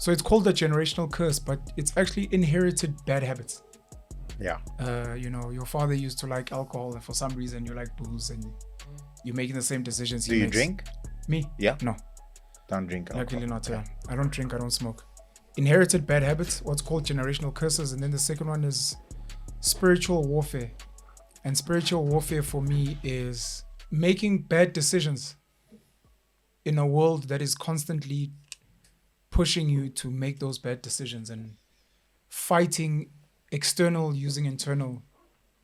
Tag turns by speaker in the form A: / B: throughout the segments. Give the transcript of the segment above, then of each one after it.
A: So it's called a generational curse, but it's actually inherited bad habits.
B: Yeah.
A: Your father used to like alcohol, and for some reason you like booze, and you're making the same decisions
B: Do
A: he
B: you
A: makes.
B: drink?
A: Me?
B: Yeah.
A: No.
B: Don't drink alcohol.
A: Luckily not,
B: Okay.
A: yeah. I don't drink, I don't smoke. Inherited bad habits, what's called generational curses. And then the second one is spiritual warfare. And spiritual warfare for me is making bad decisions in a world that is constantly pushing you to make those bad decisions and fighting external using internal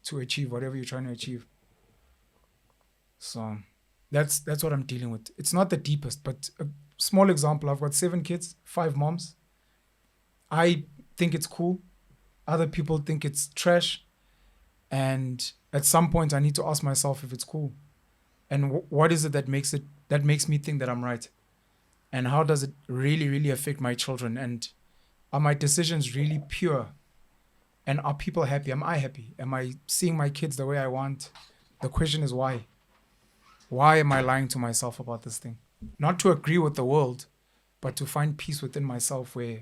A: to achieve whatever you're trying to achieve. So that's what I'm dealing with. It's not the deepest, but a small example. I've got 7 kids, 5 moms. I think it's cool. Other people think it's trash. And at some point, I need to ask myself if it's cool. And what is it that makes me think that I'm right? And how does it really, really affect my children? And are my decisions really pure? And are people happy? Am I happy? Am I seeing my kids the way I want? The question is why? Why am I lying to myself about this thing? Not to agree with the world, but to find peace within myself where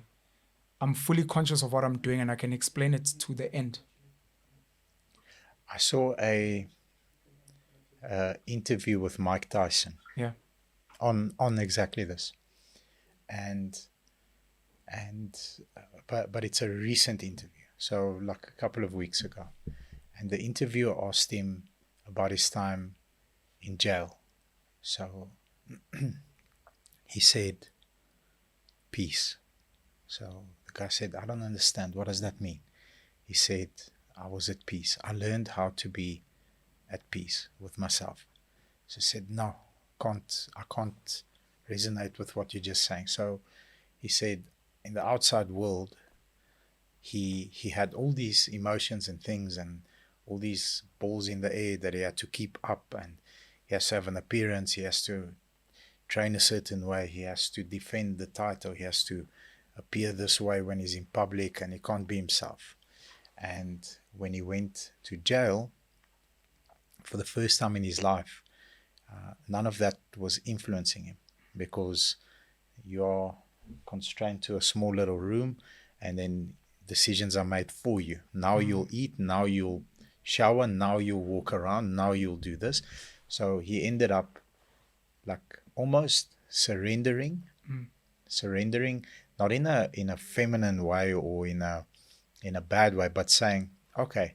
A: I'm fully conscious of what I'm doing and I can explain it to the end.
B: I saw a interview with Mike Tyson.
A: Yeah.
B: On exactly this, but it's a recent interview, so like a couple of weeks ago, and the interviewer asked him about his time in jail. So he said, peace. So the guy said, I don't understand. What does that mean? He said, I was at peace. I learned how to be at peace with myself. So he said, no, I can't resonate with what you're just saying. So he said, in the outside world, he had all these emotions and things and all these balls in the air that he had to keep up, and he has to have an appearance, he has to train a certain way, he has to defend the title, he has to appear this way when he's in public, and he can't be himself. And when he went to jail for the first time in his life, none of that was influencing him, because you're constrained to a small little room, and then decisions are made for you. Now you'll eat, now you'll shower, now you'll walk around, now you'll do this. So he ended up like almost surrendering, not in a feminine way or in a bad way, but saying, okay,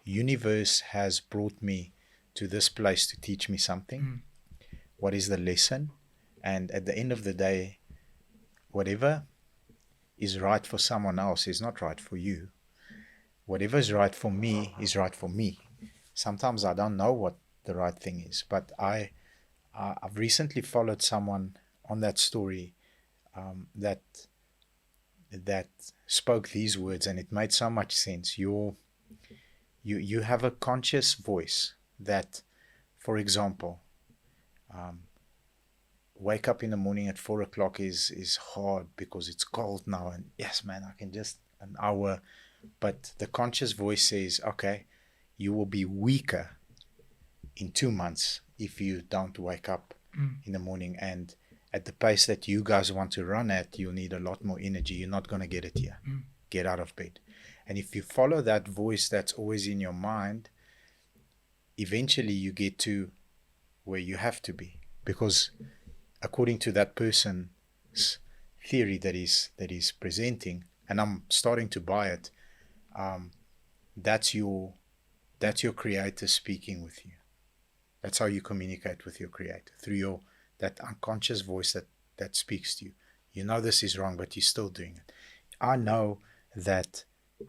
B: universe has brought me to this place to teach me something. What is the lesson? And at the end of the day, whatever is right for someone else is not right for you. Whatever is right for me is right for me. Sometimes I don't know what the right thing is, but I've recently followed someone on that story that spoke these words, and it made so much sense. You have a conscious voice that, for example, wake up in the morning at 4 o'clock is hard because it's cold now, and yes man, I can just an hour, but the conscious voice says, okay, you will be weaker in 2 months if you don't wake up in the morning, and at the pace that you guys want to run at, you'll need a lot more energy. You're not going to get it here. Get out of bed. And if you follow that voice that's always in your mind, eventually you get to where you have to be, because according to that person's theory that is presenting, and I'm starting to buy it, that's your creator speaking with you. That's how you communicate with your creator, through that unconscious voice that speaks to you. You know this is wrong, but you're still doing it. I know that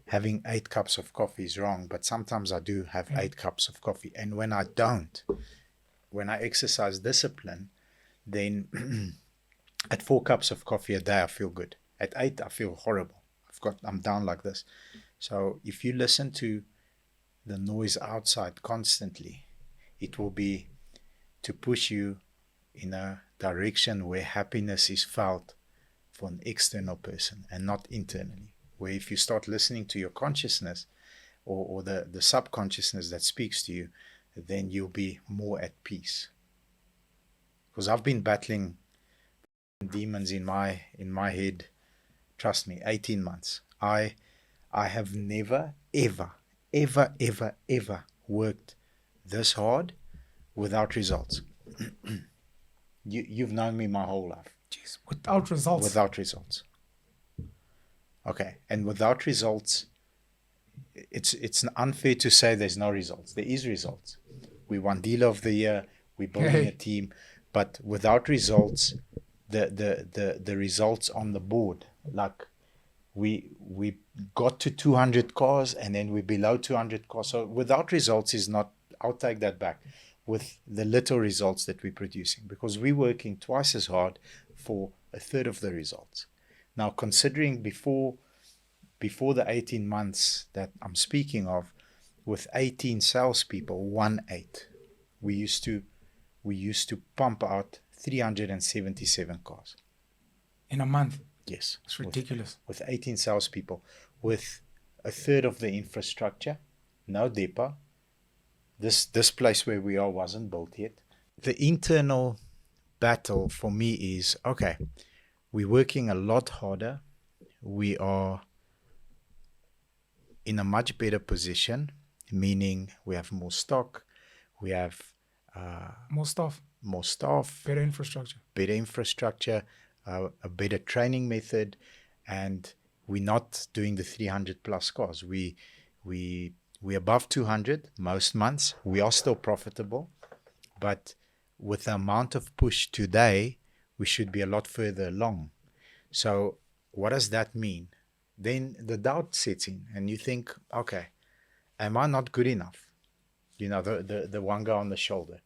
B: having 8 cups of coffee is wrong, but sometimes I do have 8 cups of coffee. And when I don't, when I exercise discipline, then at 4 cups of coffee a day, I feel good. At 8, I feel horrible. I'm down like this. So if you listen to the noise outside constantly, it will be to push you in a direction where happiness is felt for an external person and not internally. Where if you start listening to your consciousness or the subconsciousness that speaks to you, then you'll be more at peace. Because I've been battling demons in my head Trust me, 18 months. I have never, ever, ever, ever, ever worked this hard without results. You've known me my whole life.
A: Jeez, without results.
B: Without results. Okay, and without results, it's unfair to say there's no results. There is results. We won Dealer of the Year. We're building a team, but without results, the results on the board, like we got to 200 cars and then we're below 200 cars. So without results is not. I'll take that back. With the little results that we're producing, because we're working twice as hard for a third of the results. Now, considering before the 18 months that I'm speaking of, with 18 salespeople, 1-8, we used to pump out 377 cars
A: in a month.
B: Yes,
A: It's ridiculous.
B: With 18 salespeople, with a third of the infrastructure, no depot. This place where we are wasn't built yet. The internal battle for me is, okay, we're working a lot harder. We are in a much better position, meaning we have more stock, we have
A: More staff,
B: better
A: infrastructure,
B: a better training method, and we're not doing the 300 plus cars. We're above 200 most months. We are still profitable, but with the amount of push today, we should be a lot further along. So what does that mean? Then the doubt sets in and you think, okay, am I not good enough? You know, the one guy on the shoulder.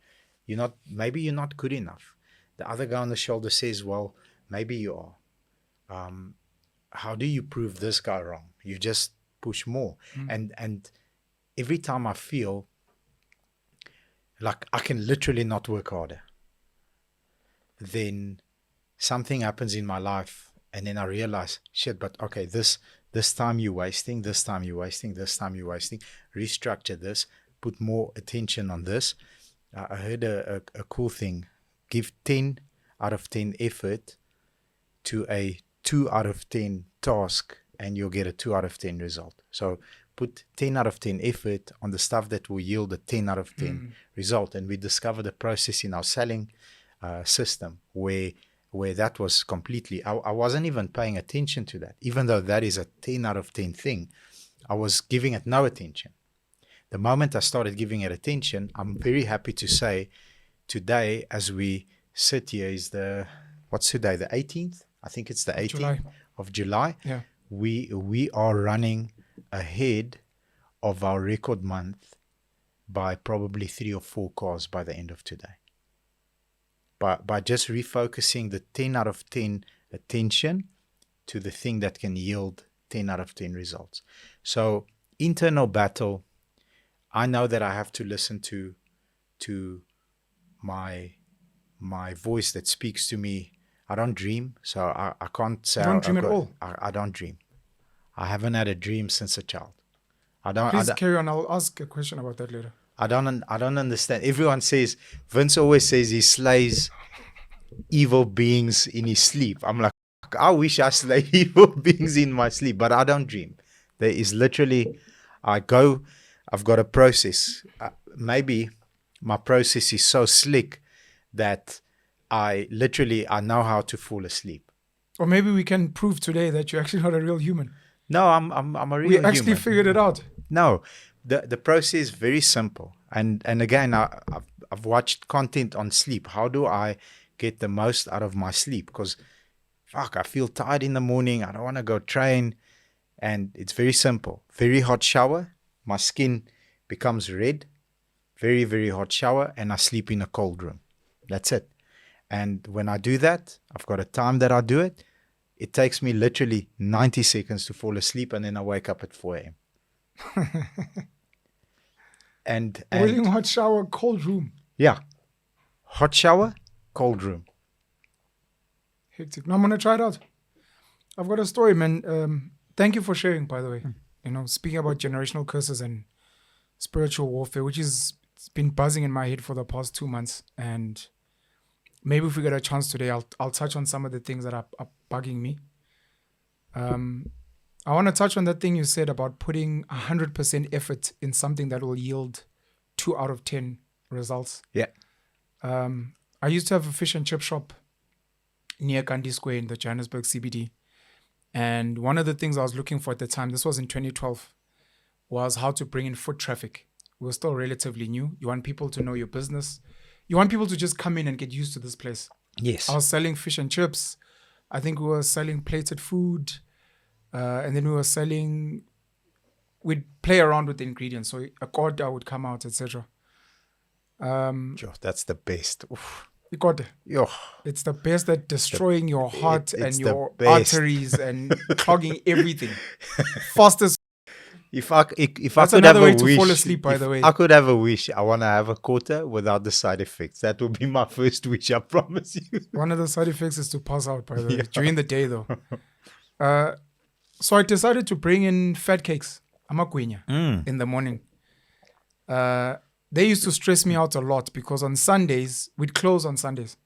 B: Maybe you're not good enough. The other guy on the shoulder says, well, maybe you are. How do you prove this guy wrong? You just push more. And every time I feel like I can literally not work harder, then something happens in my life, and then I realize, shit, but okay, this time you're wasting, this time you're wasting, this time you're wasting. Restructure this, put more attention on this. I heard a cool thing. Give 10 out of 10 effort to a 2 out of 10 task, and you'll get a 2 out of 10 result. So put 10 out of 10 effort on the stuff that will yield a 10 out of 10 result. And we discovered a process in our selling system where that was completely, I wasn't even paying attention to that. Even though that is a 10 out of 10 thing, I was giving it no attention. The moment I started giving it attention, I'm very happy to say today, as we sit here, is what's today, the 18th? I think it's the 18th of July.
A: Yeah.
B: We are running ahead of our record month by probably 3 or 4 cars by the end of today. By just refocusing the 10 out of 10 attention to the thing that can yield 10 out of 10 results. So internal battle, I know that I have to listen to my voice that speaks to me. I don't dream, so I can't say.
A: You don't dream at all?
B: I don't dream. I haven't had a dream since a child.
A: Please carry on. I'll ask a question about that later.
B: I don't understand. Everyone says, Vince always says he slays evil beings in his sleep. I'm like, I wish I slay evil beings in my sleep, but I don't dream. There is literally, I've got a process. Maybe my process is so slick that I know how to fall asleep.
A: Or maybe we can prove today that you're actually not a real human.
B: No, I'm a real human.
A: We actually figured it out.
B: No, the process is very simple. And again, I've watched content on sleep. How do I get the most out of my sleep? Because I feel tired in the morning. I don't want to go train. And it's very simple. Very hot shower. My skin becomes red. Very, very hot shower. And I sleep in a cold room. That's it. And when I do that, I've got a time that I do it. It takes me literally 90 seconds to fall asleep, and then I wake up at 4 a.m. and
A: boiling hot shower, cold room.
B: Yeah. Hot shower, cold room.
A: Hectic. Now I'm going to try it out. I've got a story, man. Thank you for sharing, by the way. You know, speaking about generational curses and spiritual warfare, which it's been buzzing in my head for the past 2 months. And maybe if we get a chance today, I'll touch on some of the things that are bugging me. I want to touch on that thing you said about putting 100% effort in something that will yield 2 out of 10 results.
B: Yeah.
A: I used to have a fish and chip shop near Gandhi Square in the Johannesburg CBD. And one of the things I was looking for at the time, this was in 2012, was how to bring in foot traffic. We were still relatively new. You want people to know your business. You want people to just come in and get used to this place.
B: Yes.
A: I was selling fish and chips. I think we were selling plated food. And then we'd play around with the ingredients. So a quarter would come out, etc.
B: Sure, that's the best. Oof. Yo.
A: It's the best at destroying your heart and
B: it's
A: your
B: the best.
A: arteries and clogging everything. Fastest.
B: If I
A: That's
B: could
A: another
B: have
A: way
B: a
A: to
B: wish,
A: fall asleep, by the way.
B: I could have a wish. I want to have a quarter without the side effects. That would be my first wish. I promise you.
A: One of the side effects is to pass out, by the way, during the day, though. So I decided to bring in fat cakes, amagwinya, in the morning. They used to stress me out a lot because on Sundays, we'd close on Sundays.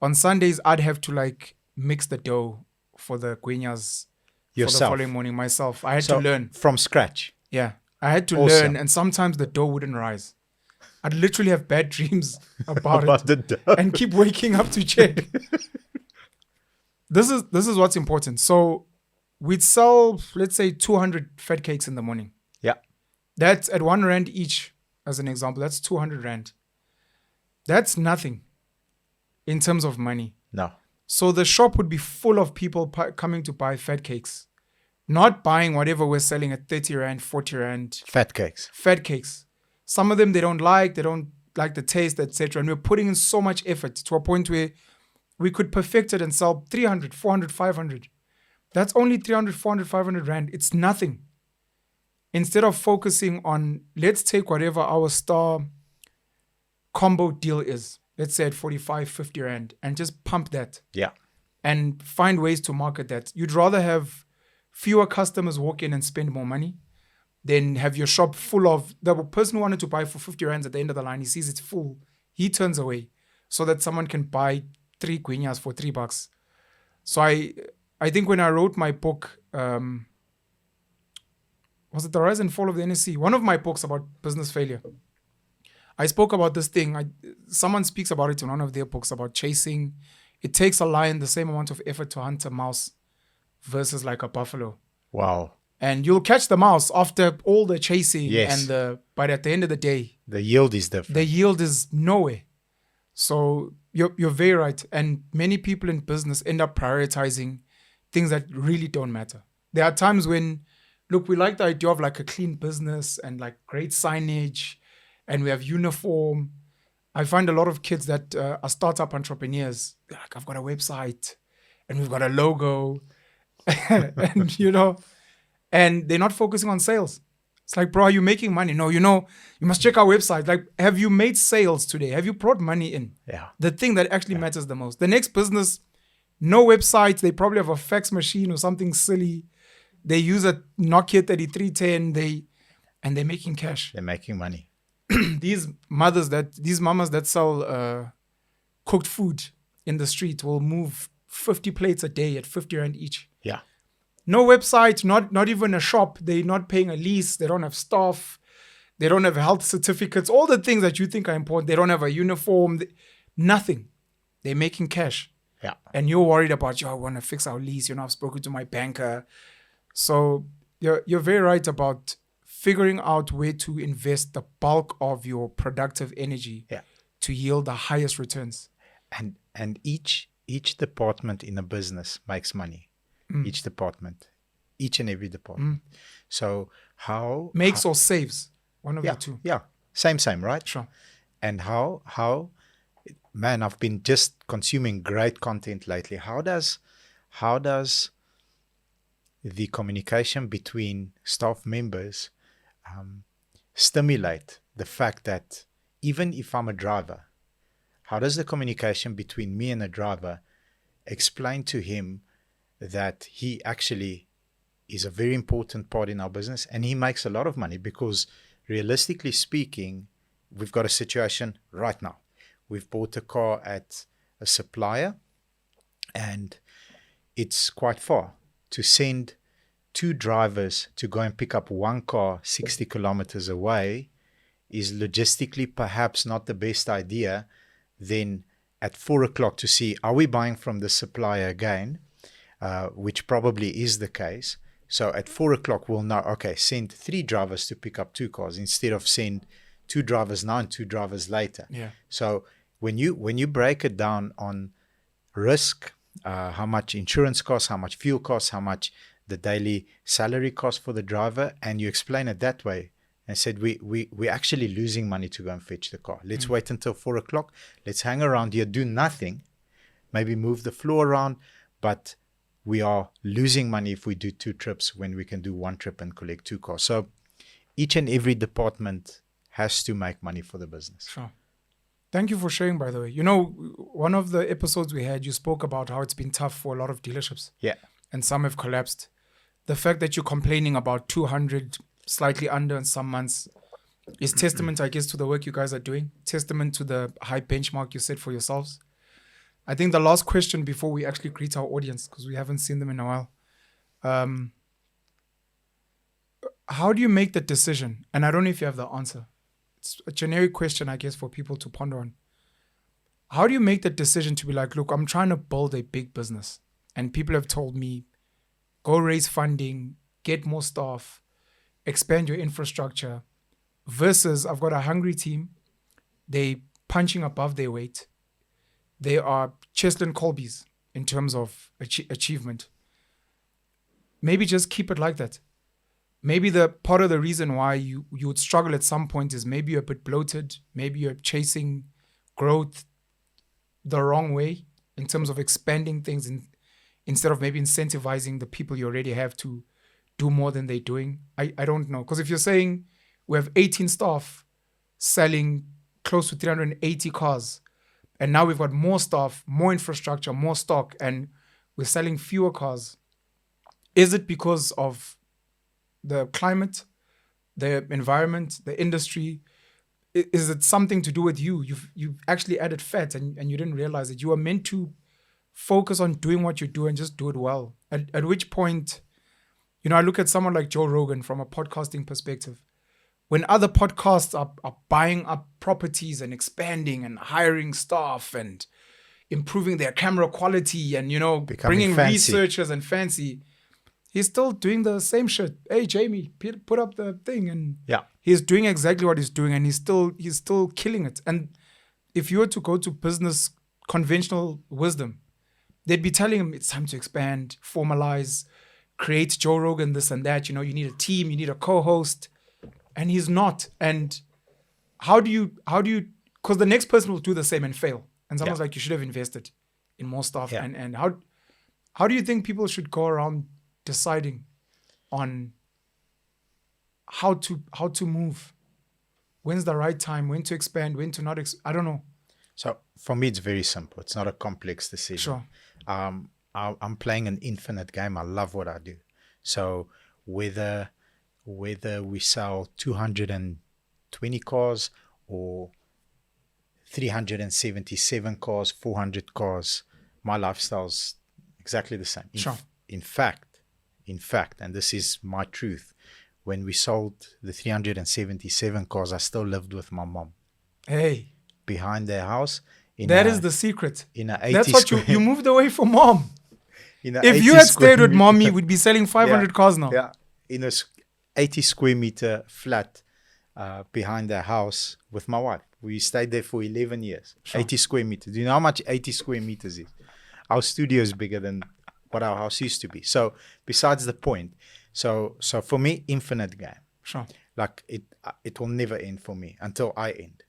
A: On Sundays, I'd have to mix the dough for the gwinyas for the following morning myself. I had to learn.
B: From scratch.
A: Yeah. I had to learn, and sometimes the dough wouldn't rise. I'd literally have bad dreams about it
B: the dough.
A: and keep waking up to check. This is what's important. So we'd sell, let's say, 200 fat cakes in the morning.
B: Yeah.
A: That's at 1 rand each, as an example. That's 200 rand. That's nothing in terms of money.
B: No.
A: So the shop would be full of people coming to buy fat cakes, not buying whatever we're selling at 30 rand, 40 rand.
B: Fat cakes.
A: Fat cakes. Some of them they don't like the taste, etc. And we're putting in so much effort to a point where we could perfect it and sell 300, 400, 500. That's only 300, 400, 500 rand. It's nothing. Instead of focusing on, let's take whatever our star combo deal is, let's say at 45, 50 rand, and just pump that.
B: Yeah.
A: And find ways to market that. You'd rather have fewer customers walk in and spend more money than have your shop full of, the person who wanted to buy for 50 rands at the end of the line, he sees it's full, he turns away so that someone can buy 3 gwinyas for $3. So I think when I wrote my book, was it The Rise and Fall of the NSC? One of my books about business failure. I spoke about this thing. Someone speaks about it in one of their books about chasing. It takes a lion the same amount of effort to hunt a mouse versus like a buffalo.
B: Wow.
A: And you'll catch the mouse after all the chasing.
B: Yes.
A: But at the end of the day,
B: the yield is different.
A: The yield is nowhere. So you're very right. And many people in business end up prioritizing things that really don't matter. There are times when, look, we like the idea of like a clean business and like great signage, and we have uniform. I find a lot of kids that are startup entrepreneurs. They're like, I've got a website and we've got a logo and, and they're not focusing on sales. It's like, bro, are you making money? No, you must check our website. Like, have you made sales today? Have you brought money in?
B: Yeah.
A: The thing that actually matters the most. The next business, no website. They probably have a fax machine or something silly. They use a Nokia 3310. And they're making cash.
B: They're making money.
A: These mamas that sell cooked food in the street will move 50 plates a day at 50 rand each.
B: Yeah.
A: No website, not even a shop. They're not paying a lease. They don't have staff. They don't have health certificates. All the things that you think are important. They don't have a uniform. Nothing. They're making cash.
B: Yeah.
A: And you're worried about, I want to fix our lease. I've spoken to my banker. So you're very right about figuring out where to invest the bulk of your productive energy to yield the highest returns.
B: And each department in a business makes money. Each department, each and every department. So how
A: makes or saves, one of the two.
B: Yeah, same, right?
A: Sure.
B: And how, man, I've been just consuming great content lately. How does the communication between staff members stimulate the fact that even if I'm a driver, how does the communication between me and a driver explain to him that he actually is a very important part in our business and he makes a lot of money? Because realistically speaking, we've got a situation right now. We've bought a car at a supplier and it's quite far. to send 2 drivers to go and pick up 1 car 60 kilometers away is logistically perhaps not the best idea, then at 4 o'clock to see, are we buying from the supplier again, which probably is the case. So at 4 o'clock, we'll know, okay, send 3 drivers to pick up 2 cars instead of send 2 drivers now and 2 drivers later.
A: Yeah.
B: So when you break it down on risk, how much insurance costs, how much fuel costs, how much the daily salary costs for the driver, and you explain it that way, and said, we're actually losing money to go and fetch the car. Let's wait until 4 o'clock. Let's hang around here, do nothing, maybe move the floor around, but we are losing money if we do 2 trips when we can do 1 trip and collect 2 cars. So each and every department has to make money for the business.
A: Sure. Thank you for sharing, by the way. You know, one of the episodes we had, you spoke about how it's been tough for a lot of dealerships.
B: Yeah.
A: And some have collapsed. The fact that you're complaining about 200, slightly under in some months, is testament, I guess, to the work you guys are doing, testament to the high benchmark you set for yourselves. I think the last question before we actually greet our audience, because we haven't seen them in a while. How do you make the decision? And I don't know if you have the answer. It's a generic question, I guess, for people to ponder on. How do you make the decision to be like, look, I'm trying to build a big business, and people have told me, go raise funding, get more staff, expand your infrastructure, versus I've got a hungry team, they punching above their weight, they are Cheslin Colbys in terms of achievement. Maybe just keep it like that. Maybe the part of the reason why you would struggle at some point is maybe you're a bit bloated, maybe you're chasing growth the wrong way in terms of expanding things instead of maybe incentivizing the people you already have to do more than they're doing. I don't know. Because if you're saying we have 18 staff selling close to 380 cars, and now we've got more staff, more infrastructure, more stock, and we're selling fewer cars, is it because of the climate, the environment, the industry? Is it something to do with you? You've actually added fat and you didn't realize it. You are meant to focus on doing what you do and just do it well. At which point, you know, I look at someone like Joe Rogan from a podcasting perspective. When other podcasts are buying up properties and expanding and hiring staff and improving their camera quality and, you know, bringing fancy researchers and fancy, he's still doing the same shit. Hey, Jamie, put up the thing. And
B: yeah,
A: he's doing exactly what he's doing, and he's still killing it. And if you were to go to business conventional wisdom, they'd be telling him it's time to expand, formalize, create Joe Rogan, this and that. You know, you need a team, you need a co-host. And he's not. And how do you, because the next person will do the same and fail. And someone's like, you should have invested in more stuff.
B: Yeah.
A: And how do you think people should go around deciding on how to move? When's the right time? When to expand? When to not? I don't know.
B: So for me, it's very simple. It's not a complex decision.
A: Sure.
B: I'm playing an infinite game. I love what I do. So whether we sell 220 cars or 377 cars, 400 cars, my lifestyle's exactly the same.
A: Sure.
B: In fact, and this is my truth, when we sold the 377 cars, I still lived with my mom.
A: Hey.
B: Behind their house.
A: That is the secret.
B: In a 80
A: That's what you moved away from mom.
B: If
A: you had stayed with mommy, we'd be selling 500 cars now.
B: Yeah. In a 80 square meter flat behind their house with my wife. We stayed there for 11 years. Sure. 80 square meters. Do you know how much 80 square meters is? Our studio is bigger than what our house used to be. So besides the point, so for me, infinite game.
A: Sure.
B: Like it will never end for me until I end.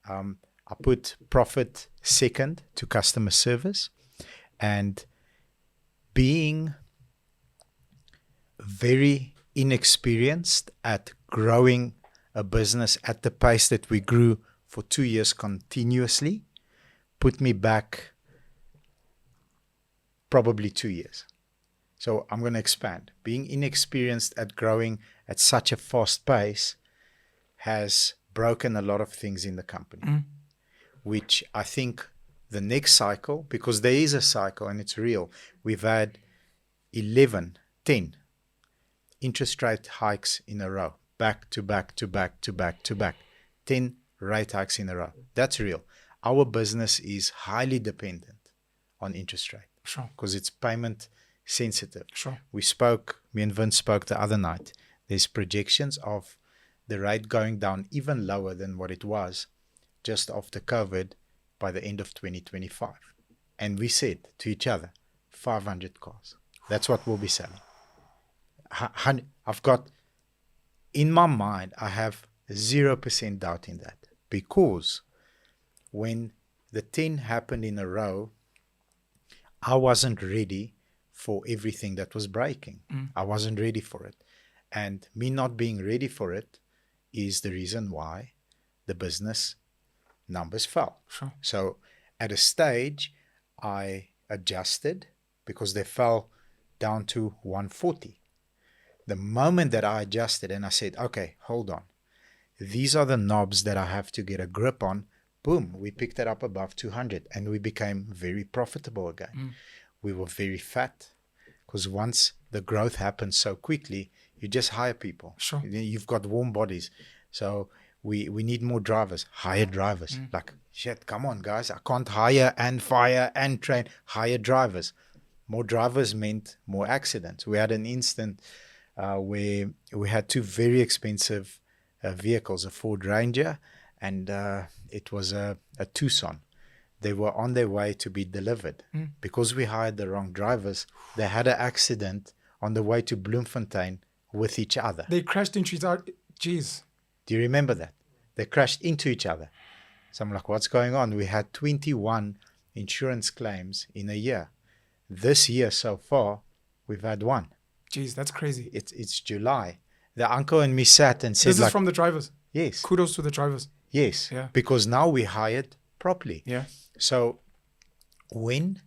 B: I put profit second to customer service, and being very inexperienced at growing a business at the pace that we grew for 2 years continuously put me back probably 2 years. So I'm going to expand. Being inexperienced at growing at such a fast pace has broken a lot of things in the company, which I think the next cycle, because there is a cycle and it's real, we've had 11, 10 interest rate hikes in a row, back to back to back to back to back, 10 rate hikes in a row. That's real. Our business is highly dependent on interest rate
A: Sure.
B: because it's payment sensitive.
A: Sure.
B: Me and Vince spoke the other night. There's projections of the rate going down even lower than what it was just after COVID by the end of 2025. And we said to each other, 500 cars. That's what we'll be selling. I've got, in my mind, I have 0% doubt in that, because when the 10 happened in a row, I wasn't ready for everything that was breaking. I wasn't ready for it. And me not being ready for it is the reason why the business numbers fell.
A: Sure.
B: So at a stage, I adjusted because they fell down to 140. The moment that I adjusted and I said, okay, hold on. These are the knobs that I have to get a grip on. Boom, we picked it up above 200 and we became very profitable again. We were very fat because once the growth happens so quickly, you just hire people.
A: Sure.
B: You've got warm bodies. So we need more drivers, hire drivers. Like, shit, come on, guys. I can't hire and fire and train. Hire drivers. More drivers meant more accidents. We had an instant where we had two very expensive vehicles, a Ford Ranger and it was a Tucson. They were on their way to be delivered. Because we hired the wrong drivers, they had an accident on the way to Bloemfontein with each other.
A: They crashed into each other. Jeez.
B: Do you remember that? They crashed into each other. So I'm like, what's going on? We had 21 insurance claims in a year. This year so far, we've had one.
A: Jeez, that's crazy.
B: It's July. The uncle and me sat and said,
A: This is from the drivers.
B: Yes.
A: Kudos to the drivers.
B: Yes.
A: Yeah.
B: Because now we hired properly.
A: Yeah.
B: So when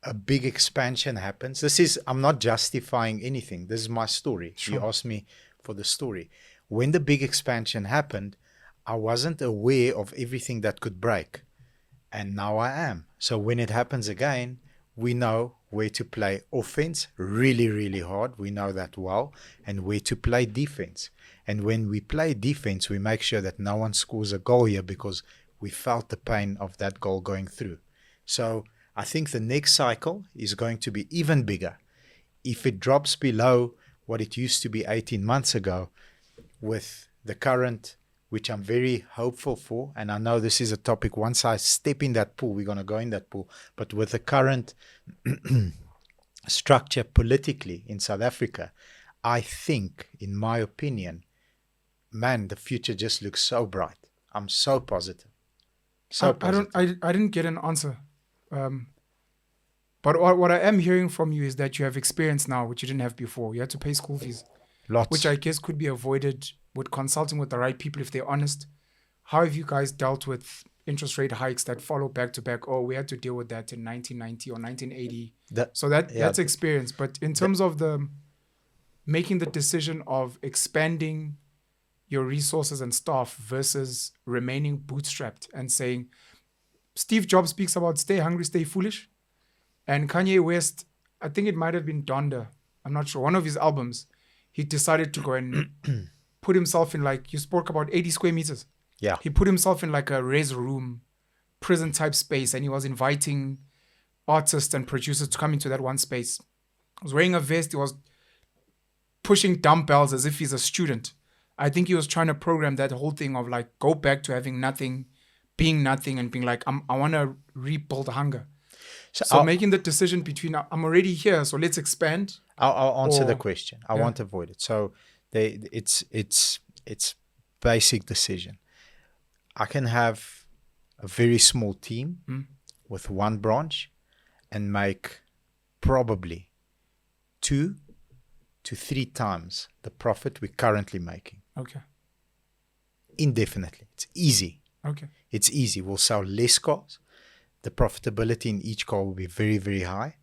B: a big expansion happens, I'm not justifying anything. This is my story.
A: Sure.
B: You asked me for the story. When the big expansion happened, I wasn't aware of everything that could break. And now I am. So when it happens again, we know where to play offense really, really hard. We know that well. And where to play defense. And when we play defense, we make sure that no one scores a goal here because we felt the pain of that goal going through. So I think the next cycle is going to be even bigger. If it drops below what it used to be 18 months ago with the current, which I'm very hopeful for, and I know this is a topic, once I step in that pool, we're going to go in that pool, but with the current structure politically in South Africa, I think, in my opinion, man, the future just looks so bright. I'm so positive. So positive.
A: I didn't get an answer. But what I am hearing from you is that you have experience now, which you didn't have before. You had to pay school fees.
B: Lots.
A: Which I guess could be avoided with consulting with the right people if they're honest. How have you guys dealt with interest rate hikes that follow back to back? Oh, we had to deal with that in 1990 or 1980. That's experience. But in terms of the making the decision of expanding your resources and staff versus remaining bootstrapped and saying, Steve Jobs speaks about stay hungry, stay foolish. And Kanye West, I think it might have been Donda, I'm not sure, one of his albums, he decided to go and put himself in, like, you spoke about 80 square meters.
B: Yeah.
A: He put himself in like a res room, prison type space, and he was inviting artists and producers to come into that one space. He was wearing a vest, he was pushing dumbbells as if he's a student. I think he was trying to program that whole thing of like, go back to having nothing, being nothing, and being like, I want to rebuild hunger. So making the decision between, I'm already here, so let's expand.
B: I'll answer the question. I won't avoid it. So it's basic decision. I can have a very small team with one branch and make probably 2 to 3 times the profit we're currently making.
A: Okay.
B: Indefinitely. It's easy.
A: Okay.
B: It's easy. We'll sell less cars. The profitability in each car will be very, very high.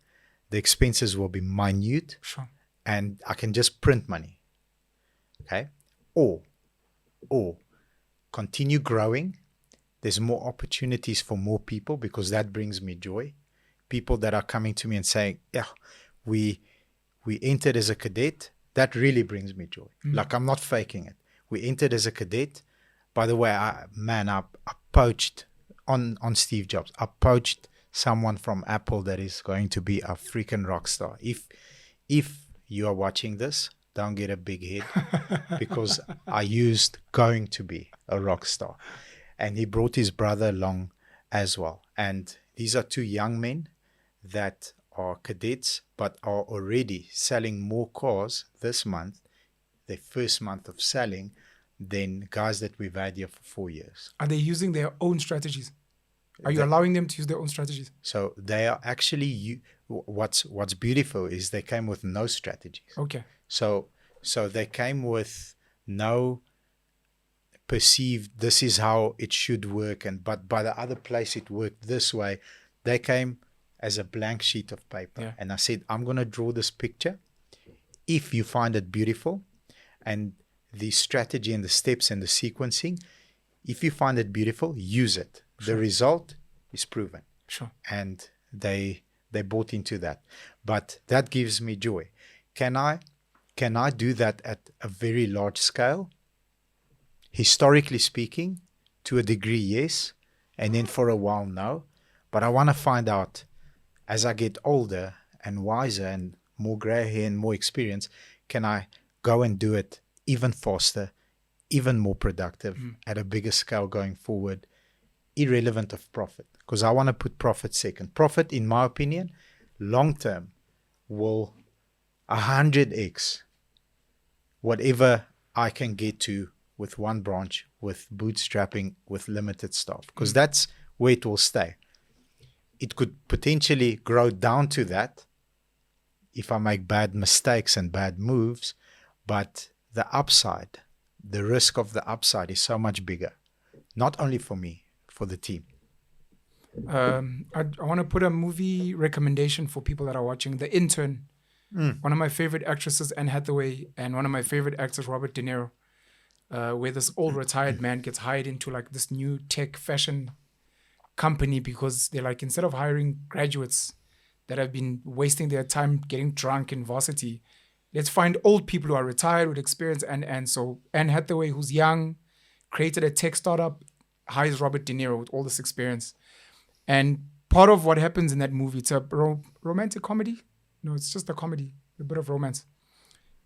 B: The expenses will be minute.
A: Sure.
B: And I can just print money. Okay? Or continue growing. There's more opportunities for more people because that brings me joy. People that are coming to me and saying, yeah, we We entered as a cadet. That really brings me joy. Like, I'm not faking it. We entered as a cadet. By the way, I poached on Steve Jobs. I poached someone from Apple that is going to be a freaking rock star. If you are watching this, don't get a big head, because I used going to be a rock star. And he brought his brother along as well. And these are two young men that are cadets, but are already selling more cars this month, their first month of selling, than guys that we've had here for 4 years.
A: Are they using their own strategies? Are you allowing them to use their own strategies?
B: So they are actually, what's beautiful is they came with no strategies.
A: Okay.
B: So they came with no perceived, this is how it should work, but by the other place it worked this way. They came as a blank sheet of paper.
A: Yeah.
B: And I said, I'm going to draw this picture. If you find it beautiful, and the strategy and the steps and the sequencing, if you find it beautiful, use it. Sure. The result is proven.
A: Sure.
B: And they bought into that. But that gives me joy. Can I do that at a very large scale? Historically speaking, to a degree, yes. And then for a while, no. But I want to find out, as I get older and wiser and more gray hair and more experience, can I go and do it even faster, even more productive, at a bigger scale going forward, irrelevant of profit? Because I want to put profit second. Profit, in my opinion, long term will 100x whatever I can get to with one branch, with bootstrapping, with limited staff, because that's where it will stay. It could potentially grow down to that if I make bad mistakes and bad moves, but the upside, the risk of the upside is so much bigger, not only for me, for the team.
A: I want to put a movie recommendation for people that are watching. The Intern. One of my favorite actresses, Anne Hathaway, and one of my favorite actors, Robert De Niro, where this old retired man gets hired into like this new tech fashion company, because they're like, instead of hiring graduates that have been wasting their time getting drunk in varsity, let's find old people who are retired with experience. And so Anne Hathaway, who's young, created a tech startup, hires Robert De Niro with all this experience. And part of what happens in that movie, it's a romantic comedy. No, it's just a comedy, a bit of romance.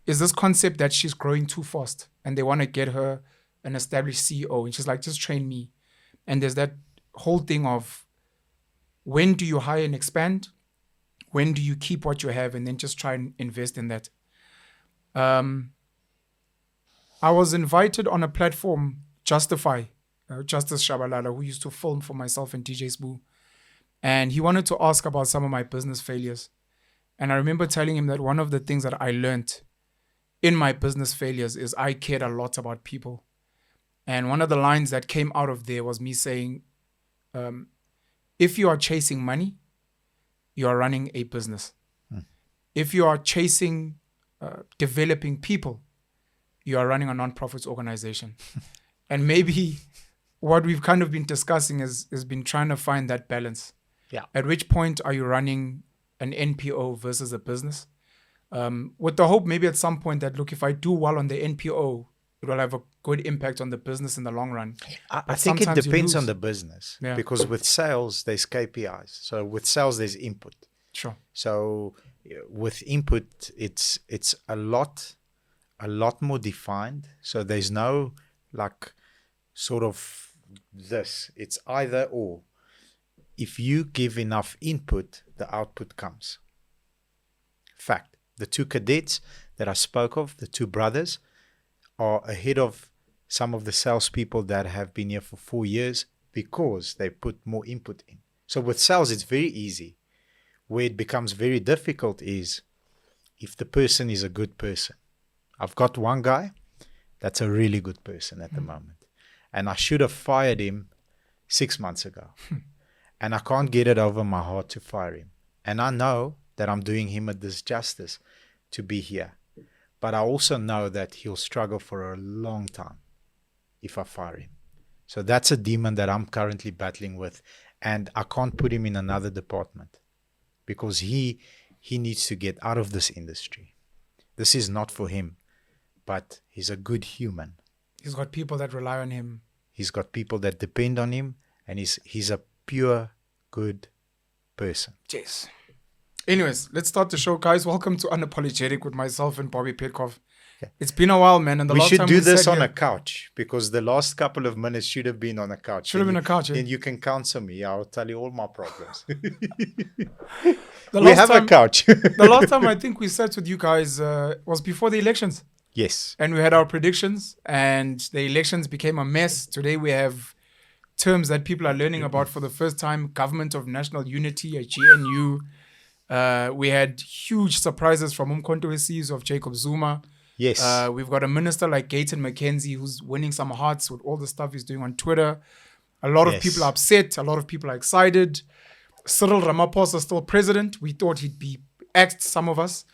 A: Is this concept that she's growing too fast and they want to get her an established CEO. And she's like, just train me. And there's that whole thing of, when do you hire and expand? When do you keep what you have and then just try and invest in that? I was invited on a platform, Justify, Justice Shabalala, who used to film for myself and DJ Spoo. And he wanted to ask about some of my business failures. And I remember telling him that one of the things that I learned in my business failures is I cared a lot about people. And one of the lines that came out of there was me saying, if you are chasing money, you are running a business. If you are chasing developing people, you are running a non-profits organization. And maybe what we've kind of been discussing has been trying to find that balance.
B: Yeah.
A: At which point are you running an NPO versus a business? With the hope maybe at some point that, look, if I do well on the NPO, it will have a good impact on the business in the long run.
B: I think it depends on the business. Yeah. Because with sales, there's KPIs. So with sales, there's input.
A: Sure.
B: So with input, it's a lot more defined. So there's no like sort of this. It's either or. If you give enough input, the output comes. Fact. The two cadets that I spoke of, the two brothers, are ahead of some of the salespeople that have been here for 4 years because they put more input in. So with sales, it's very easy. Where it becomes very difficult is if the person is a good person. I've got one guy that's a really good person at the moment. And I should have fired him 6 months ago. And I can't get it over my heart to fire him. And I know that I'm doing him a disjustice to be here. But I also know that he'll struggle for a long time if I fire him. So that's a demon that I'm currently battling with. And I can't put him in another department because he he needs to get out of this industry. This is not for him, but he's a good human.
A: He's got people that rely on him.
B: He's got people that depend on him, and he's a pure, good person.
A: Yes. Anyways, let's start the show, guys. Welcome to Unapologetic with myself and Bobby Petkov.
B: Okay.
A: It's been a while, man. And
B: We should do this on a couch, because the last couple of minutes should have been on a couch.
A: Should have been a couch, yeah.
B: And you can counsel me. I'll tell you all my problems.
A: The
B: We have a couch.
A: The last time I think we sat with you guys was before the elections.
B: Yes.
A: And we had our predictions, and the elections became a mess. Today we have terms that people are learning about for the first time. Government of National Unity, a GNU. We had huge surprises from Umkhonto weSizwe of Jacob Zuma.
B: Yes.
A: We've got a minister like Gayton McKenzie who's winning some hearts with all the stuff he's doing on Twitter. A lot of people are upset. A lot of people are excited. Cyril Ramaphosa is still president. We thought he'd be axed, some of us.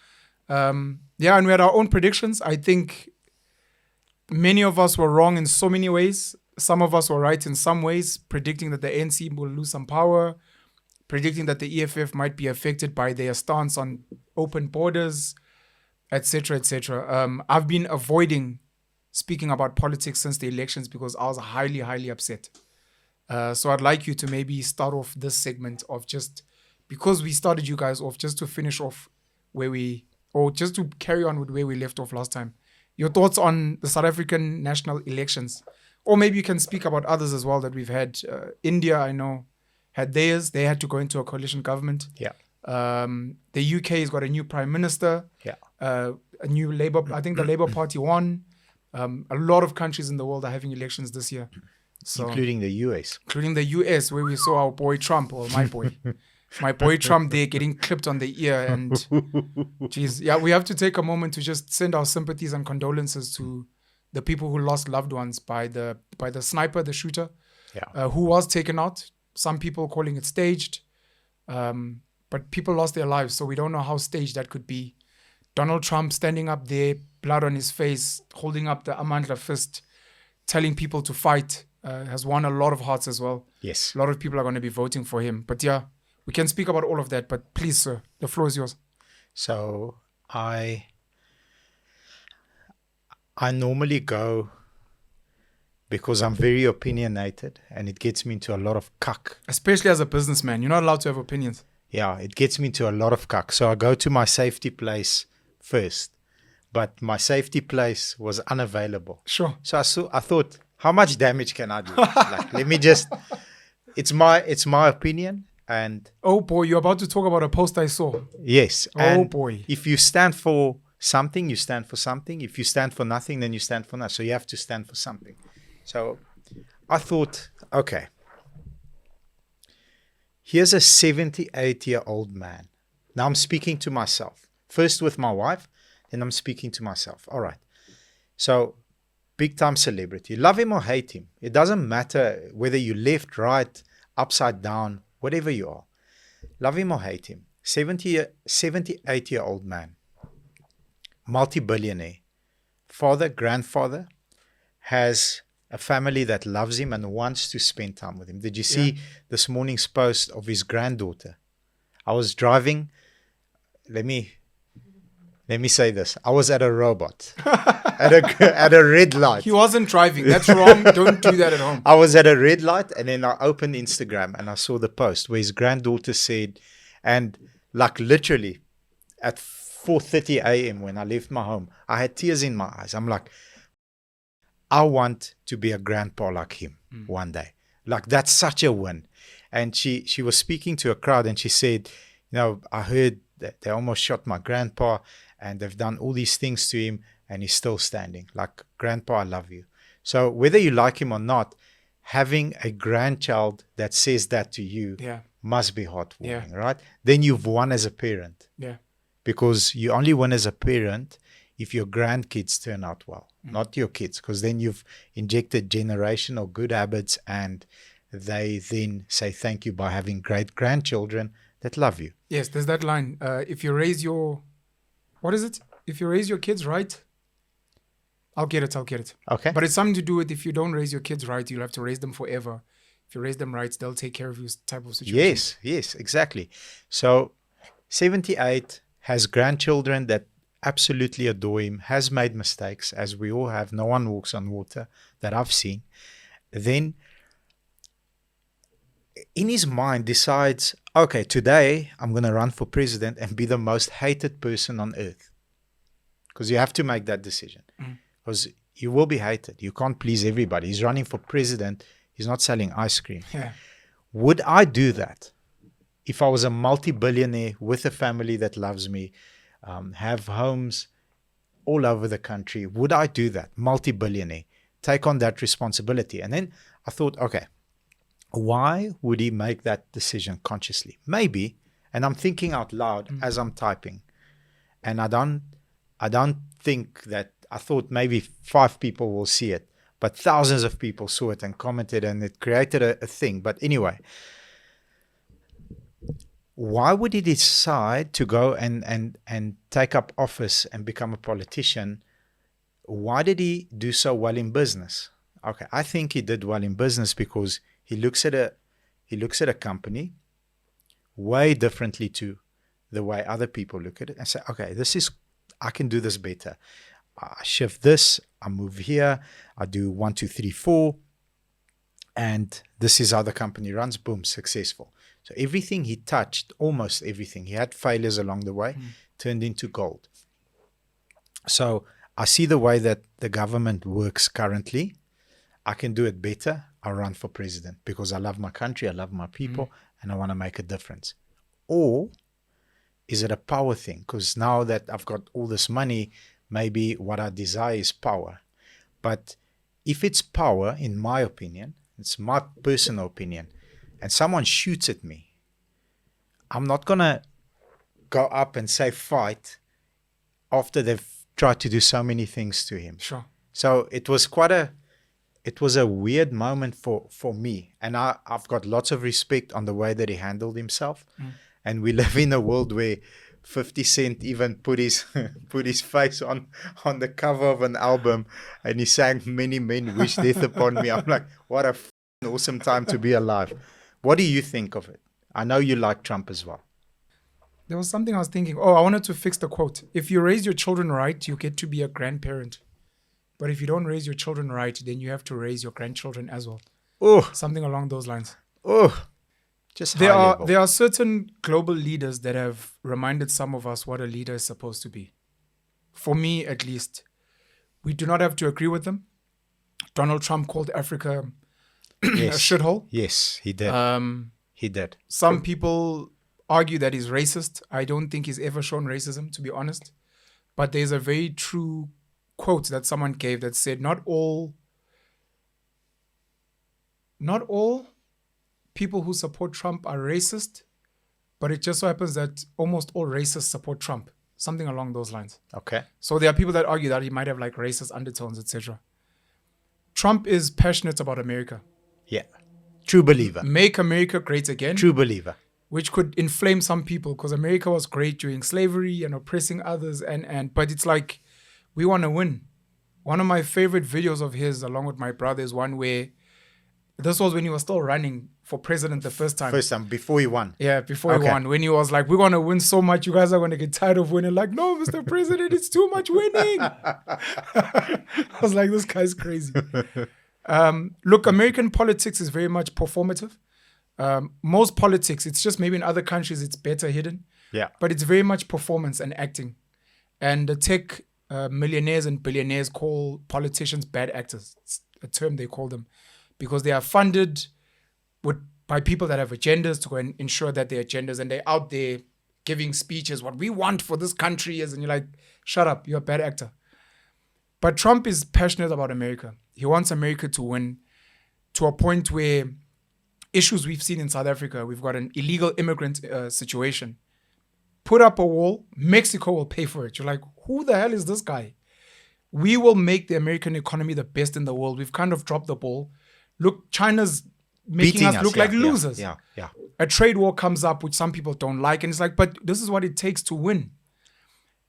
A: And we had our own predictions. I think many of us were wrong in so many ways. Some of us were right in some ways, predicting that the ANC will lose some power, predicting that the EFF might be affected by their stance on open borders, etc., etc. I've been avoiding speaking about politics since the elections because I was highly, highly upset. So I'd like you to maybe start off this segment of just, because we started you guys off, just to finish off just to carry on with where we left off last time. Your thoughts on the South African national elections, or maybe you can speak about others as well that we've had. India, I know, had theirs. They had to go into a coalition government.
B: Yeah.
A: The UK has got a new prime minister.
B: Yeah.
A: A new Labour. I think the Labour Party won. A lot of countries in the world are having elections this year,
B: including the US.
A: Including the US, where we saw our boy Trump, or my boy. My boy Trump there getting clipped on the ear. And geez, yeah, we have to take a moment to just send our sympathies and condolences to the people who lost loved ones by the sniper, the shooter, who was taken out. Some people calling it staged, but people lost their lives, so we don't know how staged that could be. Donald Trump standing up there, blood on his face, holding up the Amandla fist, telling people to fight, has won a lot of hearts as well.
B: Yes.
A: A lot of people are going to be voting for him. But yeah, we can speak about all of that. But please, sir, the floor is yours.
B: So I normally go because I'm very opinionated, and it gets me into a lot of cuck.
A: Especially as a businessman, you're not allowed to have opinions.
B: Yeah, it gets me into a lot of cuck. So I go to my safety place first, but my safety place was unavailable.
A: Sure.
B: So I thought, how much damage can I do? Like, let me just. It's my opinion, and
A: oh boy, you're about to talk about a post I saw.
B: Yes.
A: Oh boy.
B: If you stand for something, you stand for something. If you stand for nothing, then you stand for nothing. So you have to stand for something. So I thought, okay, here's a 78-year-old man. Now I'm speaking to myself. First with my wife, then I'm speaking to myself. All right. So big time celebrity. Love him or hate him. It doesn't matter whether you left, right, upside down, whatever you are. Love him or hate him. 78-year-old man. Multi-billionaire. Father, grandfather, has a family that loves him and wants to spend time with him. Did you see this morning's post of his granddaughter? I was driving. Let me say this. I was at a robot. at a red light.
A: He wasn't driving. That's wrong. Don't do that at home.
B: I was at a red light, and then I opened Instagram and I saw the post where his granddaughter said, and like literally at 4:30 a.m. when I left my home, I had tears in my eyes. I'm like, I want to be a grandpa like him one day. Like, that's such a win. And she was speaking to a crowd, and she said, I heard that they almost shot my grandpa, and they've done all these things to him, and he's still standing. Like, grandpa, I love you. So whether you like him or not, having a grandchild that says that to you must be heartwarming, right? Then you've won as a parent.
A: Yeah.
B: Because you only win as a parent if your grandkids turn out well, not your kids, because then you've injected generational good habits, and they then say thank you by having great grandchildren that love you.
A: Yes, there's that line. If you raise your, what is it? If you raise your kids right, I'll get it.
B: Okay.
A: But it's something to do with, if you don't raise your kids right, you'll have to raise them forever. If you raise them right, they'll take care of you type of situation.
B: Yes, exactly. So 78, has grandchildren that absolutely adore him, has made mistakes, as we all have. No one walks on water that I've seen. Then in his mind decides, okay, today I'm going to run for president and be the most hated person on earth. Because you have to make that decision. Because you will be hated. You can't please everybody. He's running for president. He's not selling ice cream.
A: Yeah.
B: Would I do that if I was a multi-billionaire with a family that loves me, have homes all over the country? Would I do that? Multi-billionaire. Take on that responsibility. And then I thought, okay, why would he make that decision consciously? Maybe, and I'm thinking out loud as I'm typing, and I don't think that, I thought maybe 5 people will see it, but thousands of people saw it and commented, and it created a thing. But anyway, why would he decide to go and take up office and become a politician? Why did he do so well in business? Okay, I think he did well in business because he looks at a company way differently to the way other people look at it and say, okay, I can do this better. I shift this, I move here, I do 1, 2, 3, 4, and this is how the company runs. Boom, successful. So everything he touched, almost everything, he had failures along the way, turned into gold. So I see the way that the government works currently. I can do it better. I'll run for president because I love my country, I love my people, and I want to make a difference. Or is it a power thing? Because now that I've got all this money, maybe what I desire is power. But if it's power, in my opinion, it's my personal opinion, and someone shoots at me, I'm not going to go up and say fight after they've tried to do so many things to him.
A: Sure.
B: So it was a weird moment for me. And I've got lots of respect on the way that he handled himself. And we live in a world where 50 Cent even put his face on the cover of an album, and he sang "Many Men Wish Death Upon Me." I'm like, what a awesome time to be alive. What do you think of it? I know you like Trump as well.
A: There was something I was thinking. Oh, I wanted to fix the quote. If you raise your children right, you get to be a grandparent. But if you don't raise your children right, then you have to raise your grandchildren as well.
B: Oh,
A: Something along those lines.
B: oh, just
A: There
B: high level.
A: are certain global leaders that have reminded some of us what a leader is supposed to be. For me, at least, we do not have to agree with them. Donald Trump called Africa a shithole.
B: Yes, he did. He did.
A: Some people argue that he's racist. I don't think he's ever shown racism, to be honest. But there's a very true quote that someone gave that said, not all people who support Trump are racist, but it just so happens that almost all racists support Trump. Something along those lines.
B: Okay.
A: So there are people that argue that he might have like racist undertones, etc. Trump is passionate about America.
B: Yeah. True believer.
A: Make America great again.
B: True believer.
A: Which could inflame some people because America was great during slavery and oppressing others. But it's like, we want to win. One of my favorite videos of his, along with my brother, is one where this was when he was still running for president the first time.
B: First time, before he won.
A: Yeah, before he won. When he was like, we're going to win so much, you guys are going to get tired of winning. Like, no, Mr. President, it's too much winning. I was like, this guy's crazy. Look, American politics is very much performative. Most politics, it's just maybe in other countries it's better hidden.
B: Yeah.
A: But it's very much performance and acting. And the tech millionaires and billionaires call politicians bad actors. It's a term they call them. Because they are funded by people that have agendas to go and ensure that their agendas, and they're out there giving speeches, what we want for this country is, and you're like, shut up, you're a bad actor. But Trump is passionate about America. He wants America to win to a point where issues we've seen in South Africa, we've got an illegal immigrant situation. Put up a wall, Mexico will pay for it. You're like, who the hell is this guy? We will make the American economy the best in the world. We've kind of dropped the ball. Look, China's making us look like losers.
B: Yeah.
A: A trade war comes up, which some people don't like. And it's like, but this is what it takes to win.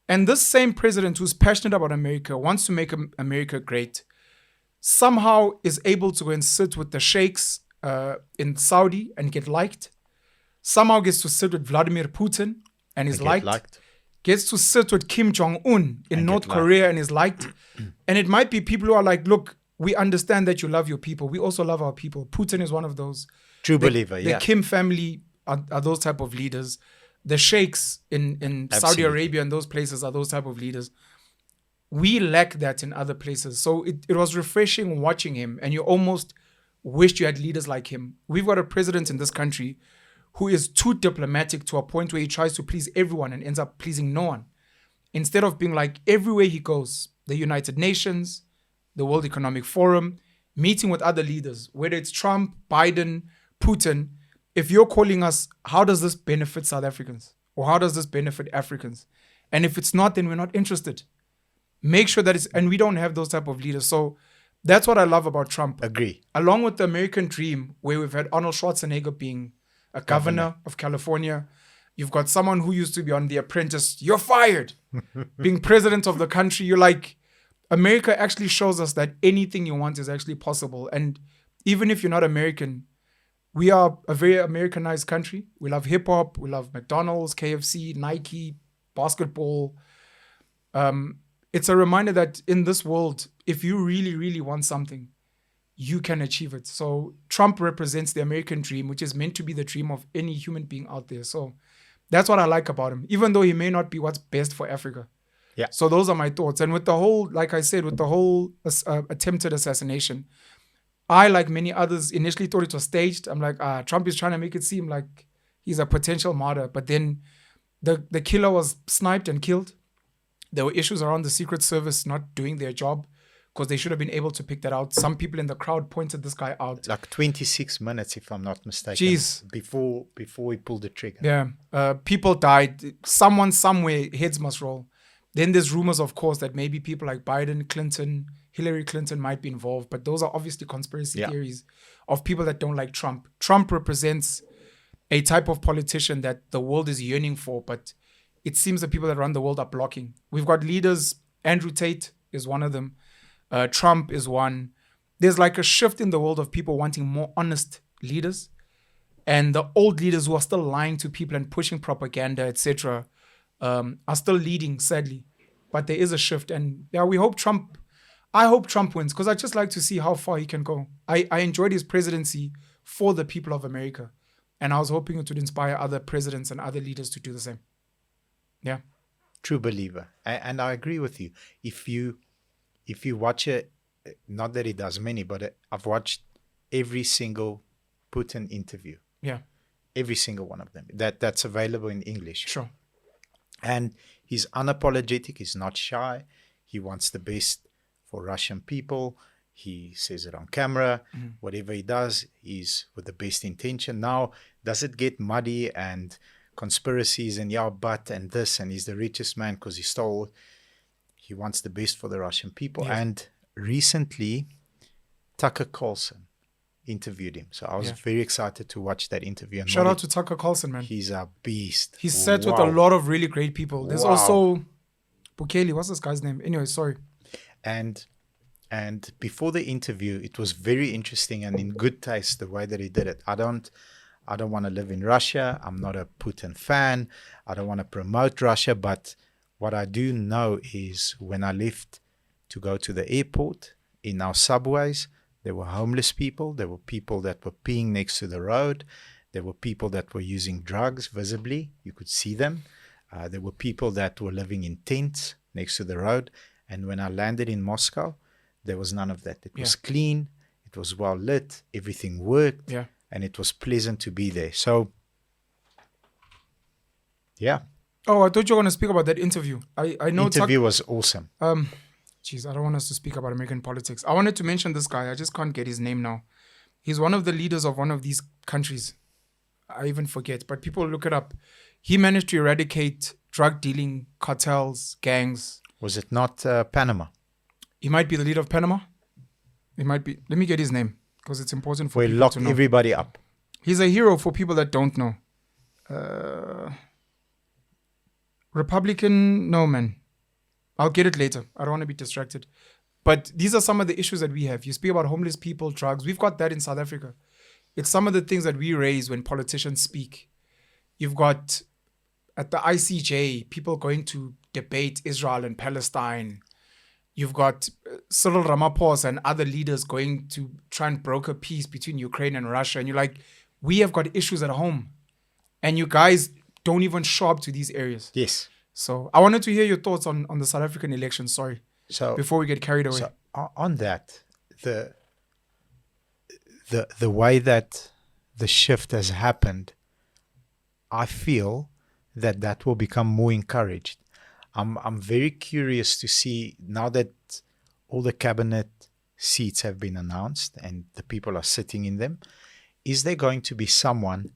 A: And this same president who's passionate about America, wants to make America great, somehow is able to go and sit with the sheikhs in Saudi and get liked. Somehow gets to sit with Vladimir Putin and is
B: I get
A: liked. Gets to sit with Kim Jong-un in
B: And
A: North
B: get liked.
A: Korea and is liked. And it might be people who are like, look, we understand that you love your people. We also love our people. Putin is one of those.
B: True believer,
A: The
B: yeah.
A: Kim family are those type of leaders. The sheikhs in Saudi
B: Absolutely.
A: Arabia and those places are those type of leaders. We lack that in other places. So it was refreshing watching him, and you almost wished you had leaders like him. We've got a president in this country who is too diplomatic to a point where he tries to please everyone and ends up pleasing no one. Instead of being like, everywhere he goes, the United Nations, the World Economic Forum, meeting with other leaders, whether it's Trump, Biden, Putin, if you're calling us, how does this benefit South Africans? Or how does this benefit Africans? And if it's not, then we're not interested. Make sure that it's, and we don't have those type of leaders. So that's what I love about Trump.
B: Agree.
A: Along with the American dream, where we've had Arnold Schwarzenegger being a governor of California. You've got someone who used to be on The Apprentice. You're fired. Being president of the country, you're like, America actually shows us that anything you want is actually possible. And even if you're not American, we are a very Americanized country. We love hip hop. We love McDonald's, KFC, Nike, basketball. It's a reminder that in this world, if you really, really want something, you can achieve it. So Trump represents the American dream, which is meant to be the dream of any human being out there. So that's what I like about him, even though he may not be what's best for Africa.
B: Yeah.
A: So those are my thoughts. And with the whole, like I said, with the whole attempted assassination, I, like many others, initially thought it was staged. I'm like, Trump is trying to make it seem like he's a potential martyr. But then the killer was sniped and killed. There were issues around the Secret Service not doing their job, because they should have been able to pick that out. Some people in the crowd pointed this guy out.
B: Like 26 minutes, if I'm not mistaken.
A: Jeez.
B: Before we pulled the trigger.
A: Yeah. People died. Someone somewhere, heads must roll. Then there's rumors, of course, that maybe people like Biden, Clinton, Hillary Clinton might be involved. But those are obviously conspiracy theories of people that don't like Trump. Trump represents a type of politician that the world is yearning for, but it seems the people that run the world are blocking. We've got leaders. Andrew Tate is one of them. Trump is one. There's like a shift in the world of people wanting more honest leaders, and the old leaders who are still lying to people and pushing propaganda, etc., are still leading, sadly. But there is a shift, and we hope Trump. I hope Trump wins, because I just like to see how far he can go. I enjoyed his presidency for the people of America, and I was hoping it would inspire other presidents and other leaders to do the same. Yeah.
B: True believer, and I agree with you. If you watch it, not that he does many, but I've watched every single Putin interview.
A: Yeah.
B: Every single one of them. That's available in English.
A: Sure.
B: And he's unapologetic. He's not shy. He wants the best for Russian people. He says it on camera. Mm-hmm. Whatever he does is with the best intention. Now, does it get muddy and conspiracies and but and this, and he's the richest man because he stole? He wants the best for the Russian people. Yes. And recently, Tucker Carlson interviewed him. So I was very excited to watch that interview. And
A: shout out to Tucker Carlson, man.
B: He's a beast.
A: He's sat with a lot of really great people. There's also Bukele. What's this guy's name? Anyway, sorry.
B: And before the interview, it was very interesting and in good taste the way that he did it. I don't want to live in Russia. I'm not a Putin fan. I don't want to promote Russia, but what I do know is when I left to go to the airport, in our subways, there were homeless people. There were people that were peeing next to the road. There were people that were using drugs visibly. You could see them. There were people that were living in tents next to the road. And when I landed in Moscow, there was none of that. It was clean. It was well lit. Everything worked. Yeah. And it was pleasant to be there. So, yeah.
A: Oh, I thought you were going to speak about that interview. I know
B: the interview was awesome.
A: Jeez, I don't want us to speak about American politics. I wanted to mention this guy. I just can't get his name now. He's one of the leaders of one of these countries. I even forget, but people look it up. He managed to eradicate drug dealing cartels, gangs.
B: Was it not Panama?
A: He might be the leader of Panama. It might be. Let me get his name, because it's important for people
B: lock
A: to know.
B: Everybody up.
A: He's a hero for people that don't know. Republican, no, man. I'll get it later. I don't want to be distracted. But these are some of the issues that we have. You speak about homeless people, drugs. We've got that in South Africa. It's some of the things that we raise when politicians speak. You've got at the ICJ, people going to debate Israel and Palestine. You've got Cyril Ramaphosa and other leaders going to try and broker peace between Ukraine and Russia. And you're like, we have got issues at home. And you guys don't even show up to these areas.
B: Yes.
A: So I wanted to hear your thoughts on the South African election. Sorry.
B: So
A: before we get carried away.
B: So on that, the way that the shift has happened, I feel that will become more encouraged. I'm very curious to see, now that all the cabinet seats have been announced and the people are sitting in them, is there going to be someone,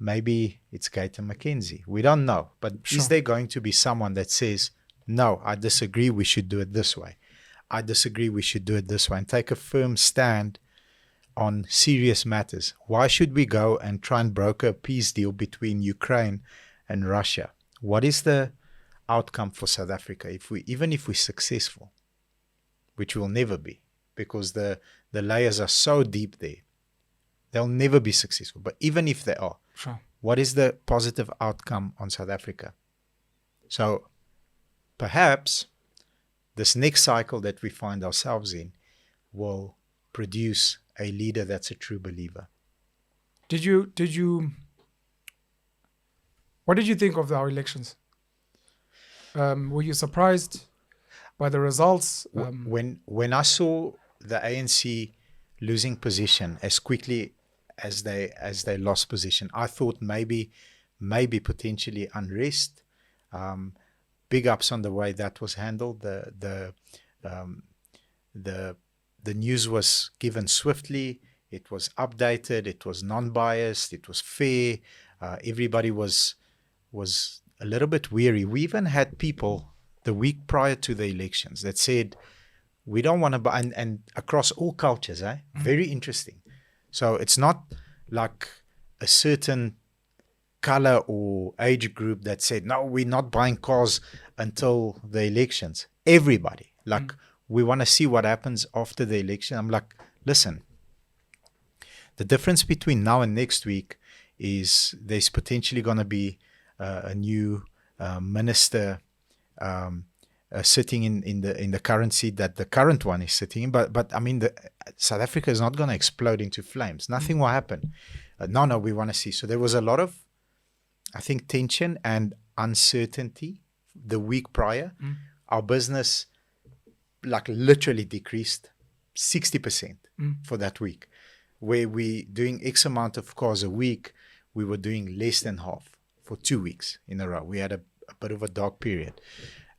B: maybe it's Gator McKenzie, we don't know, but is there going to be someone that says, no, I disagree, we should do it this way. I disagree, we should do it this way, and take a firm stand on serious matters. Why should we go and try and broker a peace deal between Ukraine and Russia? What is the outcome for South Africa even if we're successful, which we'll never be, because the layers are so deep there, they'll never be successful. But even if they are, what is the positive outcome on South Africa? So perhaps this next cycle that we find ourselves in will produce a leader that's a true believer.
A: What did you think of our elections? Were you surprised by the results?
B: When I saw the ANC losing position as quickly as they lost position, I thought maybe potentially unrest. Big ups on the way that was handled. The news was given swiftly. It was updated. It was non-biased. It was fair. Everybody was a little bit weary. We even had people the week prior to the elections that said, we don't want to buy, and across all cultures, very interesting. So it's not like a certain color or age group that said, no, we're not buying cars until the elections. Everybody, we want to see what happens after the election. I'm like, listen, the difference between now and next week is there's potentially going to be a new minister sitting in the current seat that the current one is sitting in. But I mean, South Africa is not going to explode into flames. Nothing will happen. No, we want to see. So there was a lot of, I think, tension and uncertainty the week prior. Our business literally decreased 60% for that week. Where we doing X amount of cars a week, we were doing less than half for 2 weeks in a row. We had a bit of a dark period.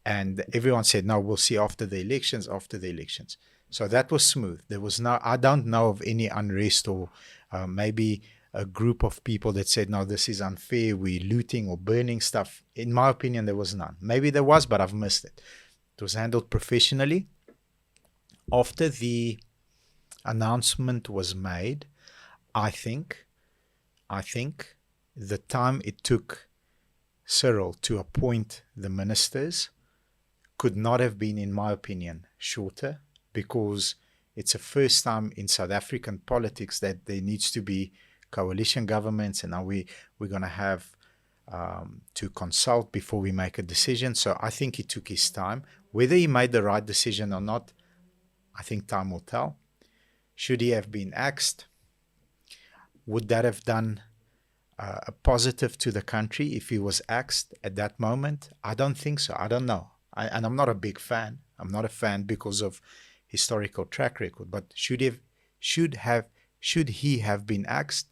B: And everyone said, no, we'll see after the elections. So that was smooth. There was I don't know of any unrest or maybe a group of people that said, no, this is unfair, we're looting or burning stuff. In my opinion, there was none. Maybe there was, but I've missed it. It was handled professionally. After the announcement was made, I think the time it took Cyril to appoint the ministers could not have been, in my opinion, shorter, because it's a first time in South African politics that there needs to be coalition governments, and now we're going to have to consult before we make a decision. So I think he took his time. Whether he made the right decision or not, I think time will tell. Should he have been axed? Would that have done a positive to the country if he was axed at that moment? I don't think so. I don't know. And I'm not a big fan. I'm not a fan because of historical track record. But should he have been axed?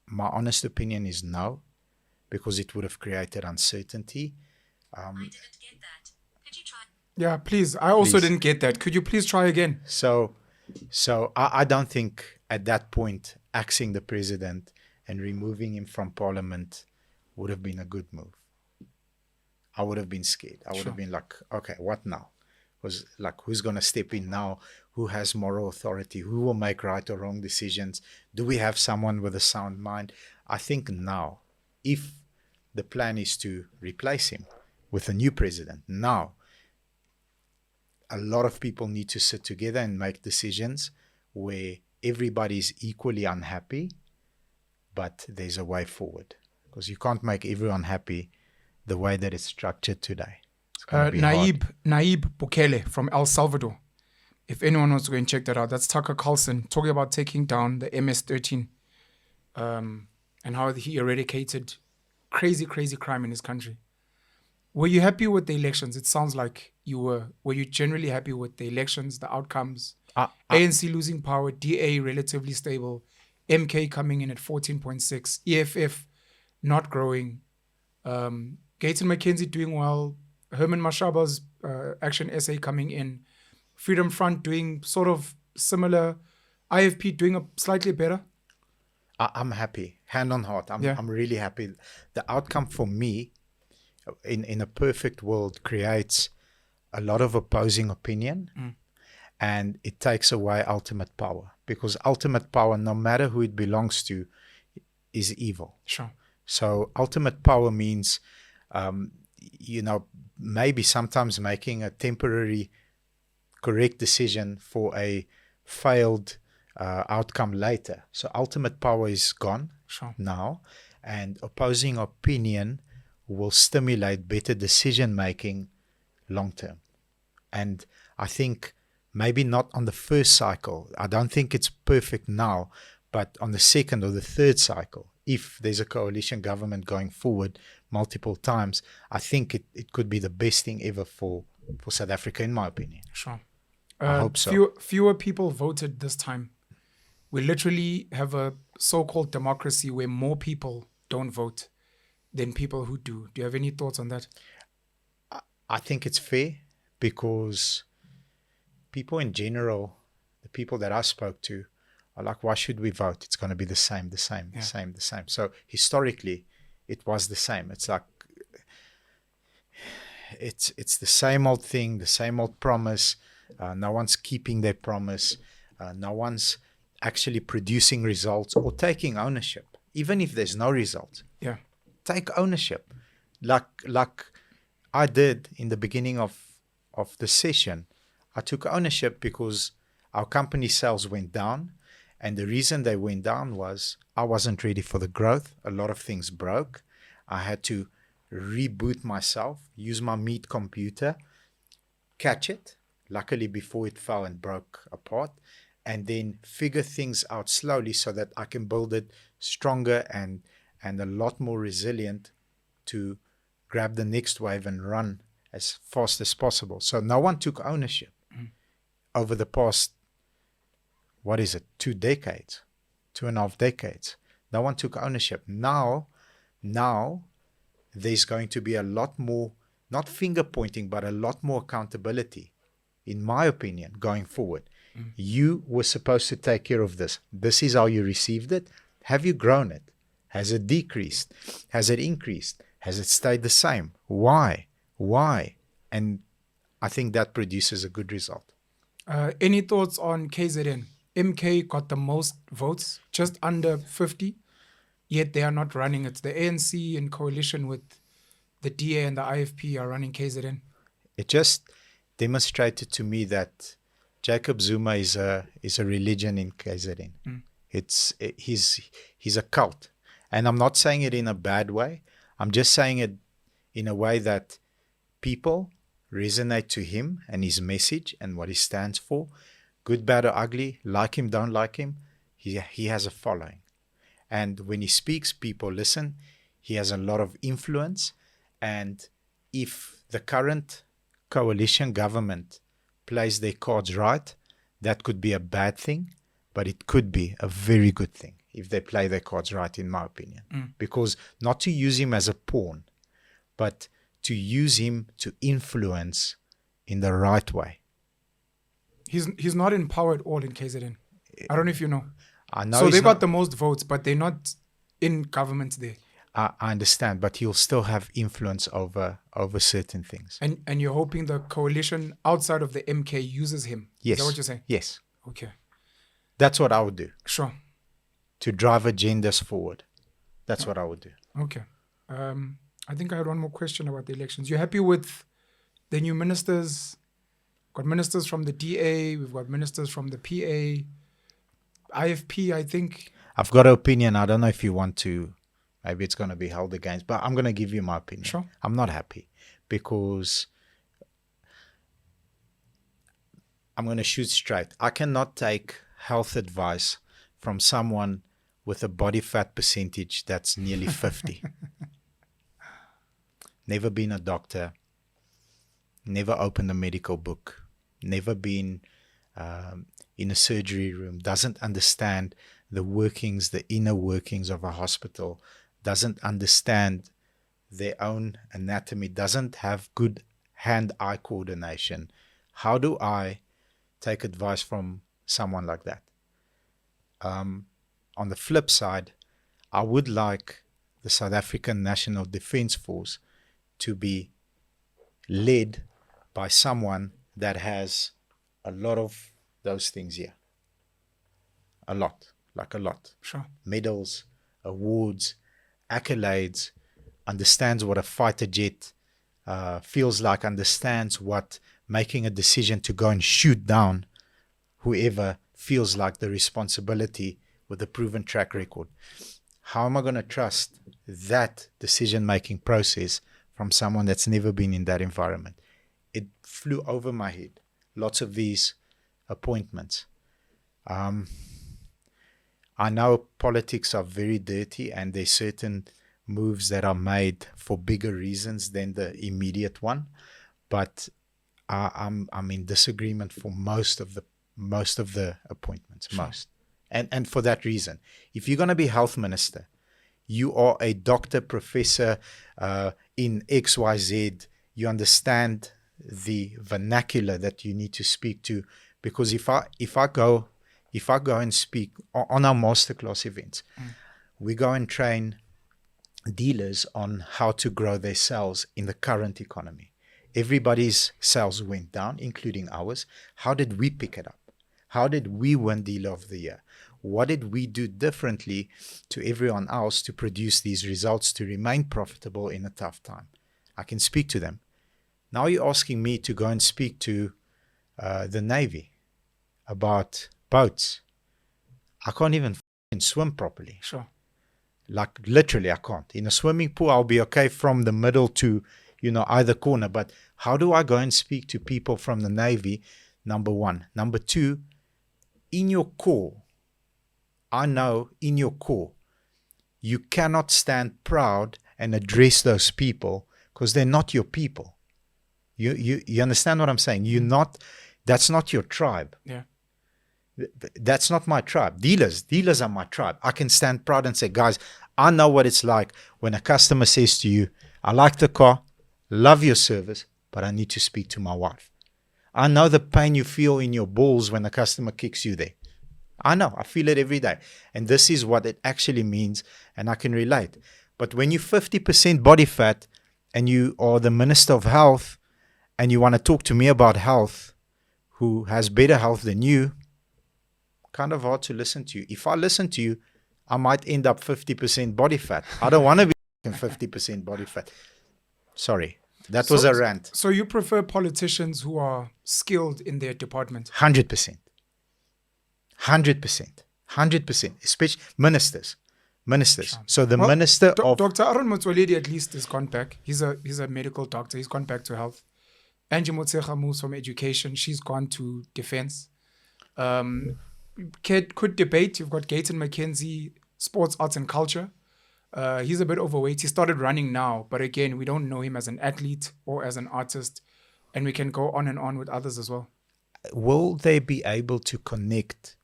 B: My honest opinion is no, because it would have created uncertainty.
C: I didn't get that. Could you try?
A: Yeah, please. I also didn't get that. Could you please try again?
B: So I don't think at that point axing the president and removing him from parliament would have been a good move. I would have been scared. I would have been like, okay, what now? Was like, who's going to step in now? Who has moral authority? Who will make right or wrong decisions? Do we have someone with a sound mind? I think now, if the plan is to replace him with a new president, now a lot of people need to sit together and make decisions where everybody is equally unhappy, but there's a way forward. Because you can't make everyone happy the way that it's structured today. It's gonna be hard.
A: Naib Bukele from El Salvador. If anyone wants to go and check that out, that's Tucker Carlson talking about taking down the MS-13 and how he eradicated crazy crime in his country. Were you happy with the elections? It sounds like you were. Were you generally happy with the elections, the outcomes? ANC losing power, DA relatively stable, MK coming in at 14.6, EFF not growing, Gayton McKenzie doing well, Herman Mashaba's Action SA coming in, Freedom Front doing sort of similar, IFP doing a slightly better.
B: I'm happy, hand on heart. I'm really happy. The outcome for me, in a perfect world, creates a lot of opposing opinion, and it takes away ultimate power, because ultimate power, no matter who it belongs to, is evil.
A: Sure.
B: So ultimate power means, maybe sometimes making a temporary correct decision for a failed outcome later. So ultimate power is gone now, and opposing opinion will stimulate better decision making long term. And I think maybe not on the first cycle. I don't think it's perfect now, but on the second or the third cycle, if there's a coalition government going forward multiple times, I think it could be the best thing ever for South Africa, in my opinion.
A: Sure.
B: I hope so.
A: Fewer people voted this time. We literally have a so-called democracy where more people don't vote than people who do. Do you have any thoughts on that?
B: I think it's fair, because people in general, the people that I spoke to, are like, why should we vote? It's going to be the same. So historically, it was the same. It's like, it's the same old thing, the same old promise. No one's keeping their promise. No one's actually producing results or taking ownership, even if there's no result.
A: Yeah.
B: Take ownership. Like I did in the beginning of the session. I took ownership because our company sales went down. And the reason they went down was I wasn't ready for the growth. A lot of things broke. I had to reboot myself, use my Meet computer, catch it, luckily before it fell and broke apart, and then figure things out slowly so that I can build it stronger and a lot more resilient to grab the next wave and run as fast as possible. So no one took ownership over the past, 2 decades, 2.5 decades. No one took ownership. Now there's going to be a lot more, not finger pointing, but a lot more accountability, in my opinion, going forward. You were supposed to take care of this. This is how you received it. Have you grown it? Has it decreased? Has it increased? Has it stayed the same? Why? And I think that produces a good result.
A: Any thoughts on KZN? MK got the most votes, just under 50, yet they are not running it. The ANC in coalition with the DA and the IFP are running KZN.
B: It just demonstrated to me that Jacob Zuma is a religion in KZN. He's a cult. And I'm not saying it in a bad way. I'm just saying it in a way that people resonate to him and his message and what he stands for. Good, bad, or ugly, like him, don't like him, he has a following. And when he speaks, people listen. He has a lot of influence. And if the current coalition government plays their cards right, that could be a bad thing, but it could be a very good thing if they play their cards right, in my opinion. Because not to use him as a pawn, but to use him to influence in the right way.
A: He's not in power at all in KZN. I don't know if you know.
B: I know.
A: So they got the most votes, but they're not in government there.
B: I understand, but he'll still have influence over certain things.
A: And you're hoping the coalition outside of the MK uses him?
B: Yes.
A: Is that what you're saying?
B: Yes.
A: Okay.
B: That's what I would do.
A: Sure.
B: To drive agendas forward. That's what I would do.
A: Okay. I think I had one more question about the elections. You're happy with the new ministers? Got ministers from the DA, we've got ministers from the PA, IFP, I think.
B: I've got an opinion. I don't know if you want to Maybe it's going to be held against, but I'm going to give you my opinion.
A: Sure.
B: I'm not happy because I'm going to shoot straight. I cannot take health advice from someone with a body fat percentage that's nearly 50. Never been a doctor, never opened a medical book, never been in a surgery room, doesn't understand the workings, the inner workings of a hospital, doesn't understand their own anatomy, doesn't have good hand-eye coordination. How do I take advice from someone like that? On the flip side, I would like the South African National Defence Force to be led by someone that has a lot of those things here. A lot.
A: Sure.
B: Medals, awards, accolades, understands what a fighter jet feels like, understands what making a decision to go and shoot down whoever feels like the responsibility with a proven track record. How am I going to trust that decision-making process from someone that's never been in that environment? It flew over my head. Lots of these appointments. I know politics are very dirty and there's certain moves that are made for bigger reasons than the immediate one, but I'm in disagreement for most of the appointments. Sure. Most. And for that reason, if you're going to be health minister, you are a doctor, professor in XYZ, you understand the vernacular that you need to speak to, because if I go and speak on our masterclass events, we go and train dealers on how to grow their sales in the current economy. Everybody's sales went down, including ours. How did we pick it up? How did we win Dealer of the Year? What did we do differently to everyone else to produce these results, to remain profitable in a tough time? I can speak to them. Now you're asking me to go and speak to the Navy about boats. I can't even swim properly.
A: Sure.
B: Like literally I can't. In a swimming pool, I'll be okay from the middle to, either corner. But how do I go and speak to people from the Navy? Number one. Number two, in your core, I know in your core, you cannot stand proud and address those people because they're not your people. You understand what I'm saying? That's not your tribe.
A: Yeah.
B: That's not my tribe. Dealers are my tribe. I can stand proud and say, guys, I know what it's like when a customer says to you, I like the car, love your service, but I need to speak to my wife. I know the pain you feel in your balls when a customer kicks you there. I know, I feel it every day. And this is what it actually means, and I can relate. But when you're 50% body fat and you are the Minister of Health and you want to talk to me about health, who has better health than you, kind of hard to listen to you. If I listen to you, I might end up 50% body fat. I don't want to be 50% body fat. Sorry, that was a rant.
A: So you prefer politicians who are skilled in their department?
B: 100%. 100%. Especially ministers. Sure. So the minister of...
A: Dr. Aaron Motsoaledi at least has gone back. He's a medical doctor. He's gone back to health. Angie Motshekga moves from education. She's gone to defense. Could debate. You've got Gayton McKenzie, sports, arts and culture. He's a bit overweight. He started running now, but again, we don't know him as an athlete or as an artist, and we can go on and on with others as well.
B: Will they be able to connect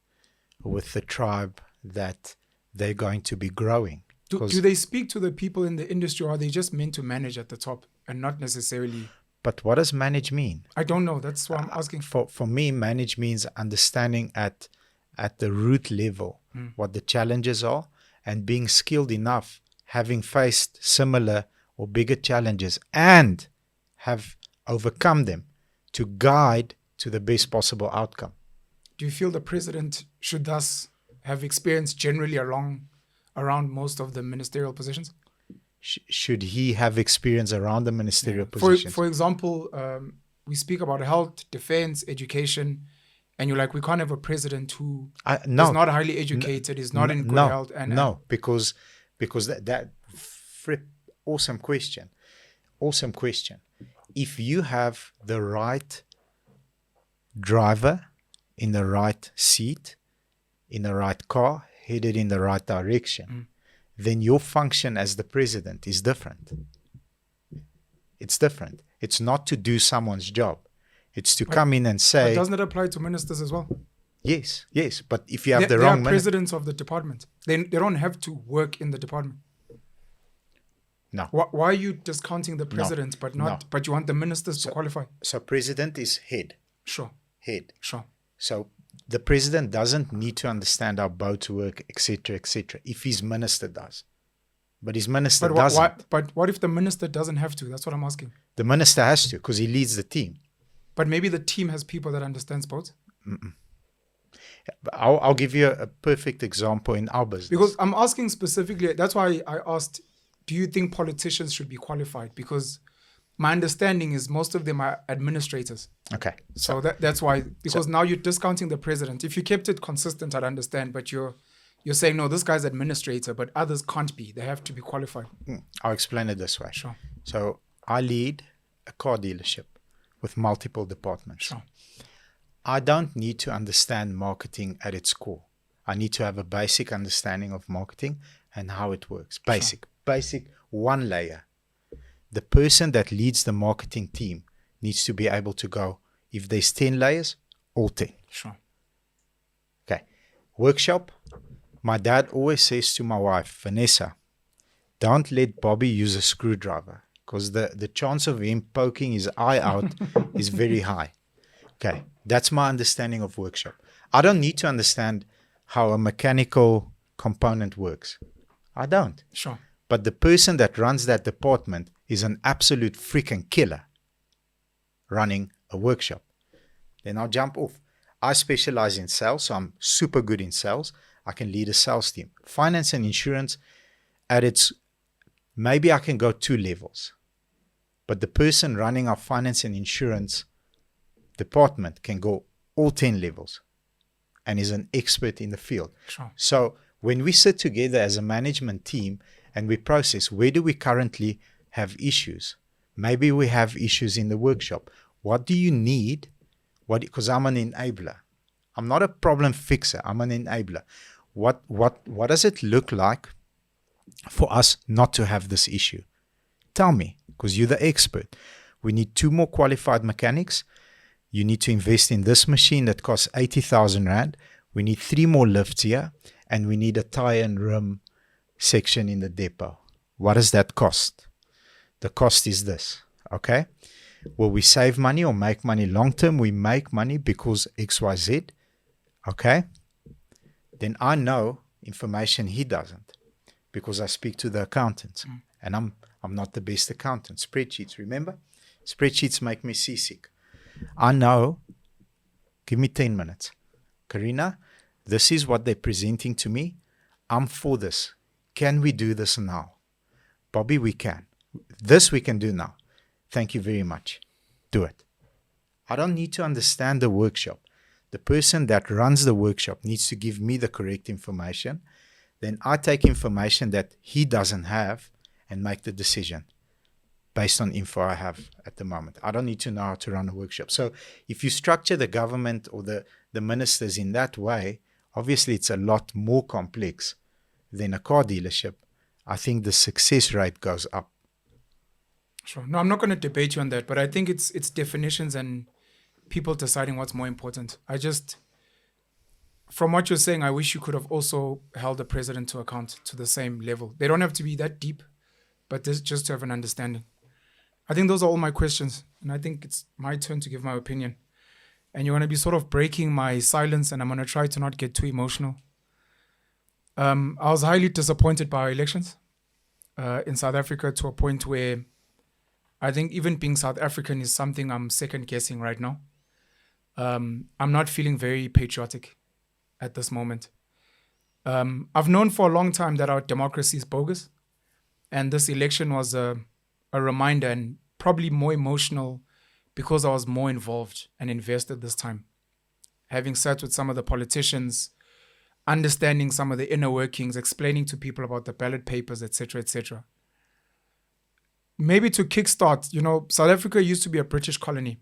B: with the tribe that they're going to be growing?
A: Do they speak to the people in the industry, or are they just meant to manage at the top and not necessarily?
B: But what does manage mean?
A: I don't know. That's why I'm asking.
B: For me, manage means understanding at the root level what the challenges are, and being skilled enough, having faced similar or bigger challenges and have overcome them to guide to the best possible outcome.
A: Do you feel the president should thus have experience generally around most of the ministerial positions?
B: Should he have experience around the ministerial positions?
A: For example, we speak about health, defense, education, and you're like, we can't have a president who is not highly educated, is not in good health.
B: No, because Because awesome question. Awesome question. If you have the right driver in the right seat, in the right car, headed in the right direction, then your function as the president is different. It's different. It's not to do someone's job. It's to come in and say...
A: But doesn't it apply to ministers as well?
B: Yes. But if you have
A: They
B: the wrong
A: are presidents of the department. They don't have to work in the department.
B: No.
A: Why are you discounting the presidents but you want the ministers to qualify?
B: So president is head.
A: Sure.
B: Head.
A: Sure.
B: So the president doesn't need to understand how boats work, etc., if his minister does. But his minister doesn't.
A: But what if the minister doesn't have to? That's what I'm asking.
B: The minister has to, because he leads the team.
A: But maybe the team has people that understand sports.
B: I'll give you a perfect example in our business.
A: Because I'm asking specifically, that's why I asked, do you think politicians should be qualified? Because my understanding is most of them are administrators.
B: Okay.
A: So that's why, because now you're discounting the president. If you kept it consistent, I'd understand. But you're saying, no, this guy's administrator, but others can't be. They have to be qualified.
B: I'll explain it this way.
A: Sure.
B: So I lead a car dealership with multiple departments.
A: Sure.
B: I don't need to understand marketing at its core. I need to have a basic understanding of marketing and how it works. Basic, one layer. The person that leads the marketing team needs to be able to go, if there's 10 layers, all 10.
A: Sure.
B: Okay. Workshop. My dad always says to my wife, Vanessa, don't let Bobby use a screwdriver, because the chance of him poking his eye out is very high. Okay. That's my understanding of workshop. I don't need to understand how a mechanical component works. I don't.
A: Sure.
B: But the person that runs that department is an absolute freaking killer running a workshop. Then I'll jump off. I specialize in sales, so I'm super good in sales. I can lead a sales team. Finance and insurance, maybe I can go 2 levels. But the person running our finance and insurance department can go all 10 levels and is an expert in the field.
A: Sure.
B: So when we sit together as a management team and we process, where do we currently have issues? Maybe we have issues in the workshop. What do you need? Because I'm an enabler. I'm not a problem fixer. I'm an enabler. What does it look like for us not to have this issue? Tell me, because you're the expert. We need 2 more qualified mechanics. You need to invest in this machine that costs 80,000 Rand. We need 3 more lifts here. And we need a tire and rim section in the depot. What does that cost? The cost is this. Okay? Will we save money or make money long term? We make money because XYZ. Okay? Then I know information he doesn't, because I speak to the accountants. And I'm not the best accountant. Spreadsheets, remember? Spreadsheets make me seasick. I know, give me 10 minutes. Karina, this is what they're presenting to me. I'm for this. Can we do this now? Bobby, we can. This we can do now. Thank you very much. Do it. I don't need to understand the workshop. The person that runs the workshop needs to give me the correct information. Then I take information that he doesn't have and make the decision based on info I have at the moment. I don't need to know how to run a workshop. So if you structure the government or the ministers in that way, obviously it's a lot more complex than a car dealership. I think the success rate goes up.
A: Sure. No, I'm not going to debate you on that, but I think it's definitions and people deciding what's more important. From what you're saying, I wish you could have also held the president to account to the same level. They don't have to be that deep, but just to have an understanding. I think those are all my questions, and I think it's my turn to give my opinion. And you're going to be sort of breaking my silence, and I'm going to try to not get too emotional. I was highly disappointed by our elections in South Africa, to a point where I think even being South African is something I'm second guessing right now. I'm not feeling very patriotic at this moment. I've known for a long time that our democracy is bogus, and this election was a reminder, and probably more emotional because I was more involved and invested this time. Having sat with some of the politicians, understanding some of the inner workings, explaining to people about the ballot papers, etc., etc. Maybe to kickstart, South Africa used to be a British colony.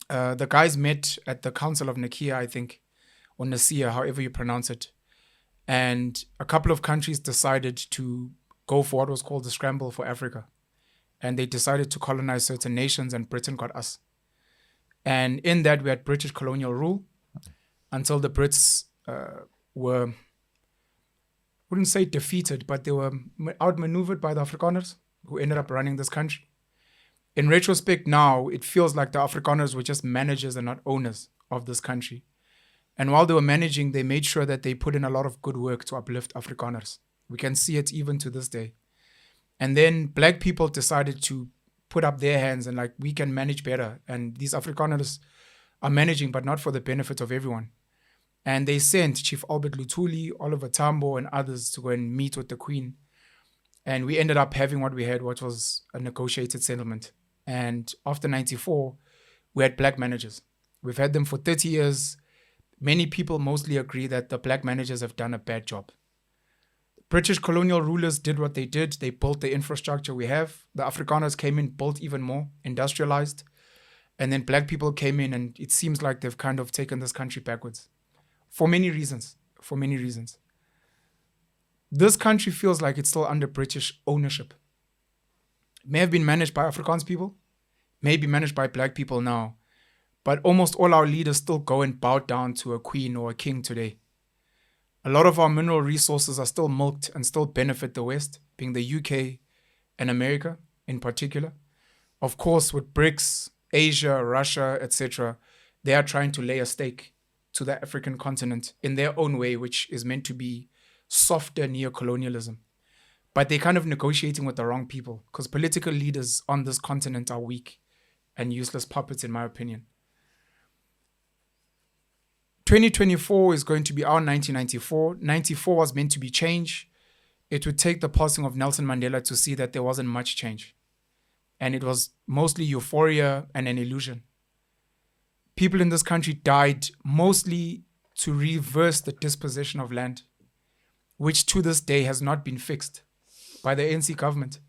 A: The guys met at the Council of Nicaea, I think, or Nicaea, however you pronounce it. And a couple of countries decided to go for what was called the scramble for Africa. And they decided to colonize certain nations, and Britain got us. And in that, we had British colonial rule until the Brits were, wouldn't say defeated, but they were outmaneuvered by the Afrikaners, who ended up running this country. In retrospect now, it feels like the Afrikaners were just managers and not owners of this country. And while they were managing, they made sure that they put in a lot of good work to uplift Afrikaners. We can see it even to this day. And then black people decided to put up their hands and we can manage better. And these Afrikaners are managing, but not for the benefit of everyone. And they sent Chief Albert Luthuli, Oliver Tambo, and others to go and meet with the Queen. And we ended up having what we had, which was a negotiated settlement. And after 94, we had black managers. We've had them for 30 years. Many people mostly agree that the black managers have done a bad job. British colonial rulers did what they did. They built the infrastructure we have. The Afrikaners came in, built even more, industrialized. And then black people came in, and it seems like they've kind of taken this country backwards. For many reasons. This country feels like it's still under British ownership. It may have been managed by Afrikaans people, may be managed by black people now, but almost all our leaders still go and bow down to a queen or a king today. A lot of our mineral resources are still milked and still benefit the West, being the UK and America in particular. Of course, with BRICS, Asia, Russia, etc., they are trying to lay a stake to the African continent in their own way, which is meant to be softer neocolonialism. But they're kind of negotiating with the wrong people, because political leaders on this continent are weak and useless puppets, in my opinion. 2024 is going to be our 1994. 94 was meant to be change. It would take the passing of Nelson Mandela to see that there wasn't much change. And it was mostly euphoria and an illusion. People in this country died mostly to reverse the dispossession of land, which to this day has not been fixed by the ANC government.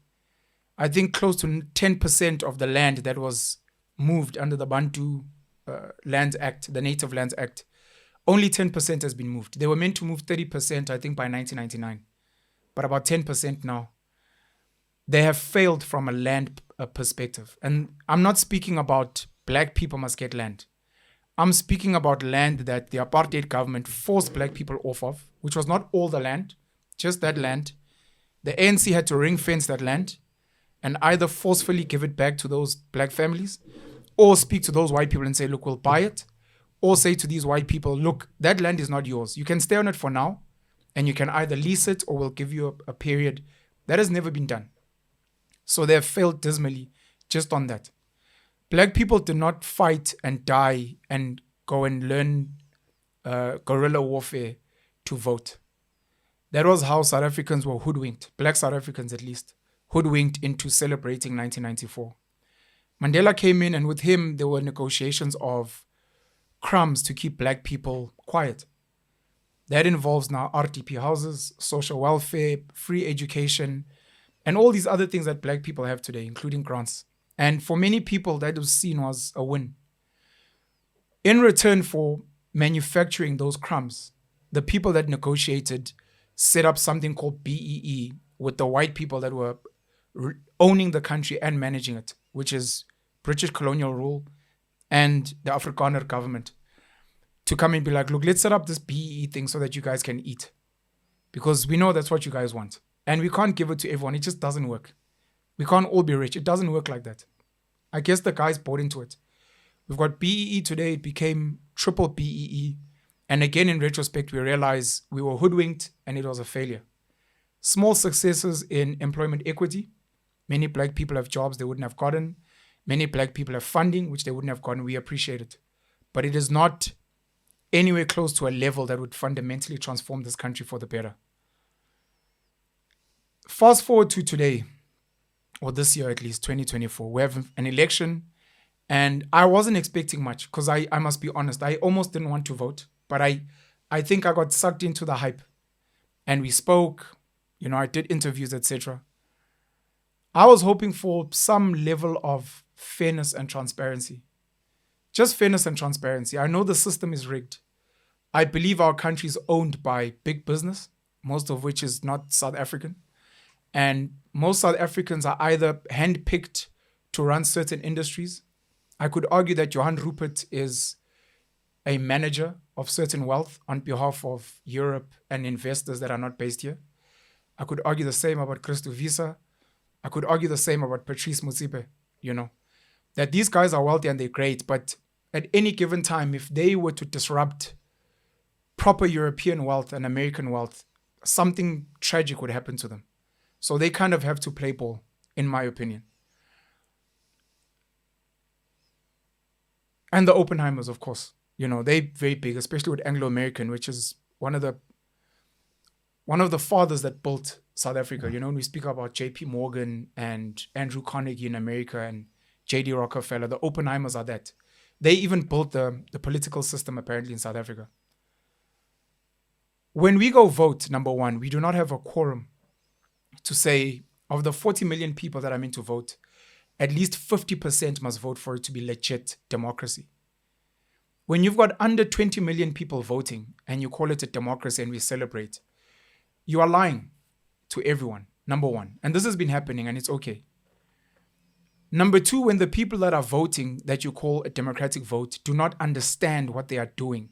A: I think close to 10% of the land that was moved under the Bantu Lands Act, the Native Lands Act, only 10% has been moved. They were meant to move 30%, I think, by 1999, but about 10% now. They have failed from a land perspective. And I'm not speaking about black people must get land. I'm speaking about land that the apartheid government forced black people off of, which was not all the land, just that land. The ANC had to ring fence that land and either forcefully give it back to those black families or speak to those white people and say, look, we'll buy it. Or say to these white people, look, that land is not yours. You can stay on it for now and you can either lease it or we'll give you a period. That has never been done. So they have failed dismally just on that. Black people did not fight and die and go and learn guerrilla warfare to vote. That was how South Africans were hoodwinked, black South Africans at least, hoodwinked into celebrating 1994. Mandela came in, and with him, there were negotiations of crumbs to keep black people quiet. That involves now RTP houses, social welfare, free education, and all these other things that black people have today, including grants. And for many people, that was seen as a win. In return for manufacturing those crumbs, the people that negotiated set up something called BEE with the white people that were owning the country and managing it, which is British colonial rule and the Afrikaner government, to come and be like, look, let's set up this BEE thing so that you guys can eat. Because we know that's what you guys want. And we can't give it to everyone. It just doesn't work. We can't all be rich. It doesn't work like that. I guess the guys bought into it. We've got BEE today. It became triple BEE. And again, in retrospect, we realize we were hoodwinked and it was a failure. Small successes in employment equity. Many black people have jobs they wouldn't have gotten. Many black people have funding, which they wouldn't have gotten. We appreciate it. But it is not anywhere close to a level that would fundamentally transform this country for the better. Fast forward to today, or this year at least, 2024. We have an election, and I wasn't expecting much because I must be honest. I almost didn't want to vote, but I I think I got sucked into the hype. And we spoke, I did interviews, etc. I was hoping for some level of fairness and transparency. Just fairness and transparency. I know the system is rigged. I believe our country is owned by big business, most of which is not South African. And most South Africans are either handpicked to run certain industries. I could argue that Johan Rupert is a manager of certain wealth on behalf of Europe and investors that are not based here. I could argue the same about Christo Visa. I could argue the same about Patrice Motsepe, that these guys are wealthy and they're great, but at any given time, if they were to disrupt proper European wealth and American wealth, something tragic would happen to them. So they kind of have to play ball, in my opinion. And the Oppenheimers, of course, they're very big, especially with Anglo-American, which is one of the fathers that built South Africa. When we speak about J.P. Morgan and Andrew Carnegie in America and J.D. Rockefeller, the Oppenheimers are that. They even built the political system apparently in South Africa. When we go vote, number one, we do not have a quorum to say of the 40 million people that are meant to vote, at least 50% must vote for it to be legit democracy. When you've got under 20 million people voting and you call it a democracy and we celebrate, you are lying to everyone, number one. And this has been happening and it's okay. Number two, when the people that are voting that you call a democratic vote do not understand what they are doing,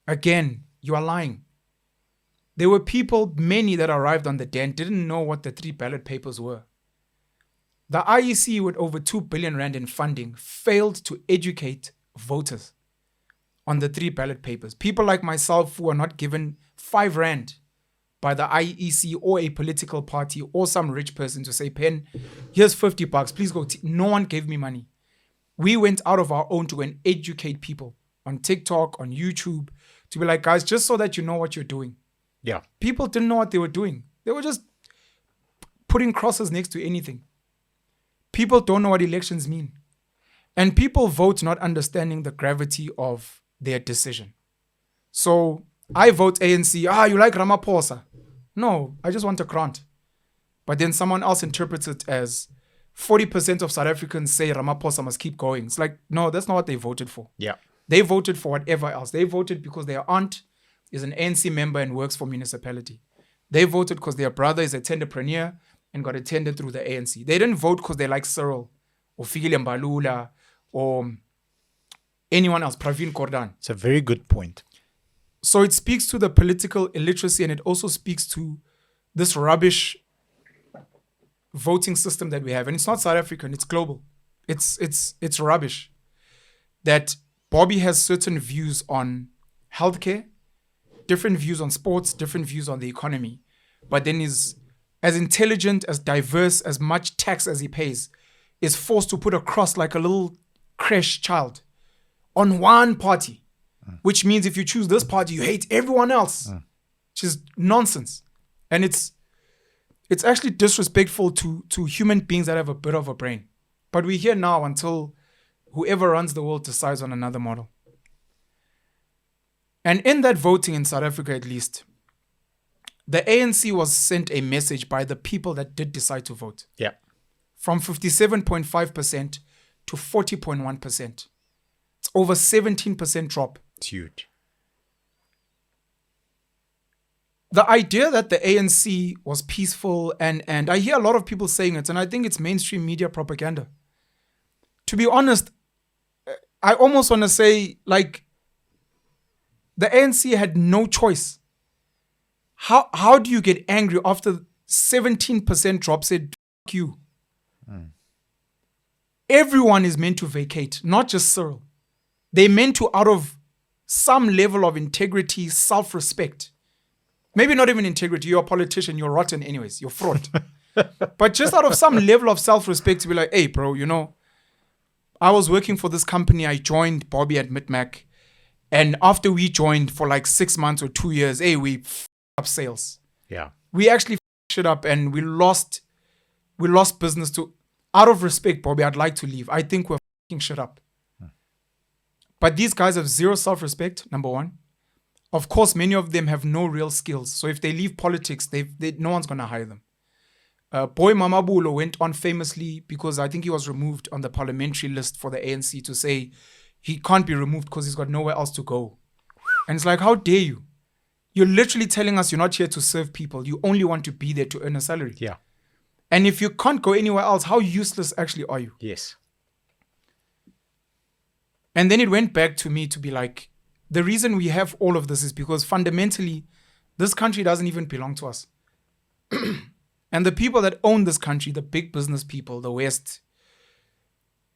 A: again, you are lying. There were people, many that arrived on the day and didn't know what the 3 ballot papers were. The IEC, with over 2 billion rand in funding, failed to educate voters on the 3 ballot papers. People like myself who are not given 5 rand by the IEC or a political party or some rich person to say, Pen, here's 50 bucks, please go. No one gave me money. We went out of our own to go and educate people on TikTok, on YouTube, to be like, guys, just so that you know what you're doing.
B: Yeah.
A: People didn't know what they were doing. They were just putting crosses next to anything. People don't know what elections mean. And people vote not understanding the gravity of their decision. So I vote ANC. You like Ramaphosa? No, I just want a grant. But then someone else interprets it as 40% of South Africans say Ramaphosa must keep going. It's like, no, that's not what they voted for.
B: Yeah.
A: They voted for whatever else. They voted because their aunt is an ANC member and works for municipality. They voted because their brother is a tenderpreneur and got attended through the ANC. They didn't vote because they like Cyril or Fikile Mbalula or anyone else, Pravin Gordhan.
B: It's a very good point.
A: So it speaks to the political illiteracy and it also speaks to this rubbish voting system that we have. And it's not South African, it's global. It's rubbish. That Bobby has certain views on healthcare, different views on sports, different views on the economy, but then is as intelligent, as diverse, as much tax as he pays, is forced to put a cross like a little creche child on one party, which means if you choose this party, you hate everyone else, which is nonsense. And it's actually disrespectful to human beings that have a bit of a brain. But we're here now until whoever runs the world decides on another model. And in that voting in South Africa, at least, the ANC was sent a message by the people that did decide to vote.
B: Yeah.
A: From 57.5% to 40.1%. It's over 17% drop.
B: It's huge.
A: The idea that the ANC was peaceful, and I hear a lot of people saying it, and I think it's mainstream media propaganda. To be honest, I almost want to say, like, the ANC had no choice. How do you get angry after 17% drop said, F you? Everyone is meant to vacate, not just Cyril. They're meant to, out of some level of integrity, self-respect. Maybe not even integrity. You're a politician. You're rotten anyways. You're fraud. But just out of some level of self-respect to be like, hey, bro, I was working for this company. I joined Bobby at Mit-Mak. And after we joined for like 6 months or 2 years, hey, we up sales.
B: Yeah.
A: We actually shit up and we lost business to, out of respect, Bobby, I'd like to leave. I think we're shit up. But these guys have zero self-respect, number one. Of course, many of them have no real skills. So if they leave politics, no one's going to hire them. Boy Mamabulo went on famously because I think he was removed on the parliamentary list for the ANC to say he can't be removed because he's got nowhere else to go. And it's like, how dare you? You're literally telling us you're not here to serve people. You only want to be there to earn a salary.
B: Yeah.
A: And if you can't go anywhere else, how useless actually are you?
B: Yes.
A: And then it went back to me to be like, the reason we have all of this is because fundamentally, this country doesn't even belong to us. And the people that own this country, the big business people, the West,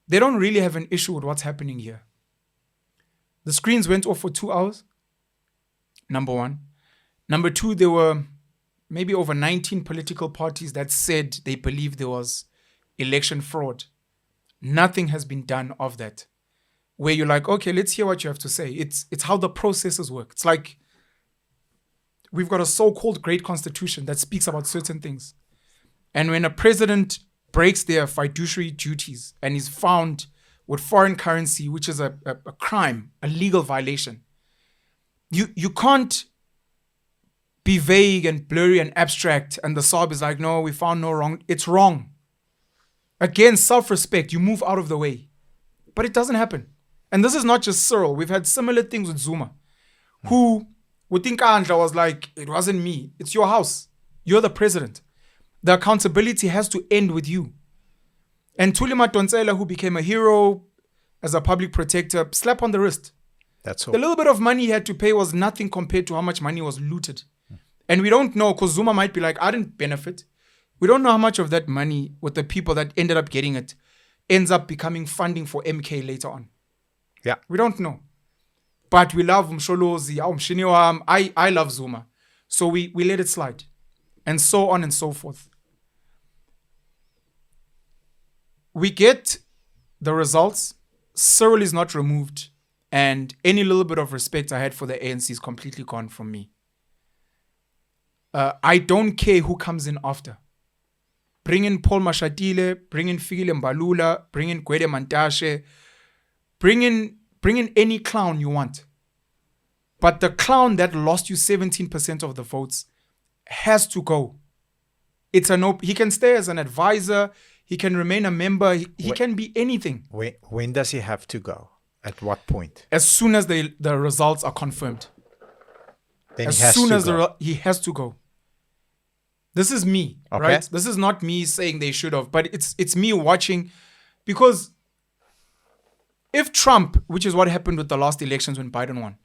A: they don't really have an issue with what's happening here. The screens went off for 2 hours. Number one. Number two, there were maybe over 19 political parties that said they believe there was election fraud. Nothing has been done of that. Where you're like, okay, let's hear what you have to say. It's how the processes work. It's like we've got a so-called great constitution that speaks about certain things. And when a president breaks their fiduciary duties and is found with foreign currency, which is a crime, a legal violation, you can't be vague and blurry and abstract and the SARB is like, no, we found no wrong. It's wrong. Again, self-respect, you move out of the way. But it doesn't happen. And this is not just Cyril. We've had similar things with Zuma, who would think Andla was like, it wasn't me. It's your house. You're the president. The accountability has to end with you. And Thuli Madonsela, who became a hero as a public protector, slap on the wrist.
B: That's all.
A: The little bit of money he had to pay was nothing compared to how much money was looted. And we don't know, because Zuma might be like, I didn't benefit. We don't know how much of that money with the people that ended up getting it ends up becoming funding for MK later on.
B: Yeah.
A: We don't know. But we love Msholozi, I love Zuma. So we let it slide. And so on and so forth. We get the results. Cyril is not removed. And any little bit of respect I had for the ANC is completely gone from me. I don't care who comes in after. Bring in Paul Mashatile, bring in Fikile Mbalula, bring in Gwede Mantashe, bring in any clown you want. But the clown that lost you 17% of the votes has to go. It's a no. He can stay as an advisor. He can remain a member. He can be anything.
B: When does he have to go? At what point?
A: As soon as the results are confirmed.
B: Then
A: As
B: he has
A: soon
B: to
A: as
B: go.
A: he has to go. This is me,
B: Okay.
A: right? This is not me saying they should have, but it's me watching, because if Trump, which is what happened with the last elections when Biden won,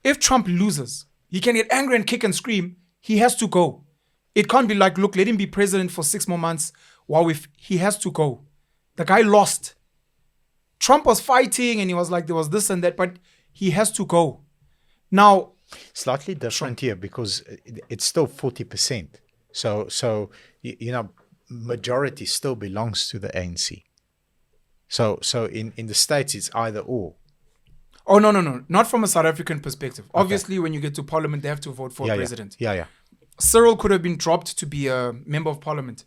A: if Trump loses, he can get angry and kick and scream. He has to go. It can't be like, look, let him be president for 6 more months while he has to go. The guy lost. Trump was fighting and he was like, there was this and that, but he has to go. Now,
B: Slightly different here because it's still 40%. So majority still belongs to the ANC. So in the States, it's either or.
A: oh, no. Not from a South African perspective. Obviously, when you get to parliament, they have to vote for a president.
B: Yeah.
A: Cyril could have been dropped to be a member of parliament.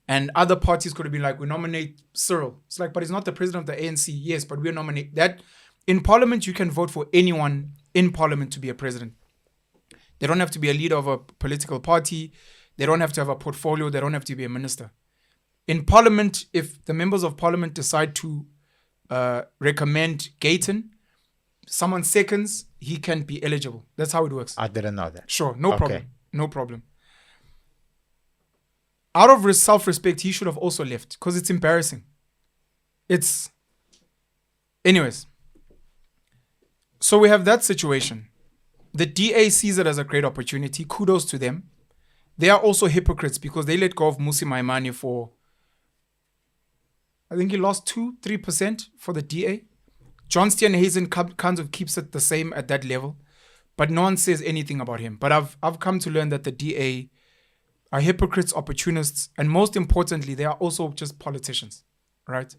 A: And other parties could have been like, we nominate Cyril. It's like, but he's not the president of the ANC. Yes, but we nominate that. In parliament, you can vote for anyone in parliament to be a president. They don't have to be a leader of a political party. They don't have to have a portfolio. They don't have to be a minister. In parliament, if the members of parliament decide to recommend Gayton, someone seconds, he can be eligible. That's how it works.
B: I didn't know that.
A: Sure, no
B: Okay.
A: problem. No problem. Out of self-respect, he should have also left because it's embarrassing. Anyways. So we have that situation. The DA sees it as a great opportunity. Kudos to them. They are also hypocrites because they let go of Musi Maimane for, I think he lost 2-3% for the DA. John Steenhuisen kind of keeps it the same at that level, but no one says anything about him. But I've come to learn that the DA are hypocrites, opportunists, and most importantly, they are also just politicians, right?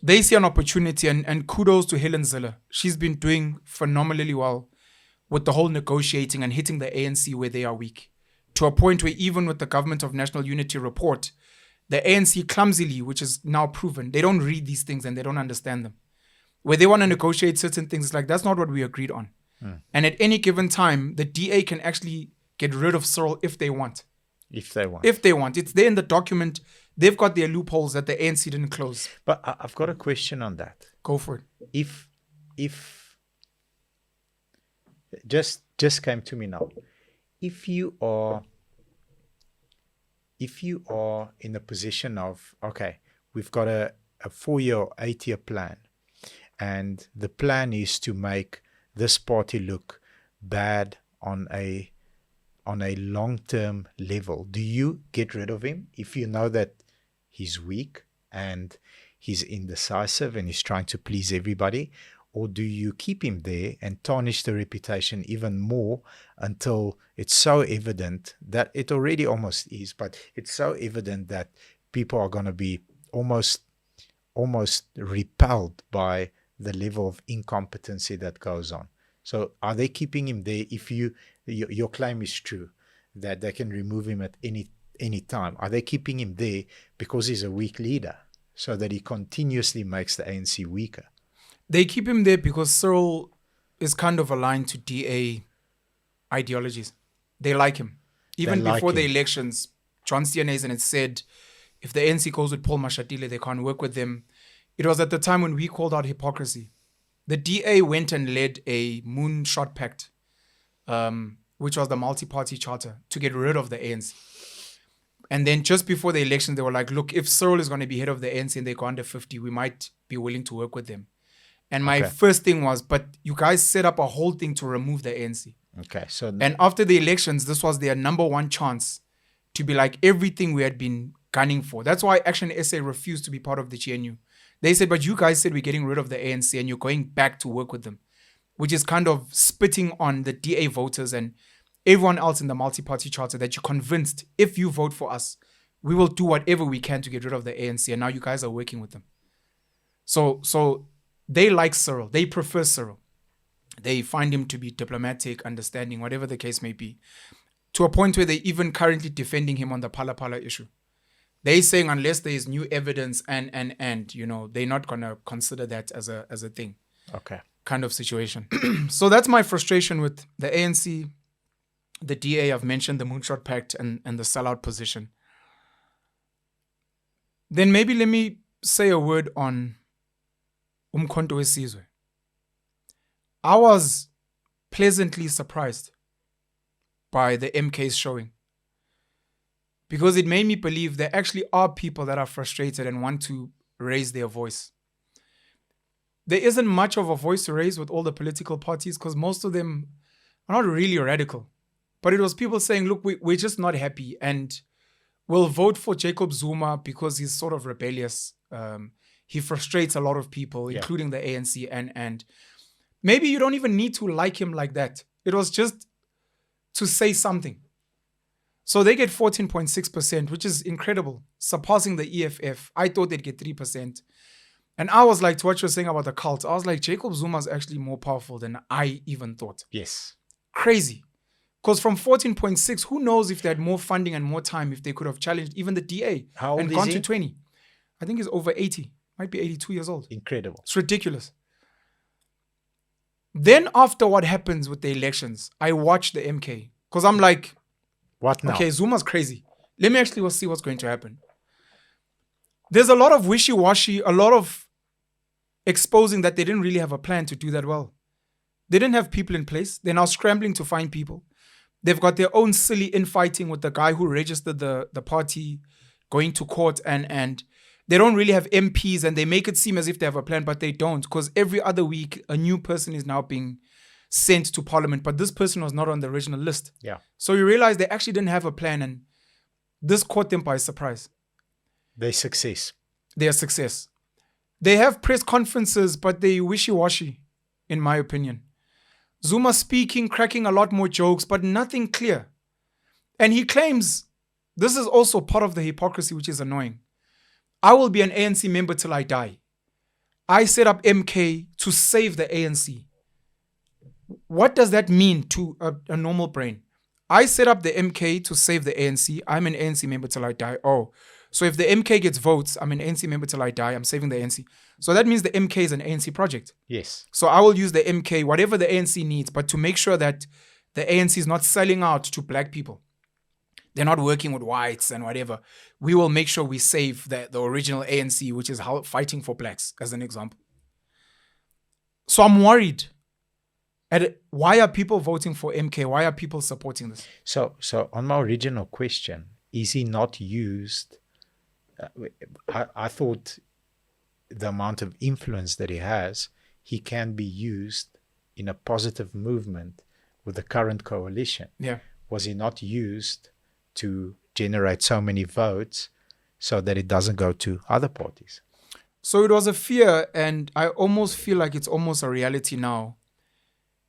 A: They see an opportunity, and kudos to Helen Zille. She's been doing phenomenally well with the whole negotiating and hitting the ANC where they are weak, to a point where even with the Government of National Unity report, the ANC clumsily, which is now proven, they don't read these things and they don't understand them. Where they want to negotiate certain things, it's like, that's not what we agreed on. And at any given time, the DA can actually get rid of Cyril if they want.
B: If they want.
A: If they want. It's there in the document. They've got their loopholes that the ANC didn't close.
B: But I've got a question on that.
A: Go for it.
B: If just came to me now. If you are in the position of, okay, we've got a 4-year or 8-year plan, and the plan is to make this party look bad on a long-term level, do you get rid of him if you know that he's weak and he's indecisive and he's trying to please everybody? Or do you keep him there and tarnish the reputation even more until it's so evident that it already almost is, but it's so evident that people are going to be almost repelled by the level of incompetency that goes on? So are they keeping him there if your claim is true that they can remove him at any time? Are they keeping him there because he's a weak leader so that he continuously makes the ANC weaker?
A: They keep him there because Cyril is kind of aligned to DA ideologies. They like him. Even before the elections, John Steenhuisen had said, if the ANC goes with Paul Mashatile, they can't work with them. It was at the time when we called out hypocrisy. The DA went and led a moonshot pact, which was the multi-party charter, to get rid of the ANC. And then just before the election, they were like, look, if Cyril is going to be head of the ANC and they go under 50, we might be willing to work with them. And my first thing was, but you guys set up a whole thing to remove the ANC.
B: Okay. So
A: and after the elections, this was their number one chance to be like everything we had been gunning for. That's why Action SA refused to be part of the GNU. They said, but you guys said we're getting rid of the ANC and you're going back to work with them, which is kind of spitting on the DA voters and everyone else in the multi-party charter that you're convinced if you vote for us, we will do whatever we can to get rid of the ANC. And now you guys are working with them. So they like Cyril. They prefer Cyril. They find him to be diplomatic, understanding, whatever the case may be, to a point where they're even currently defending him on the Phala Phala issue. They're saying unless there is new evidence and you know, they're not going to consider that as a thing.
B: Okay.
A: Kind of situation. So that's my frustration with the ANC, the DA. I've mentioned the Moonshot Pact and the sellout position. Then maybe let me say a word on Umkhonto Wesizwe. I was pleasantly surprised by the MK's showing, because it made me believe there actually are people that are frustrated and want to raise their voice. There isn't much of a voice to raise with all the political parties because most of them are not really radical. But it was people saying, look, we're just not happy and we'll vote for Jacob Zuma because he's sort of rebellious. He frustrates a lot of people, including the ANC. And maybe you don't even need to like him like that. It was just to say something. So they get 14.6%, which is incredible, surpassing the EFF. I thought they'd get 3%. And I was like, to what you're saying about the cult, I was like, Jacob Zuma is actually more powerful than I even thought.
B: Yes.
A: Crazy. Because from 14.6, who knows if they had more funding and more time, if they could have challenged even the DA and gone to 20. I think he's over 80. Might be 82 years old.
B: Incredible.
A: It's ridiculous. Then after what happens with the elections, I watch the MK. Because I'm like,
B: what now?
A: Okay, Zuma's crazy. Let me actually see what's going to happen. There's a lot of wishy-washy, a lot of exposing that they didn't really have a plan to do that well. They didn't have people in place. They're now scrambling to find people. They've got their own silly infighting with the guy who registered the party, going to court, and they don't really have MPs, and they make it seem as if they have a plan, but they don't, because every other week a new person is now being sent to parliament, but this person was not on the original list.
B: Yeah.
A: So you realize they actually didn't have a plan, and this caught them by surprise.
B: Their success.
A: Their success. They have press conferences, but they wishy-washy, in my opinion. Zuma speaking, cracking a lot more jokes, but nothing clear. And he claims, this is also part of the hypocrisy, which is annoying. I will be an ANC member till I die. I set up MK to save the ANC. What does that mean to a normal brain? I set up the MK to save the ANC. I'm an ANC member till I die. Oh, So if the MK gets votes, I'm an ANC member till I die. I'm saving the ANC. So that means the MK is an ANC project.
B: Yes.
A: So I will use the MK, whatever the ANC needs, but to make sure that the ANC is not selling out to black people. They're not working with whites and whatever. We will make sure we save the original ANC, which is fighting for blacks, as an example. So I'm worried. Why are people voting for MK? Why are people supporting this?
B: So on my original question, is he not used? I thought the amount of influence that he has, he can be used in a positive movement with the current coalition.
A: Yeah.
B: Was he not used to generate so many votes so that it doesn't go to other parties?
A: So it was a fear, and I almost feel like it's almost a reality now.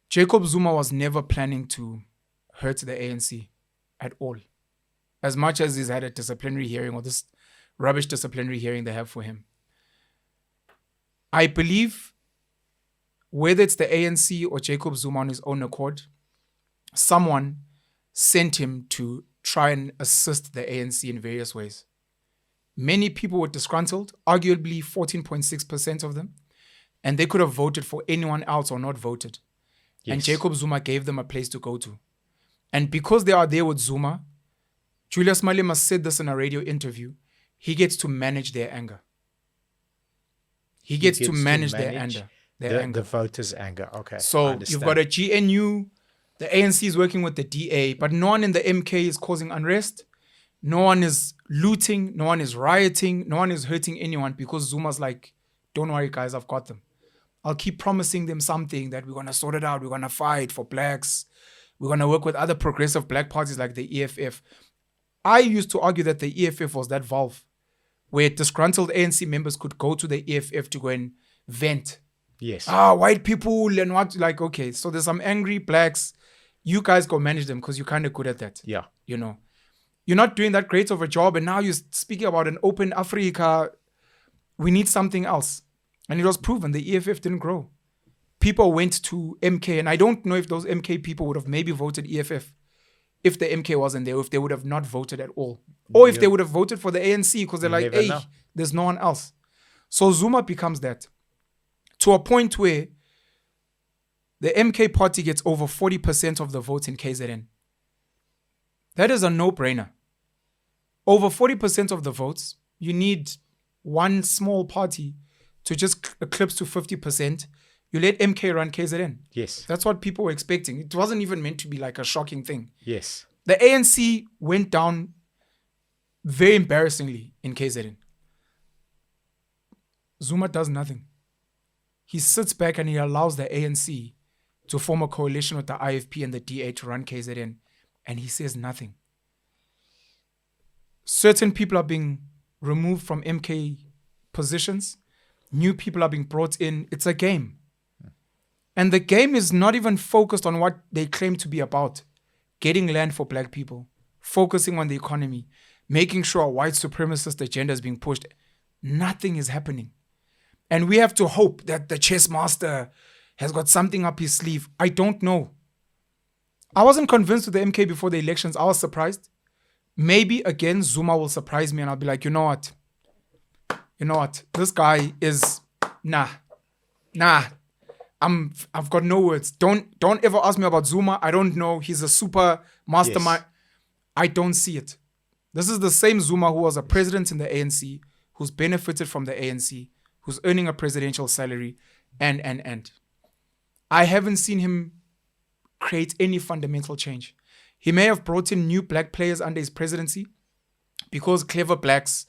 A: Jacob Zuma was never planning to hurt the ANC at all. As much as he's had a disciplinary hearing, or this rubbish disciplinary hearing they have for him. I believe whether it's the ANC or Jacob Zuma on his own accord, someone sent him to try and assist the ANC in various ways. Many people were disgruntled, arguably 14.6% of them, and they could have voted for anyone else or not voted.
B: Yes.
A: And Jacob Zuma gave them a place to go to. And because they are there with Zuma, Julius Malema said this in a radio interview, he gets to manage their anger. He gets to manage their anger.
B: The voters' anger. Okay.
A: So you've got a GNU, the ANC is working with the DA, but no one in the MK is causing unrest. No one is looting. No one is rioting. No one is hurting anyone because Zuma's like, don't worry, guys, I've got them. I'll keep promising them something that we're going to sort it out. We're going to fight for blacks. We're going to work with other progressive black parties like the EFF. I used to argue that the EFF was that valve where disgruntled ANC members could go to the EFF to go and vent.
B: Yes.
A: White people and what, like, okay, so there's some angry blacks. You guys go manage them because you're kind of good at that.
B: Yeah.
A: You know, you're not doing that great of a job. And now you're speaking about an open Africa. We need something else. And it was proven the EFF didn't grow. People went to MK, and I don't know if those MK people would have maybe voted EFF if the MK wasn't there, or if they would have not voted at all. Or if they would have voted for the ANC because they're like, hey, there's no one else. So Zuma becomes that. To a point where the MK party gets over 40% of the votes in KZN. That is a no-brainer. Over 40% of the votes, you need one small party to just eclipse to 50%. You let MK run KZN.
B: Yes.
A: That's what people were expecting. It wasn't even meant to be like a shocking thing.
B: Yes.
A: The ANC went down very embarrassingly in KZN. Zuma does nothing. He sits back and he allows the ANC to form a coalition with the IFP and the DA to run KZN, and he says nothing. Certain people are being removed from MK positions. New people are being brought in. It's a game. And the game is not even focused on what they claim to be about. Getting land for black people, focusing on the economy, making sure a white supremacist agenda is being pushed. Nothing is happening. And we have to hope that the chess master has got something up his sleeve. I don't know. I wasn't convinced with the MK before the elections. I was surprised. Maybe again, Zuma will surprise me and I'll be like, you know what? This guy is, nah. I've got no words. Don't ever ask me about Zuma. I don't know. He's a super mastermind. Yes. I don't see it. This is the same Zuma who was a president in the ANC, who's benefited from the ANC, who's earning a presidential salary, and. I haven't seen him create any fundamental change. He may have brought in new black players under his presidency because clever blacks,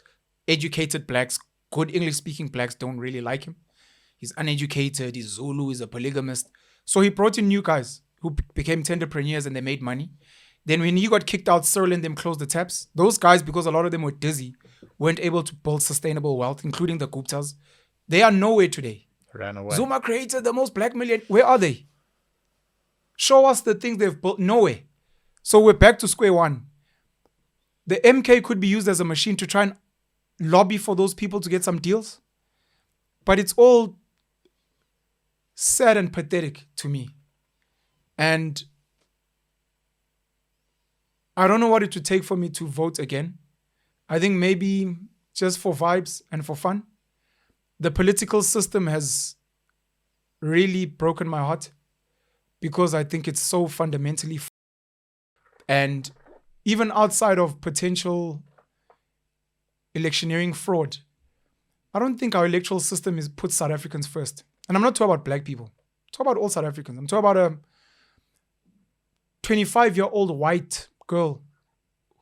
A: educated blacks, good English-speaking blacks don't really like him. He's uneducated, he's Zulu, he's a polygamist. So he brought in new guys who became entrepreneurs and they made money. Then when he got kicked out, Cyril and them closed the taps. Those guys, because a lot of them were dizzy, weren't able to build sustainable wealth, including the Guptas. They are nowhere today.
B: Ran away.
A: Zuma created the most black million. Where are they? Show us the things they've built. Nowhere. So we're back to square one. The MK could be used as a machine to try and lobby for those people to get some deals. But it's all sad and pathetic to me. And I don't know what it would take for me to vote again. I think maybe just for vibes and for fun. The political system has really broken my heart because I think it's so fundamentally and even outside of potential electioneering fraud, I don't think our electoral system is puts South Africans first. And I'm not talking about black people. I'm talking about all South Africans. I'm talking about a 25-year-old white girl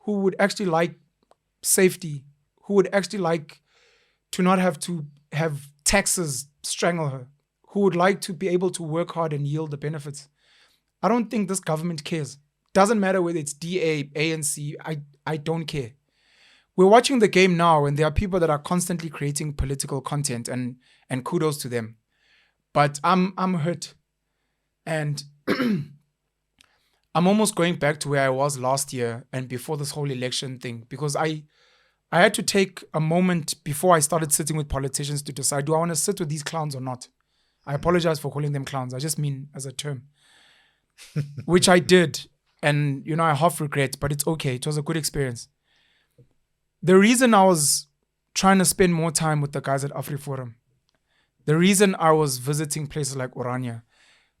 A: who would actually like safety, who would actually like to not have to have taxes strangle her, who would like to be able to work hard and yield the benefits. I don't think this government cares. Doesn't matter whether it's DA, ANC, I don't care. We're watching the game now and there are people that are constantly creating political content and kudos to them. But I'm hurt. And I'm almost going back to where I was last year and before this whole election thing, because I had to take a moment before I started sitting with politicians to decide, do I want to sit with these clowns or not? I apologize for calling them clowns. I just mean as a term, which I did. And, I half regret, but it's okay. It was a good experience. The reason I was trying to spend more time with the guys at AfriForum, the reason I was visiting places like Orania,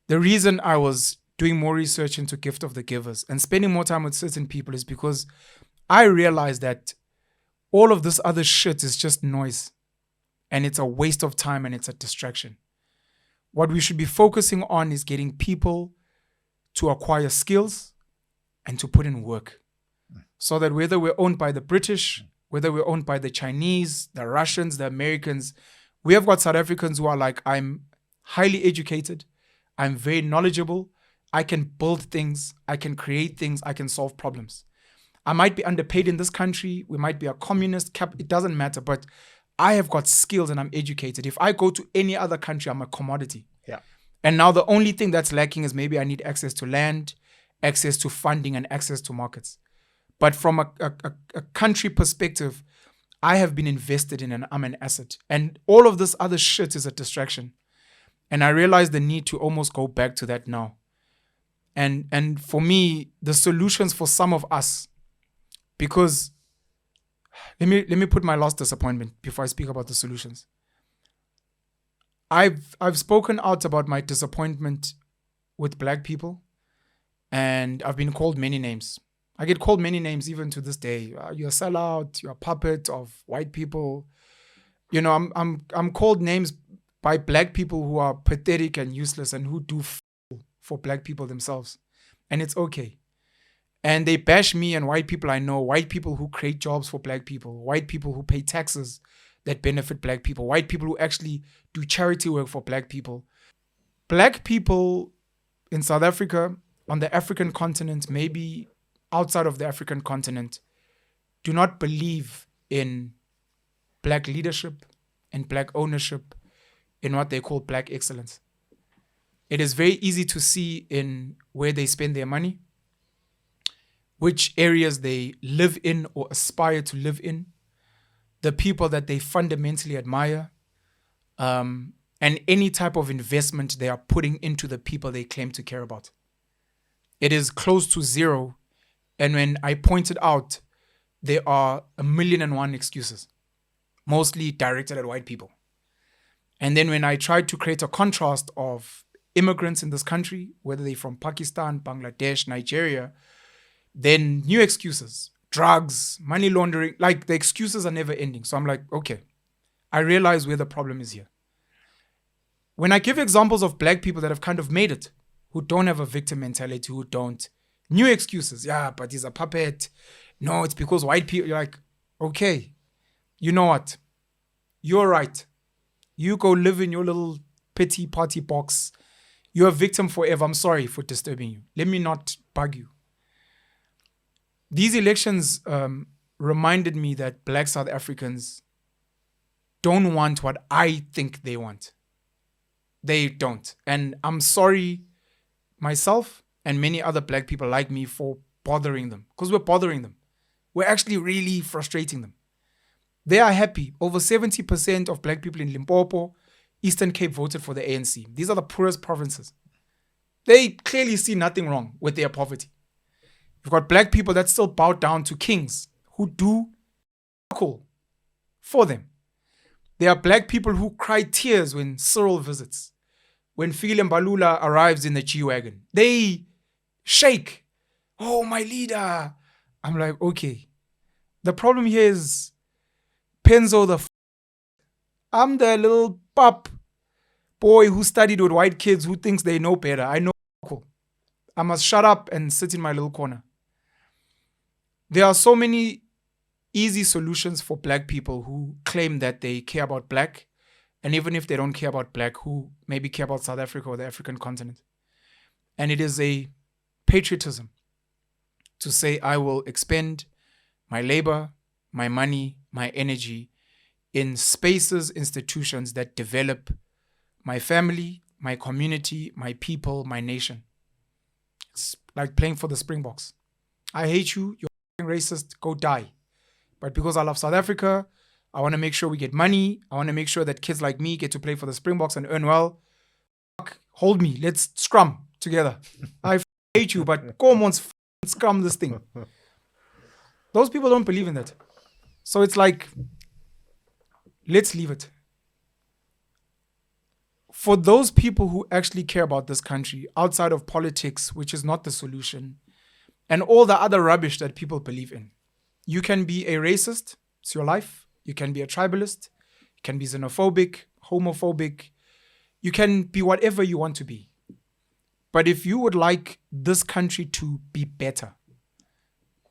A: the reason I was doing more research into Gift of the Givers and spending more time with certain people is because I realized that all of this other shit is just noise and it's a waste of time and it's a distraction. What we should be focusing on is getting people to acquire skills and to put in work. So that whether we're owned by the British, whether we're owned by the Chinese, the Russians, the Americans, we have got South Africans who are like, I'm highly educated, I'm very knowledgeable, I can build things, I can create things, I can solve problems. I might be underpaid in this country, we might be a communist, it doesn't matter, but I have got skills and I'm educated. If I go to any other country, I'm a commodity.
B: Yeah.
A: And now the only thing that's lacking is maybe I need access to land, access to funding, and access to markets. But from a country perspective, I have been invested in and I'm an asset. And all of this other shit is a distraction. And I realize the need to almost go back to that now. And for me, the solutions for some of us, because let me put my last disappointment before I speak about the solutions. I've spoken out about my disappointment with black people, and I've been called many names. I get called many names even to this day. You're a sellout, you're a puppet of white people. I'm called names by black people who are pathetic and useless and who do for black people themselves. And it's okay. And they bash me and white people I know, white people who create jobs for black people, white people who pay taxes that benefit black people, white people who actually do charity work for black people. Black people in South Africa, on the African continent, maybe outside of the African continent, do not believe in black leadership and black ownership in what they call black excellence. It is very easy to see in where they spend their money, which areas they live in or aspire to live in, the people that they fundamentally admire, and any type of investment they are putting into the people they claim to care about. It is close to zero. And when I pointed out, there are 1,000,001 excuses, mostly directed at white people. And then when I tried to create a contrast of immigrants in this country, whether they're from Pakistan, Bangladesh, Nigeria, then new excuses, drugs, money laundering, like the excuses are never ending. So I'm like, okay, I realize where the problem is here. When I give examples of black people that have kind of made it, who don't have a victim mentality, who don't, new excuses. Yeah, but he's a puppet. No, it's because white people. You're like, okay, you know what? You're right. You go live in your little pity party box. You're a victim forever. I'm sorry for disturbing you. Let me not bug you. These elections reminded me that black South Africans don't want what I think they want. They don't. And I'm sorry myself and many other black people like me for bothering them, because we're bothering them. We're actually really frustrating them. They are happy. Over 70% of black people in Limpopo, Eastern Cape voted for the ANC. These are the poorest provinces. They clearly see nothing wrong with their poverty. You've got black people that still bow down to kings who do cool for them. There are black people who cry tears when Cyril visits. When Fikile Mbalula arrives in the G-Wagon. They shake. Oh, my leader. I'm like, okay. The problem here is Penzo I'm the little pup boy who studied with white kids who thinks they know better. I know cool. I must shut up and sit in my little corner. There are so many easy solutions for black people who claim that they care about black, and even if they don't care about black, who maybe care about South Africa or the African continent. And it is a patriotism to say, I will expend my labor, my money, my energy in spaces, institutions that develop my family, my community, my people, my nation. It's like playing for the Springboks. I hate you, you're racist, go die. But because I love South Africa, I want to make sure we get money. I want to make sure that kids like me get to play for the Springboks and earn well. Hold me, let's scrum together. I hate you, but come on, scrum this thing. Those people don't believe in that. So it's like, let's leave it. For those people who actually care about this country, outside of politics, which is not the solution, and all the other rubbish that people believe in, you can be a racist, it's your life. You can be a tribalist, you can be xenophobic, homophobic, you can be whatever you want to be. But if you would like this country to be better,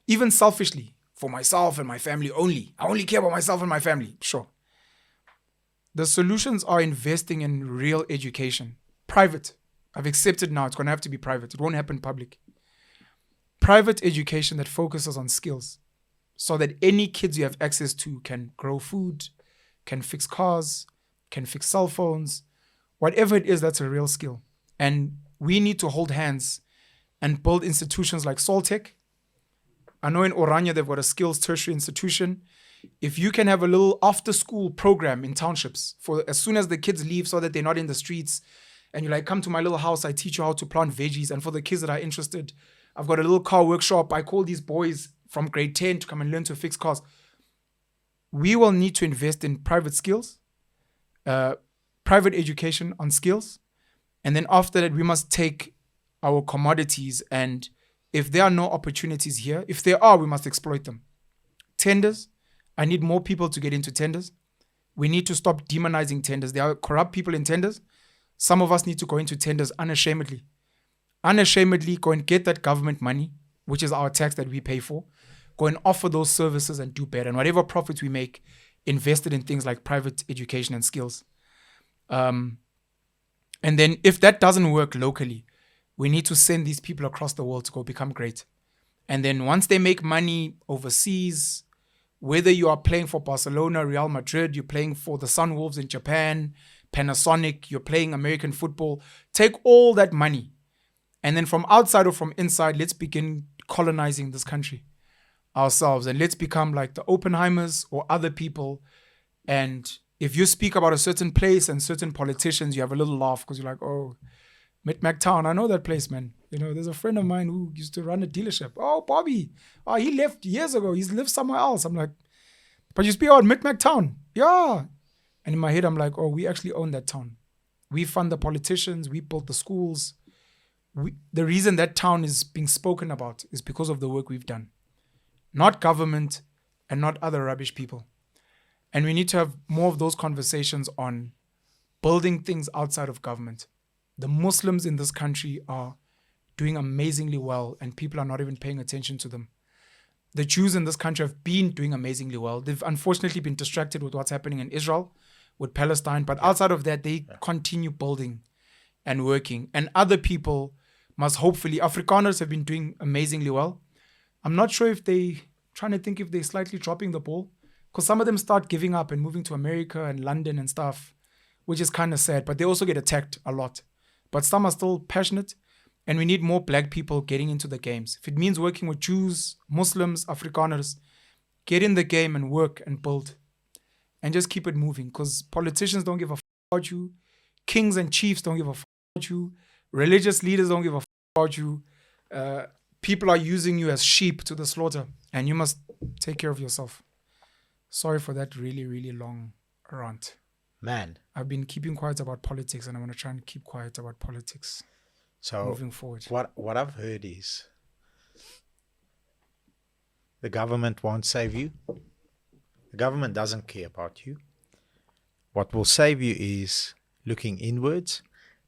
A: even selfishly, for myself and my family only, I only care about myself and my family, sure. The solutions are investing in real education. Private. I've accepted now, it's going to have to be private. It won't happen public. Private education that focuses on skills so that any kids you have access to can grow food, can fix cars, can fix cell phones, whatever it is, that's a real skill. And we need to hold hands and build institutions like Soltech. I know in Oranje they've got a skills tertiary institution. If you can have a little after-school program in townships for as soon as the kids leave so that they're not in the streets, and you're like, come to my little house, I teach you how to plant veggies. And for the kids that are interested, I've got a little car workshop. I call these boys from grade 10 to come and learn to fix cars. We will need to invest in private skills, private education on skills. And then after that, we must take our commodities, and if there are no opportunities here, if there are, we must exploit them. Tenders, I need more people to get into tenders. We need to stop demonizing tenders. There are corrupt people in tenders. Some of us need to go into tenders unashamedly. Unashamedly go and get that government money, which is our tax that we pay for. Go and offer those services and do better. And whatever profits we make, invested in things like private education and skills. And then if that doesn't work locally, we need to send these people across the world to go become great. And then once they make money overseas, whether you are playing for Barcelona, Real Madrid, you're playing for the Sunwolves in Japan, Panasonic, you're playing American football, take all that money. And then from outside or from inside, let's begin colonizing this country ourselves. And let's become like the Oppenheimers or other people. And if you speak about a certain place and certain politicians, you have a little laugh because you're like, oh, Mit-Mak Town, I know that place, man. You know, there's a friend of mine who used to run a dealership. Oh, Bobby. Oh, he left years ago. He's lived somewhere else. I'm like, but you speak about Mit-Mak Town. Yeah. And in my head, I'm like, oh, we actually own that town. We fund the politicians. We built the schools. The reason that town is being spoken about is because of the work we've done. Not government and not other rubbish people. And we need to have more of those conversations on building things outside of government. The Muslims in this country are doing amazingly well, and people are not even paying attention to them. The Jews in this country have been doing amazingly well. They've unfortunately been distracted with what's happening in Israel, with Palestine, but outside of that, they continue building and working. And other people must hopefully, Afrikaners have been doing amazingly well. I'm not sure if trying to think if they're slightly dropping the ball, because some of them start giving up and moving to America and London and stuff, which is kind of sad, but they also get attacked a lot. But some are still passionate, and we need more black people getting into the games. If it means working with Jews, Muslims, Afrikaners, get in the game and work and build and just keep it moving, because politicians don't give a f about you. Kings and chiefs don't give a f about you. Religious leaders don't give a f about you. People are using you as sheep to the slaughter, and you must take care of yourself. Sorry for that really, really long rant.
B: Man,
A: I've been keeping quiet about politics, and I'm going to try and keep quiet about politics
B: so
A: moving forward.
B: what I've heard is the government won't save you. The government doesn't care about you. What will save you is looking inwards.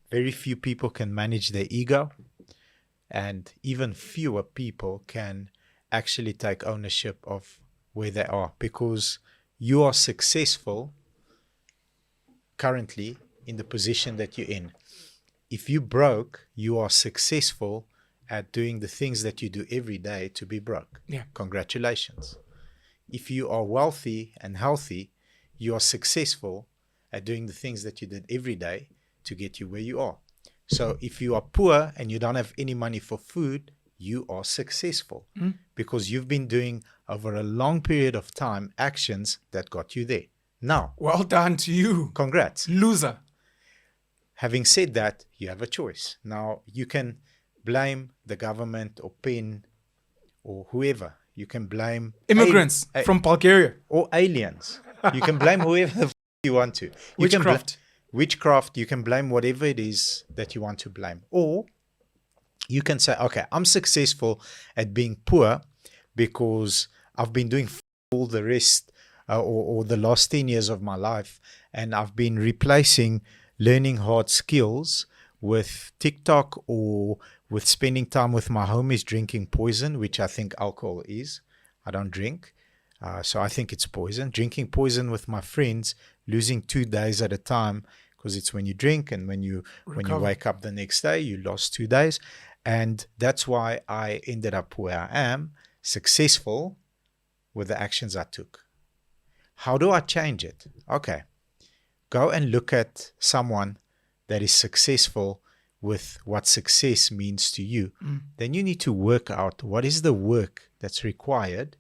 B: Very few people can manage their ego, and even fewer people can actually take ownership of where they are, because you are successful currently in the position that you're in. If you broke, you are successful at doing the things that you do every day to be broke.
A: Yeah.
B: Congratulations. If you are wealthy and healthy, you are successful at doing the things that you did every day to get you where you are. So if you are poor and you don't have any money for food, you are successful because you've been doing over a long period of time actions that got you there. Now,
A: Well done to you,
B: congrats.
A: loser.
B: Having said that, you have a choice. Now, you can blame the government or PEN or whoever. You can blame
A: Immigrants from Bulgaria.
B: or aliens. You can blame whoever the you want to. You can
A: Witchcraft.
B: witchcraft. You can blame whatever it is that you want to blame. Or you can say, okay, I'm successful at being poor because I've been doing all the rest or the last 10 years of my life, and I've been replacing learning hard skills with TikTok or with spending time with my homies drinking poison, which I think alcohol is. I don't drink. So I think it's poison. Drinking poison with my friends, losing 2 days at a time, because it's when you drink and when you wake up the next day, you lost 2 days. And that's why I ended up where I am, successful with the actions I took. How do I change it? Okay. Go and look at someone that is successful with what success means to you. Then you need to work out what is the work that's required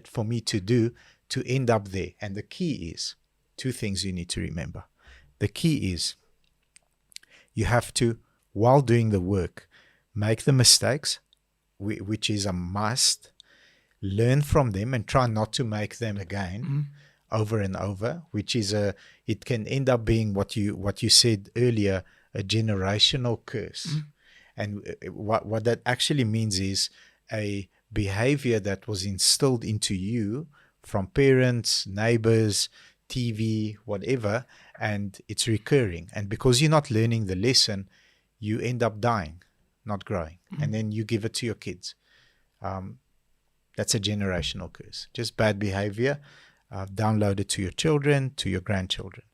B: for me to do to end up there. And the key is 2 things you need to remember. The key is you have to, while doing the work, make the mistakes, which is a must, learn from them and try not to make them again over and over, which is it can end up being what you said earlier, a generational curse. And what that actually means is a behavior that was instilled into you from parents, neighbors, TV, whatever, and it's recurring. And because you're not learning the lesson, you end up dying, not growing. And then you give it to your kids. That's a generational curse. Just bad behavior. Download it to your children, to your grandchildren.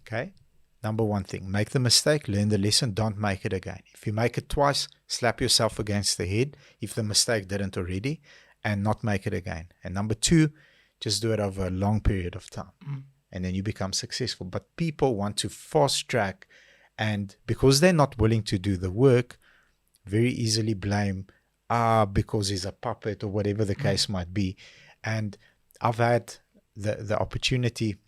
B: Okay? Number 1 thing, make the mistake, learn the lesson, don't make it again. If you make it twice, slap yourself against the head if the mistake didn't already, and not make it again. And number 2, just do it over a long period of time. And then you become successful. But people want to fast track, and because they're not willing to do the work, very easily blame, because he's a puppet or whatever the case might be. And I've had the opportunity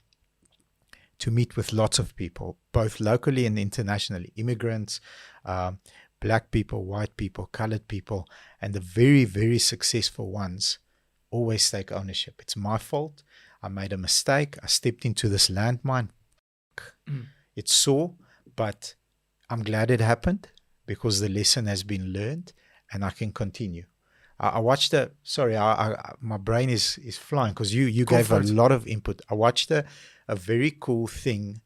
B: to meet with lots of people, both locally and internationally, immigrants, black people, white people, colored people, and the very, very successful ones always take ownership. It's my fault. I made a mistake. I stepped into this landmine. It's sore, but I'm glad it happened because the lesson has been learned and I can continue. I watched my brain is flying because you gave a lot of input. I watched a very cool thing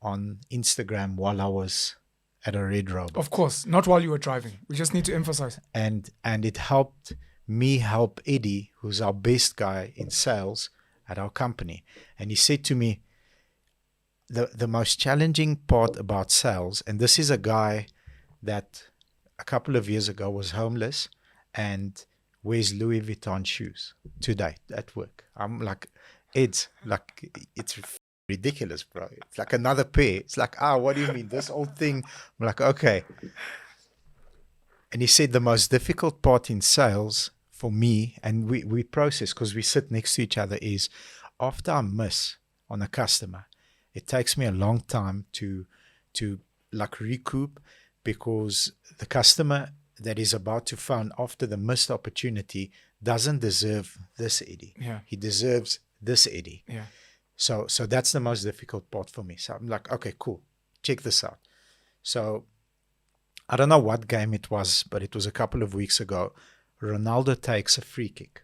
B: on Instagram while I was at a Red Rover.
A: Of course, not while you were driving. We just need to emphasize.
B: And it helped me help Eddie, who's our best guy in sales at our company. And he said to me, the most challenging part about sales, and this is a guy that a couple of years ago was homeless and wears Louis Vuitton shoes today at work. I'm like, it's ridiculous, bro. It's like another pair. It's like, what do you mean? This old thing. I'm like, okay. And he said the most difficult part in sales for me, and we process because we sit next to each other, is after I miss on a customer, it takes me a long time to like recoup, because the customer that is about to phone after the missed opportunity doesn't deserve this Eddie.
A: Yeah.
B: He deserves this Eddie.
A: Yeah.
B: So that's the most difficult part for me. So I'm like, okay, cool. Check this out. So I don't know what game it was, but it was a couple of weeks ago. Ronaldo takes a free kick.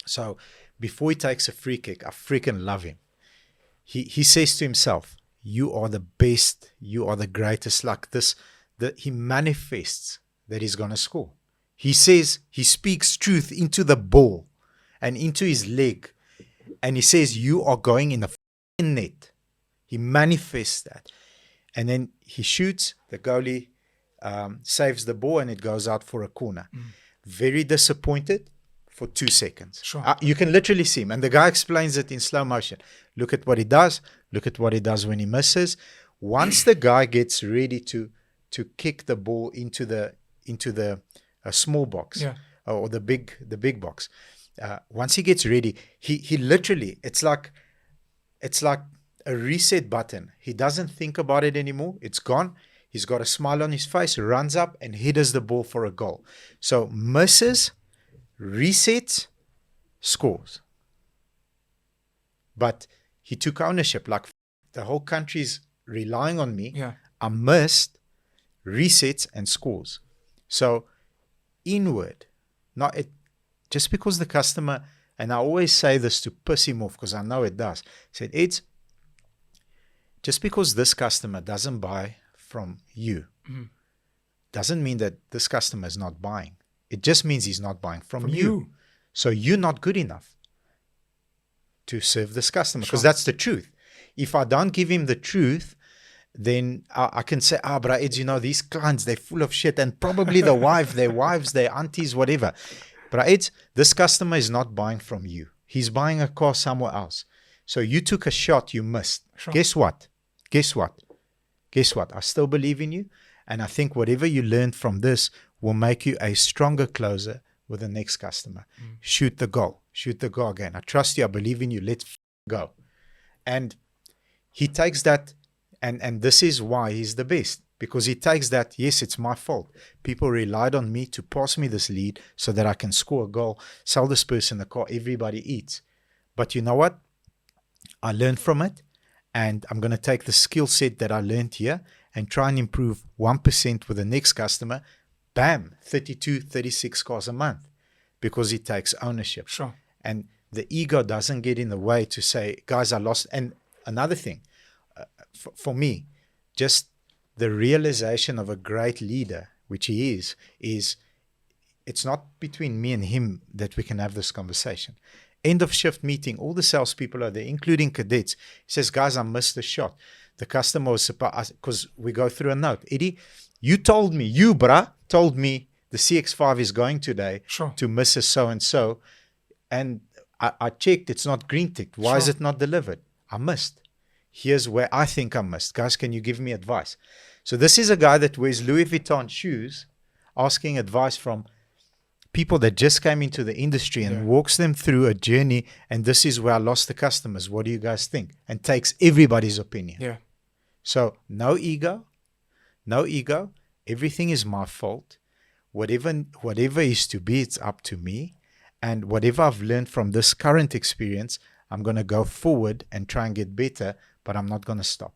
B: So before he takes a free kick, I freaking love him. He says to himself, you are the best, you are the greatest, like this. He manifests that he's going to score. He says, he speaks truth into the ball and into his leg. And he says, you are going in the net. He manifests that. And then he shoots, the goalie saves the ball, and it goes out for a corner. Very disappointed for 2 seconds.
A: Sure.
B: You can literally see him. And the guy explains it in slow motion. Look at what he does. Look at what he does when he misses. Once the guy gets ready to kick the ball into the small box,
A: Yeah.
B: or the big box, once he gets ready, he literally, it's like a reset button. He doesn't think about it anymore. It's gone. He's got a smile on his face, runs up and headers the ball for a goal. So misses, resets, scores. But he took ownership. Like, the whole country's relying on me.
A: Yeah.
B: I missed, resets, and scores. So inward, not it. Just because the customer, and I always say this to piss him off because I know it does, said, it's just because this customer doesn't buy from you, doesn't mean that this customer is not buying. It just means he's not buying from you. So you're not good enough to serve this customer, because that's the truth. If I don't give him the truth, then I can say, but Eds, these clients, they're full of shit, and probably their wives, their aunties, whatever. But Eds, this customer is not buying from you. He's buying a car somewhere else. So you took a shot, you missed.
A: Sure.
B: Guess what? I still believe in you. And I think whatever you learned from this will make you a stronger closer with the next customer. Shoot the goal again. I trust you. I believe in you. Let's go. And he takes that, and this is why he's the best, because he takes that, yes, it's my fault. People relied on me to pass me this lead so that I can score a goal, sell this person the car, everybody eats. But you know what? I learned from it, and I'm going to take the skill set that I learned here and try and improve 1% with the next customer. Bam, 32, 36 cars a month, because he takes ownership.
A: Sure.
B: And the ego doesn't get in the way to say, guys, I lost. And another thing, for me, just the realization of a great leader, which he is it's not between me and him that we can have this conversation. End of shift meeting, all the salespeople are there, including cadets. He says, guys, I missed the shot. The customer was supposed, because we go through a note. Eddie, you told me the CX-5 is going today to Mrs. So-and-so. And I checked, it's not green ticked. Why is it not delivered? I missed. Here's where I think I missed. Guys, can you give me advice? So this is a guy that wears Louis Vuitton shoes, asking advice from people that just came into the industry, and walks them through a journey. And this is where I lost the customers. What do you guys think? And takes everybody's opinion.
A: Yeah.
B: So no ego. Everything is my fault. Whatever is to be, it's up to me. And whatever I've learned from this current experience, I'm going to go forward and try and get better, but I'm not going to stop.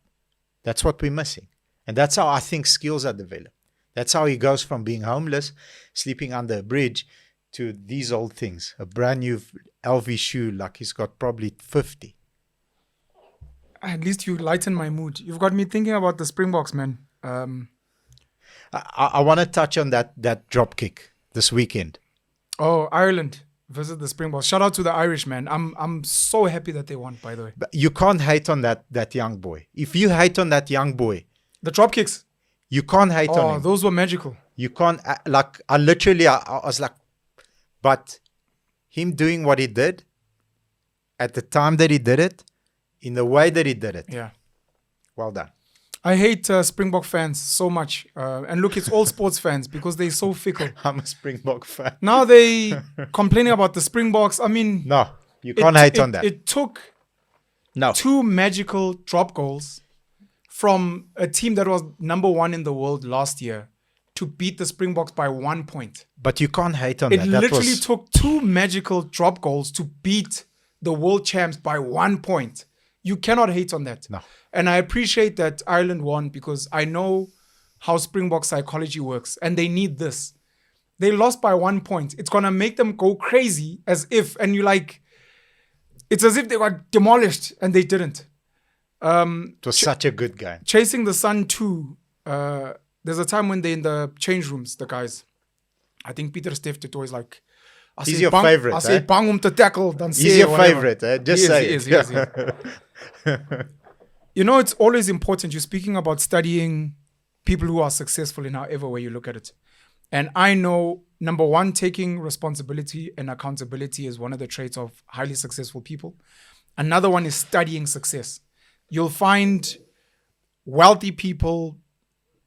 B: That's what we're missing. And that's how I think skills are developed. That's how he goes from being homeless, sleeping under a bridge, to these old things. A brand new LV shoe, like he's got probably 50.
A: At least you lighten my mood. You've got me thinking about the Springboks, man.
B: I want to touch on that drop kick this weekend.
A: Oh, Ireland visit the Springboks. Shout out to the Irish, man. I'm so happy that they won, by the way.
B: But you can't hate on that young boy. If you hate on that young boy,
A: the drop kicks,
B: you can't hate on him.
A: Those were magical.
B: You can't, I was like, but him doing what he did at the time that he did it, in the way that he did it.
A: Yeah.
B: Well done.
A: I hate Springbok fans so much. And look, it's all sports fans because they're so fickle.
B: I'm a Springbok fan.
A: Now they complaining about the Springboks. I mean...
B: No, you can't hate on that.
A: It took 2 magical drop goals from a team that was number 1 in the world last year to beat the Springboks by 1 point.
B: But you can't hate on
A: It
B: that. That
A: literally
B: was,
A: took 2 magical drop goals to beat the world champs by 1 point. You cannot hate on that.
B: No.
A: And I appreciate that Ireland won because I know how Springbok psychology works and they need this. They lost by 1 point. It's going to make them go crazy and you're like, it's as if they got demolished and they didn't.
B: it was such a good game.
A: Chasing the Sun 2, there's a time when they're in the change rooms, the guys. I think Peter Steph did always like,
B: He's your favorite.
A: I say bang to tackle.
B: He's your favorite. Just say it.
A: He is. You know, it's always important. You're speaking about studying people who are successful in however way you look at it. And I know, number one, taking responsibility and accountability is one of the traits of highly successful people. Another one is studying success. You'll find wealthy people,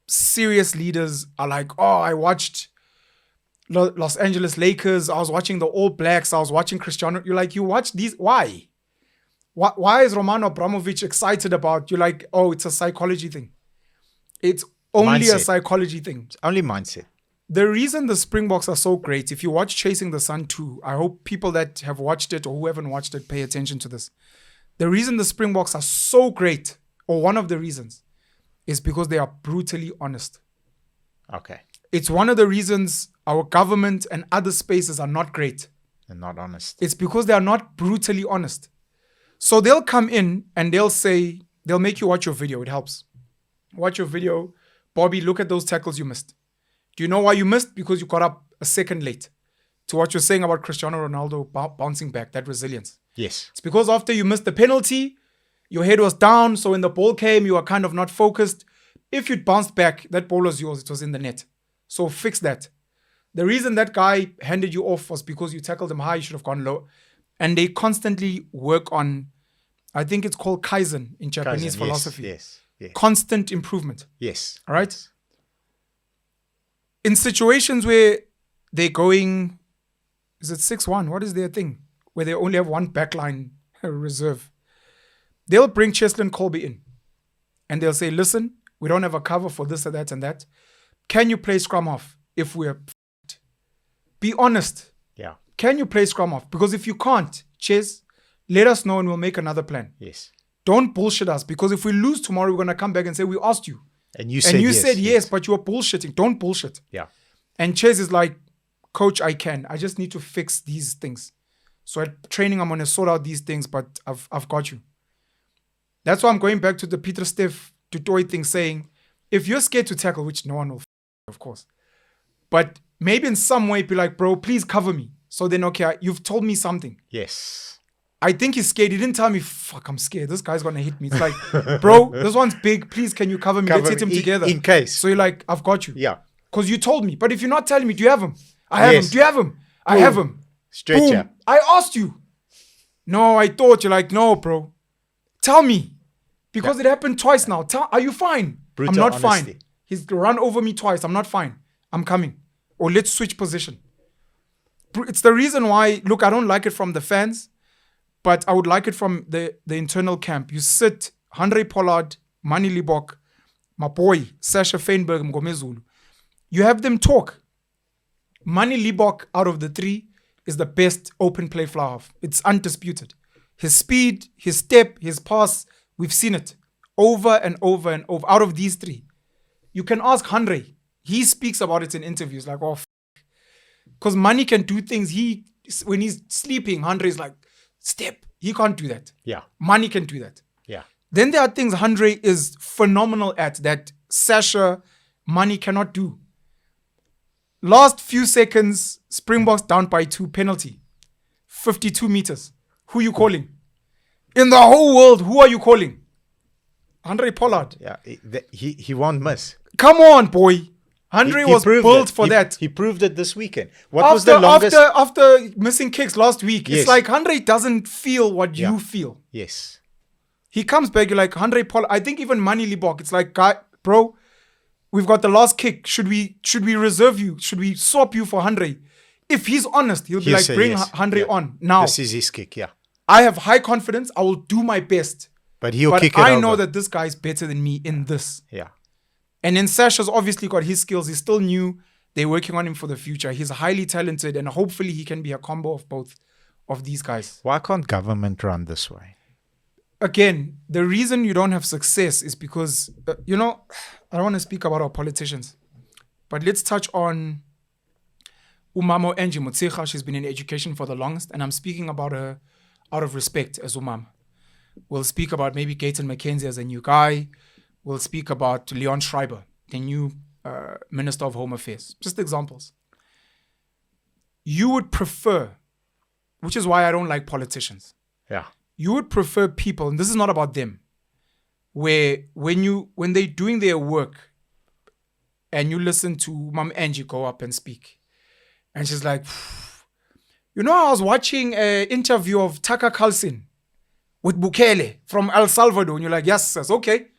A: serious leaders are like, oh, I watched Los Angeles Lakers. I was watching the All Blacks. I was watching Cristiano. You're like, you watch these? Why? Why is Roman Abramovich excited about? You're like, oh, it's a psychology thing. It's only a psychology thing.
B: It's only mindset.
A: The reason the Springboks are so great, if you watch Chasing the Sun 2, I hope people that have watched it or who haven't watched it pay attention to this. The reason the Springboks are so great, or one of the reasons, is because they are brutally honest.
B: Okay.
A: It's one of the reasons our government and other spaces are not great.
B: And not honest.
A: It's because they are not brutally honest. So they'll come in and they'll make you watch your video. It helps. Watch your video. Bobby, look at those tackles you missed. Do you know why you missed? Because you got up a second late to what you're saying about Cristiano Ronaldo bouncing back, that resilience.
B: Yes.
A: It's because after you missed the penalty, your head was down. So when the ball came, you were kind of not focused. If you'd bounced back, that ball was yours. It was in the net. So fix that. The reason that guy handed you off was because you tackled him high. You should have gone low. And they constantly work on, I think it's called Kaizen in Japanese philosophy.
B: Yes.
A: Constant improvement.
B: Yes.
A: All right? In situations where they're going, is it 6-1? What is their thing? Where they only have one backline reserve. They'll bring Cheslin Colby in. And they'll say, listen, we don't have a cover for this or that and that. Can you play scrum half if we're f***ed? Be honest.
B: Yeah.
A: Can you play scrum half? Because if you can't, Ches, let us know and we'll make another plan.
B: Yes.
A: Don't bullshit us. Because if we lose tomorrow, we're going to come back and say, we asked you.
B: And you said
A: yes, but you were bullshitting. Don't bullshit.
B: Yeah.
A: And Ches is like, coach, I just need to fix these things. So at training, I'm going to sort out these things, but I've got you. That's why I'm going back to the Peter Steph Dutoy thing saying, if you're scared to tackle, which no one will, of course, but maybe in some way be like, bro, please cover me. So then, okay, you've told me something.
B: Yes.
A: I think he's scared. He didn't tell me, fuck, I'm scared. This guy's going to hit me. It's like, bro, this one's big. Please, can you cover me? Let's hit him together.
B: In case.
A: So you're like, I've got you.
B: Yeah.
A: Because you told me. But if you're not telling me, do you have him? I have him. Do you have him? I
B: Boom.
A: have him.
B: Stretcher.
A: Boom. I asked you. No, I thought. You're like, no, bro. Tell me. Because it happened twice now. Are you fine?
B: Brutal
A: I'm not
B: honesty.
A: fine. He's run over me twice. I'm not fine. I'm coming. Or let's switch position. It's the reason why, look, I don't like it from the fans, but I would like it from the internal camp. You sit, Andre Pollard, Manny Libok, my boy, Sasha Feinberg, Mgomezulu. You have them talk. Manny Libok, out of the three, is the best open play fly half. It's undisputed. His speed, his step, his pass, we've seen it over and over and over. Out of these three, you can ask Andre. He speaks about it in interviews, like, oh, because Manny can do things. When he's sleeping, Andre is like, step. He can't do that.
B: Yeah.
A: Manny can do that.
B: Yeah.
A: Then there are things Andre is phenomenal at that Sasha, Manny cannot do. Last few seconds, Springboks down by 2, penalty. 52 meters. Who you calling? In the whole world, who are you calling? Andre Pollard.
B: Yeah. He won't miss.
A: Come on, boy. Andre was built for that.
B: He proved it this weekend. What was the longest?
A: After missing kicks last week,
B: Yes.
A: it's like Andre doesn't feel what you feel.
B: Yes.
A: He comes back, you're like, Andre Pollard. I think even Manny Libok, it's like, bro, we've got the last kick. Should we reserve you? Should we swap you for Andre? If he's honest, he'll be like,
B: say
A: bring
B: yes.
A: Andre on. Now,
B: This is his kick, yeah.
A: I have high confidence. I will do my best.
B: But he'll
A: But
B: kick it
A: I
B: over.
A: know that this guy is better than me in this.
B: Yeah.
A: And then Sash has obviously got his skills. He's still new. They're working on him for the future. He's highly talented, and hopefully he can be a combo of both of these guys.
B: Why can't government run this way?
A: Again, the reason you don't have success is because, I don't want to speak about our politicians, but let's touch on Umama Angie Motsecha. She's been in education for the longest, and I'm speaking about her out of respect as Umama. We'll speak about maybe Gayton McKenzie as a new guy. We'll speak about Leon Schreiber, the new Minister of Home Affairs. Just examples. You would prefer, which is why I don't like politicians.
B: Yeah.
A: You would prefer people, and this is not about them, where when they're doing their work and you listen to Mom Angie go up and speak, and she's like, I was watching an interview of Tucker Carlson with Bukele from El Salvador, and you're like, yes, sis, okay.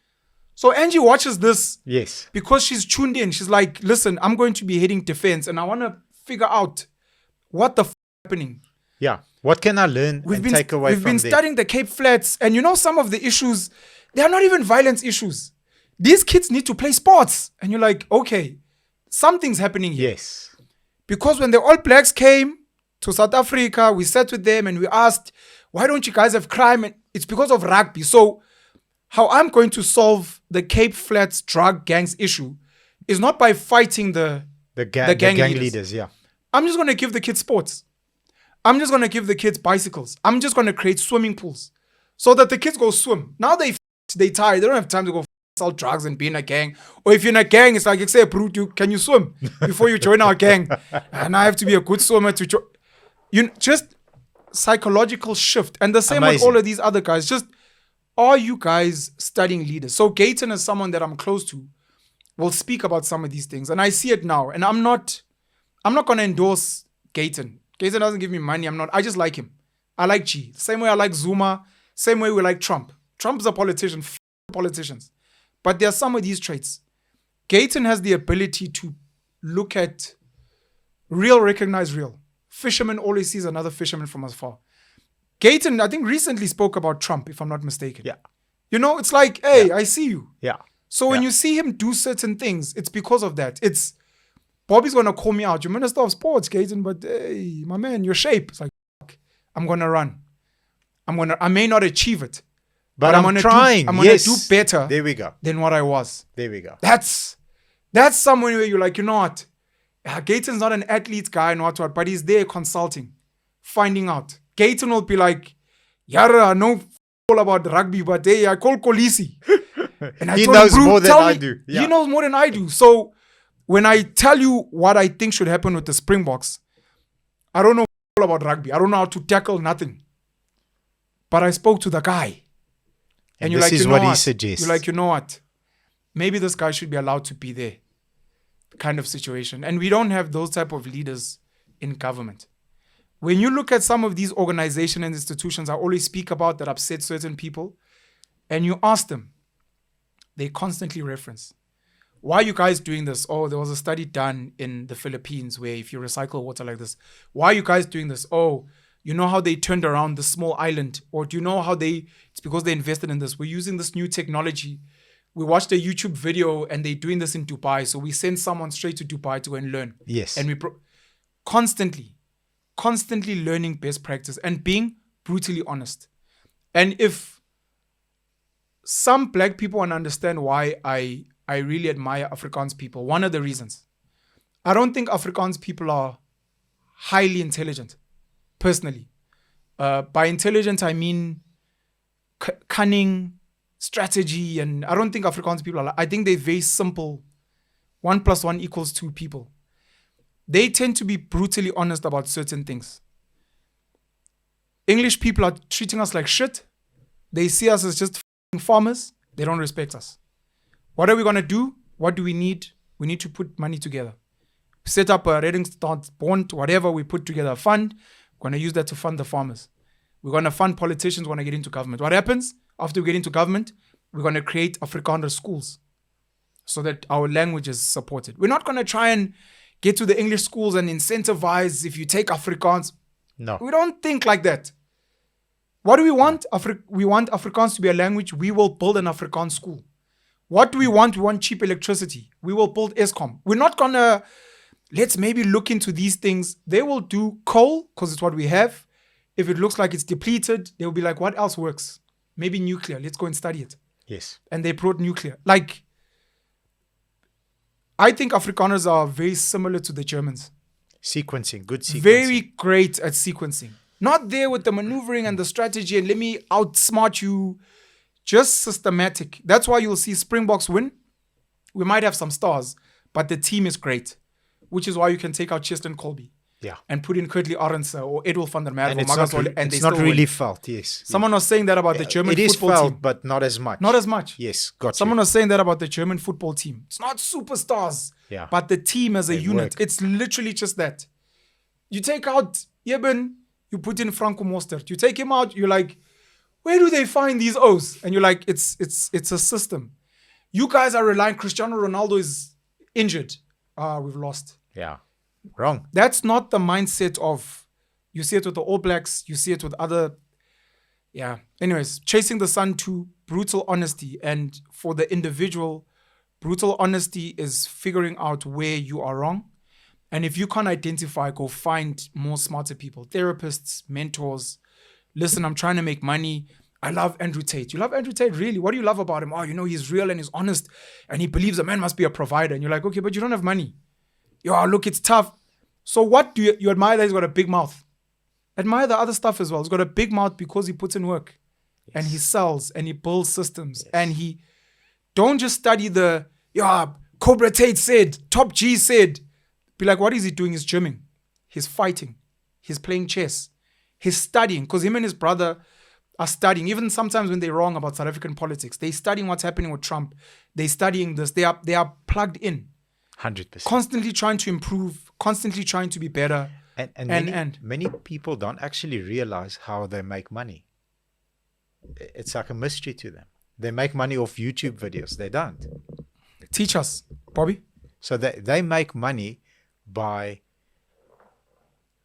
A: So Angie watches this
B: Yes.
A: because she's tuned in. She's like, listen, I'm going to be heading defense, and I want to figure out what the happening.
B: Yeah. What can I learn and take away from
A: We've been
B: there?
A: studying the Cape Flats, and some of the issues, they are not even violence issues. These kids need to play sports. And you're like, okay, something's happening here.
B: Yes.
A: Because when the All Blacks came to South Africa, we sat with them and we asked, why don't you guys have crime? And it's because of rugby. So how I'm going to solve the Cape Flats drug gangs issue is not by fighting the gang
B: leaders. Yeah.
A: I'm just going to give the kids sports. I'm just going to give the kids bicycles. I'm just going to create swimming pools so that the kids go swim. Now they tired. They don't have time to go sell drugs and be in a gang. Or if you're in a gang, it's like, you say, can you swim before you join our gang? And I have to be a good swimmer to join. Just psychological shift. And the same with all of these other guys. Just, are you guys studying leaders? So Gayton is someone that I'm close to. Will speak about some of these things. And I see it now. And I'm not going to endorse Gayton. Gayton doesn't give me money. I just like him. I like G. Same way I like Zuma. Same way we like Trump. Trump's a politician. Politicians. But there are some of these traits. Gayton has the ability to look at real, recognize real. Fisherman always sees another fisherman from afar. Gayton, I think, recently spoke about Trump, if I'm not mistaken.
B: Yeah.
A: It's like, hey, I see you.
B: Yeah.
A: So when you see him do certain things, it's because of that. It's Bobby's going to call me out. You're Minister of Sports, Gayton, but hey, my man, your shape. It's like, I'm going to run. I may not achieve it.
B: But I'm trying.
A: I'm going to do better
B: There we go.
A: than what I was.
B: There we go.
A: That's someone where you're like, you know what? Gayton's not an athlete guy and what, but he's there consulting, finding out. Gayton will be like, Yara, I know all about rugby, but hey, I call Kolisi. And
B: He knows more than I do.
A: He knows more than I do. So when I tell you what I think should happen with the Springboks, I don't know all about rugby. I don't know how to tackle nothing. But I spoke to the guy. And you're like,
B: this is what he suggests.
A: You're like, you know what? Maybe this guy should be allowed to be there. Kind of situation. And we don't have those type of leaders in government. When you look at some of these organizations and institutions I always speak about that upset certain people, and you ask them, they constantly reference, why are you guys doing this? Oh, there was a study done in the Philippines where if you recycle water like this, why are you guys doing this? Oh, you know how they turned around the small island? Or do you know how it's because they invested in this. We're using this new technology. We watched a YouTube video and they're doing this in Dubai. So we send someone straight to Dubai to go and learn.
B: Yes.
A: And we constantly learning best practice and being brutally honest. And if some black people want to understand why I really admire Afrikaans people, one of the reasons, I don't think Afrikaans people are highly intelligent, personally. By intelligent, I mean cunning, strategy, and I don't think Afrikaans people are. I think they're very simple. 1 + 1 = 2 people. They tend to be brutally honest about certain things. English people are treating us like shit. They see us as just farmers. They don't respect us. What are we going to do? What do we need? We need to put money together. Set up a Reading Start bond, whatever, we put together a fund. We're going to use that to fund the farmers. We're going to fund politicians when they get into government. What happens? After we get into government, we're going to create Afrikaner schools so that our language is supported. We're not going to try and get to the English schools and incentivize if you take Afrikaans.
B: No.
A: We don't think like that. What do we want? We want Afrikaans to be a language. We will build an Afrikaans school. What do we want? We want cheap electricity. We will build ESCOM. We're not gonna, let's maybe look into these things. They will do coal because it's what we have. If it looks like it's depleted, they'll be like, what else works? Maybe nuclear. Let's go and study it.
B: Yes.
A: And they brought nuclear. Like, I think Afrikaners are very similar to the Germans.
B: Sequencing, good sequencing.
A: Very great at sequencing. Not there with the maneuvering and the strategy and let me outsmart you. Just systematic. That's why you'll see Springboks win. We might have some stars, but the team is great. Which is why you can take out Cheston Colby.
B: Yeah.
A: And put in Kurtley Arendse or Edwin van der Merwe
B: And
A: or
B: it's not,
A: Magasol, and they
B: it's not
A: still
B: really
A: win.
B: felt, yes.
A: Someone was saying that about the German
B: It is
A: football
B: felt,
A: team.
B: but not as much.
A: Not as much.
B: Yes, got
A: Someone
B: you.
A: was saying that about the German football team. It's not superstars,
B: Yeah.
A: but the team as a
B: They
A: unit.
B: work.
A: It's literally just that. You take out Yeben, you put in Franco Mostert. You take him out, you're like, where do they find these O's? And you're like, it's a system. You guys are relying. Cristiano Ronaldo is injured. We've lost.
B: Yeah. Wrong.
A: That's not the mindset of, you see it with the All Blacks, you see it with other, yeah. Anyways, chasing the sun to brutal honesty. And for the individual, brutal honesty is figuring out where you are wrong. And if you can't identify, go find more smarter people, therapists, mentors. Listen, I'm trying to make money. I love Andrew Tate. You love Andrew Tate? Really? What do you love about him? Oh, he's real and he's honest and he believes a man must be a provider. And you're like, okay, but you don't have money. Yo, look, it's tough. So what do you admire that he's got a big mouth? Admire the other stuff as well. He's got a big mouth because he puts in work and he sells and he builds systems and he don't just study the, Cobra Tate said, Top G said. Be like, what is he doing? He's gymming. He's fighting. He's playing chess. He's studying because him and his brother are studying. Even sometimes when they're wrong about South African politics, they're studying what's happening with Trump. They're studying this. They are plugged in.
B: 100%.
A: Constantly trying to improve, constantly trying to be better.
B: And many people don't actually realize how they make money. It's like a mystery to them. They make money off YouTube videos. They don't.
A: Teach us, Bobby.
B: So they make money by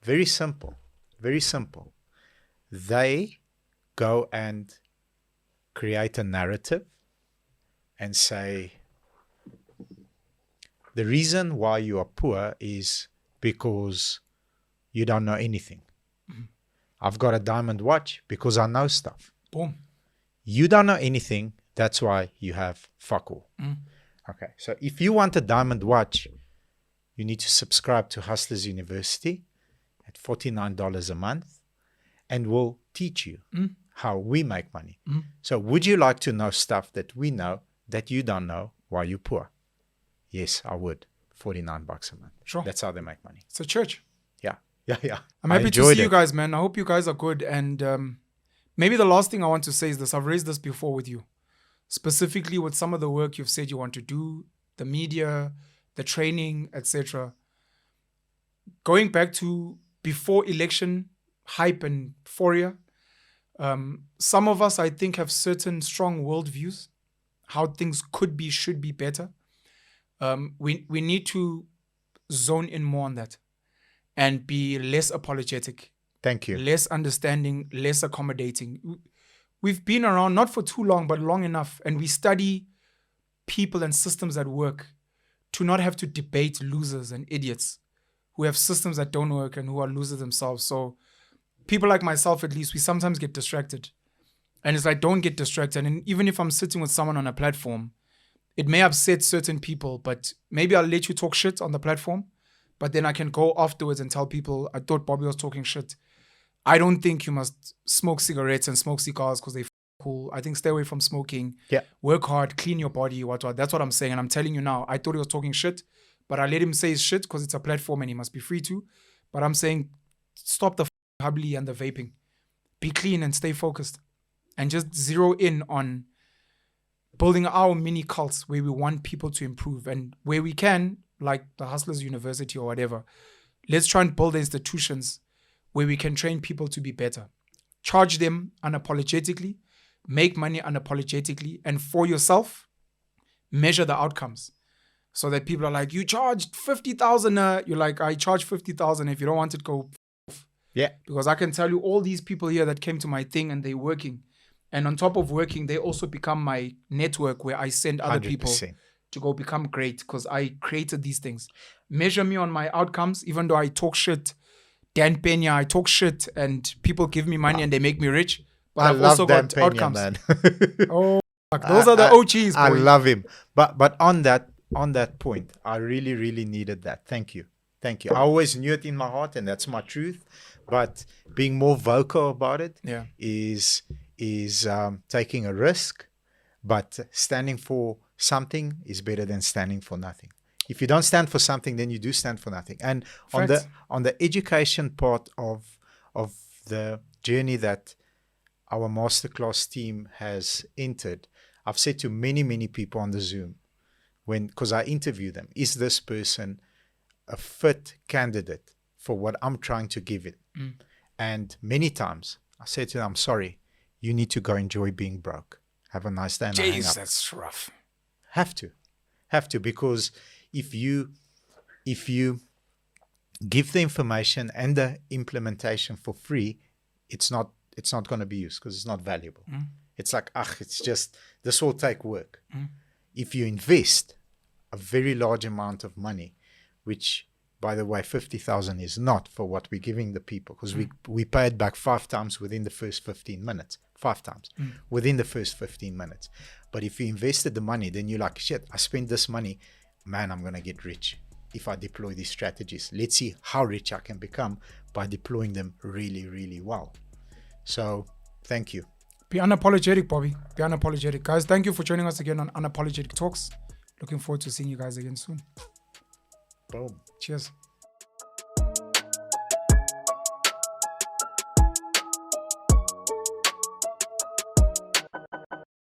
B: very simple. They go and create a narrative and say, the reason why you are poor is because you don't know anything. Mm-hmm. I've got a diamond watch because I know stuff.
A: Boom.
B: You don't know anything. That's why you have fuck all.
A: Mm.
B: Okay. So if you want a diamond watch, you need to subscribe to Hustlers University at $49 a month, and we'll teach you how we make money. Mm. So would you like to know stuff that we know that you don't know while you're poor? Yes, I would. $49 a month.
A: Sure.
B: That's how they make money.
A: It's a church.
B: Yeah.
A: I'm happy to see you guys, man. I hope you guys are good. And maybe the last thing I want to say is this. I've raised this before with you, specifically with some of the work you've said you want to do, the media, the training, etc. Going back to before election hype and euphoria, some of us, I think, have certain strong worldviews, how things could be, should be better. We need to zone in more on that and be less apologetic.
B: Thank you.
A: Less understanding, less accommodating. We've been around not for too long, but long enough, and we study people and systems that work to not have to debate losers and idiots who have systems that don't work and who are losers themselves. So people like myself, at least, we sometimes get distracted. And it's like, don't get distracted. And even if I'm sitting with someone on a platform, it may upset certain people, but maybe I'll let you talk shit on the platform, but then I can go afterwards and tell people, I thought Bobby was talking shit. I don't think you must smoke cigarettes and smoke cigars because they're cool. I think stay away from smoking.
B: Yeah.
A: Work hard, clean your body, what. That's what I'm saying. And I'm telling you now, I thought he was talking shit, but I let him say his shit because it's a platform and he must be free to. But I'm saying, stop the hubbly and the vaping. Be clean and stay focused. And just zero in on building our mini cults where we want people to improve and where we can, like the Hustlers University or whatever, let's try and build institutions where we can train people to be better. Charge them unapologetically, make money unapologetically, and for yourself, measure the outcomes. So that people are like, you charged 50,000. You're like, I charge 50,000. If you don't want it, go.
B: Yeah.
A: Because I can tell you all these people here that came to my thing and they're working. And on top of working, they also become my network where I send other people
B: 100%.
A: to go become great because I created these things. Measure me on my outcomes, even though I talk shit. Dan Pena, I talk shit and people give me money and they make me rich. But
B: I
A: I've
B: love
A: also
B: Dan
A: got
B: Pena,
A: outcomes.
B: man.
A: Oh, fuck. Those are the OGs, boy.
B: I love him. But on that point, I really, really needed that. Thank you. Thank you. I always knew it in my heart, and that's my truth. But being more vocal about it
A: Yeah.
B: is taking a risk. But standing for something is better than standing for nothing. If you don't stand for something, then you do stand for nothing. And
A: Facts.
B: on the education part of the journey that our masterclass team has entered, I've said to many, many people on the Zoom, because I interview them, is this person a fit candidate for what I'm trying to give it? And many times I say to them, I'm sorry, you need to go enjoy being broke. Have a nice day and I hang
A: Jeez,
B: up.
A: that's rough.
B: Have to, because if you give the information and the implementation for free, it's not going to be used because it's not valuable. It's like, it's just, this will take work. If you invest a very large amount of money, which, by the way, 50,000 is not for what we're giving the people, because we pay it back 5 times within the first 15 minutes. 5 times within the first 15 minutes. But if you invested the money, then you're like, shit, I spent this money, man, I'm going to get rich if I deploy these strategies. Let's see how rich I can become by deploying them really, really well. So thank you.
A: Be unapologetic, Bobby. Be unapologetic. Guys, thank you for joining us again on Unapologetic Talks. Looking forward to seeing you guys again soon.
B: Boom.
A: Cheers.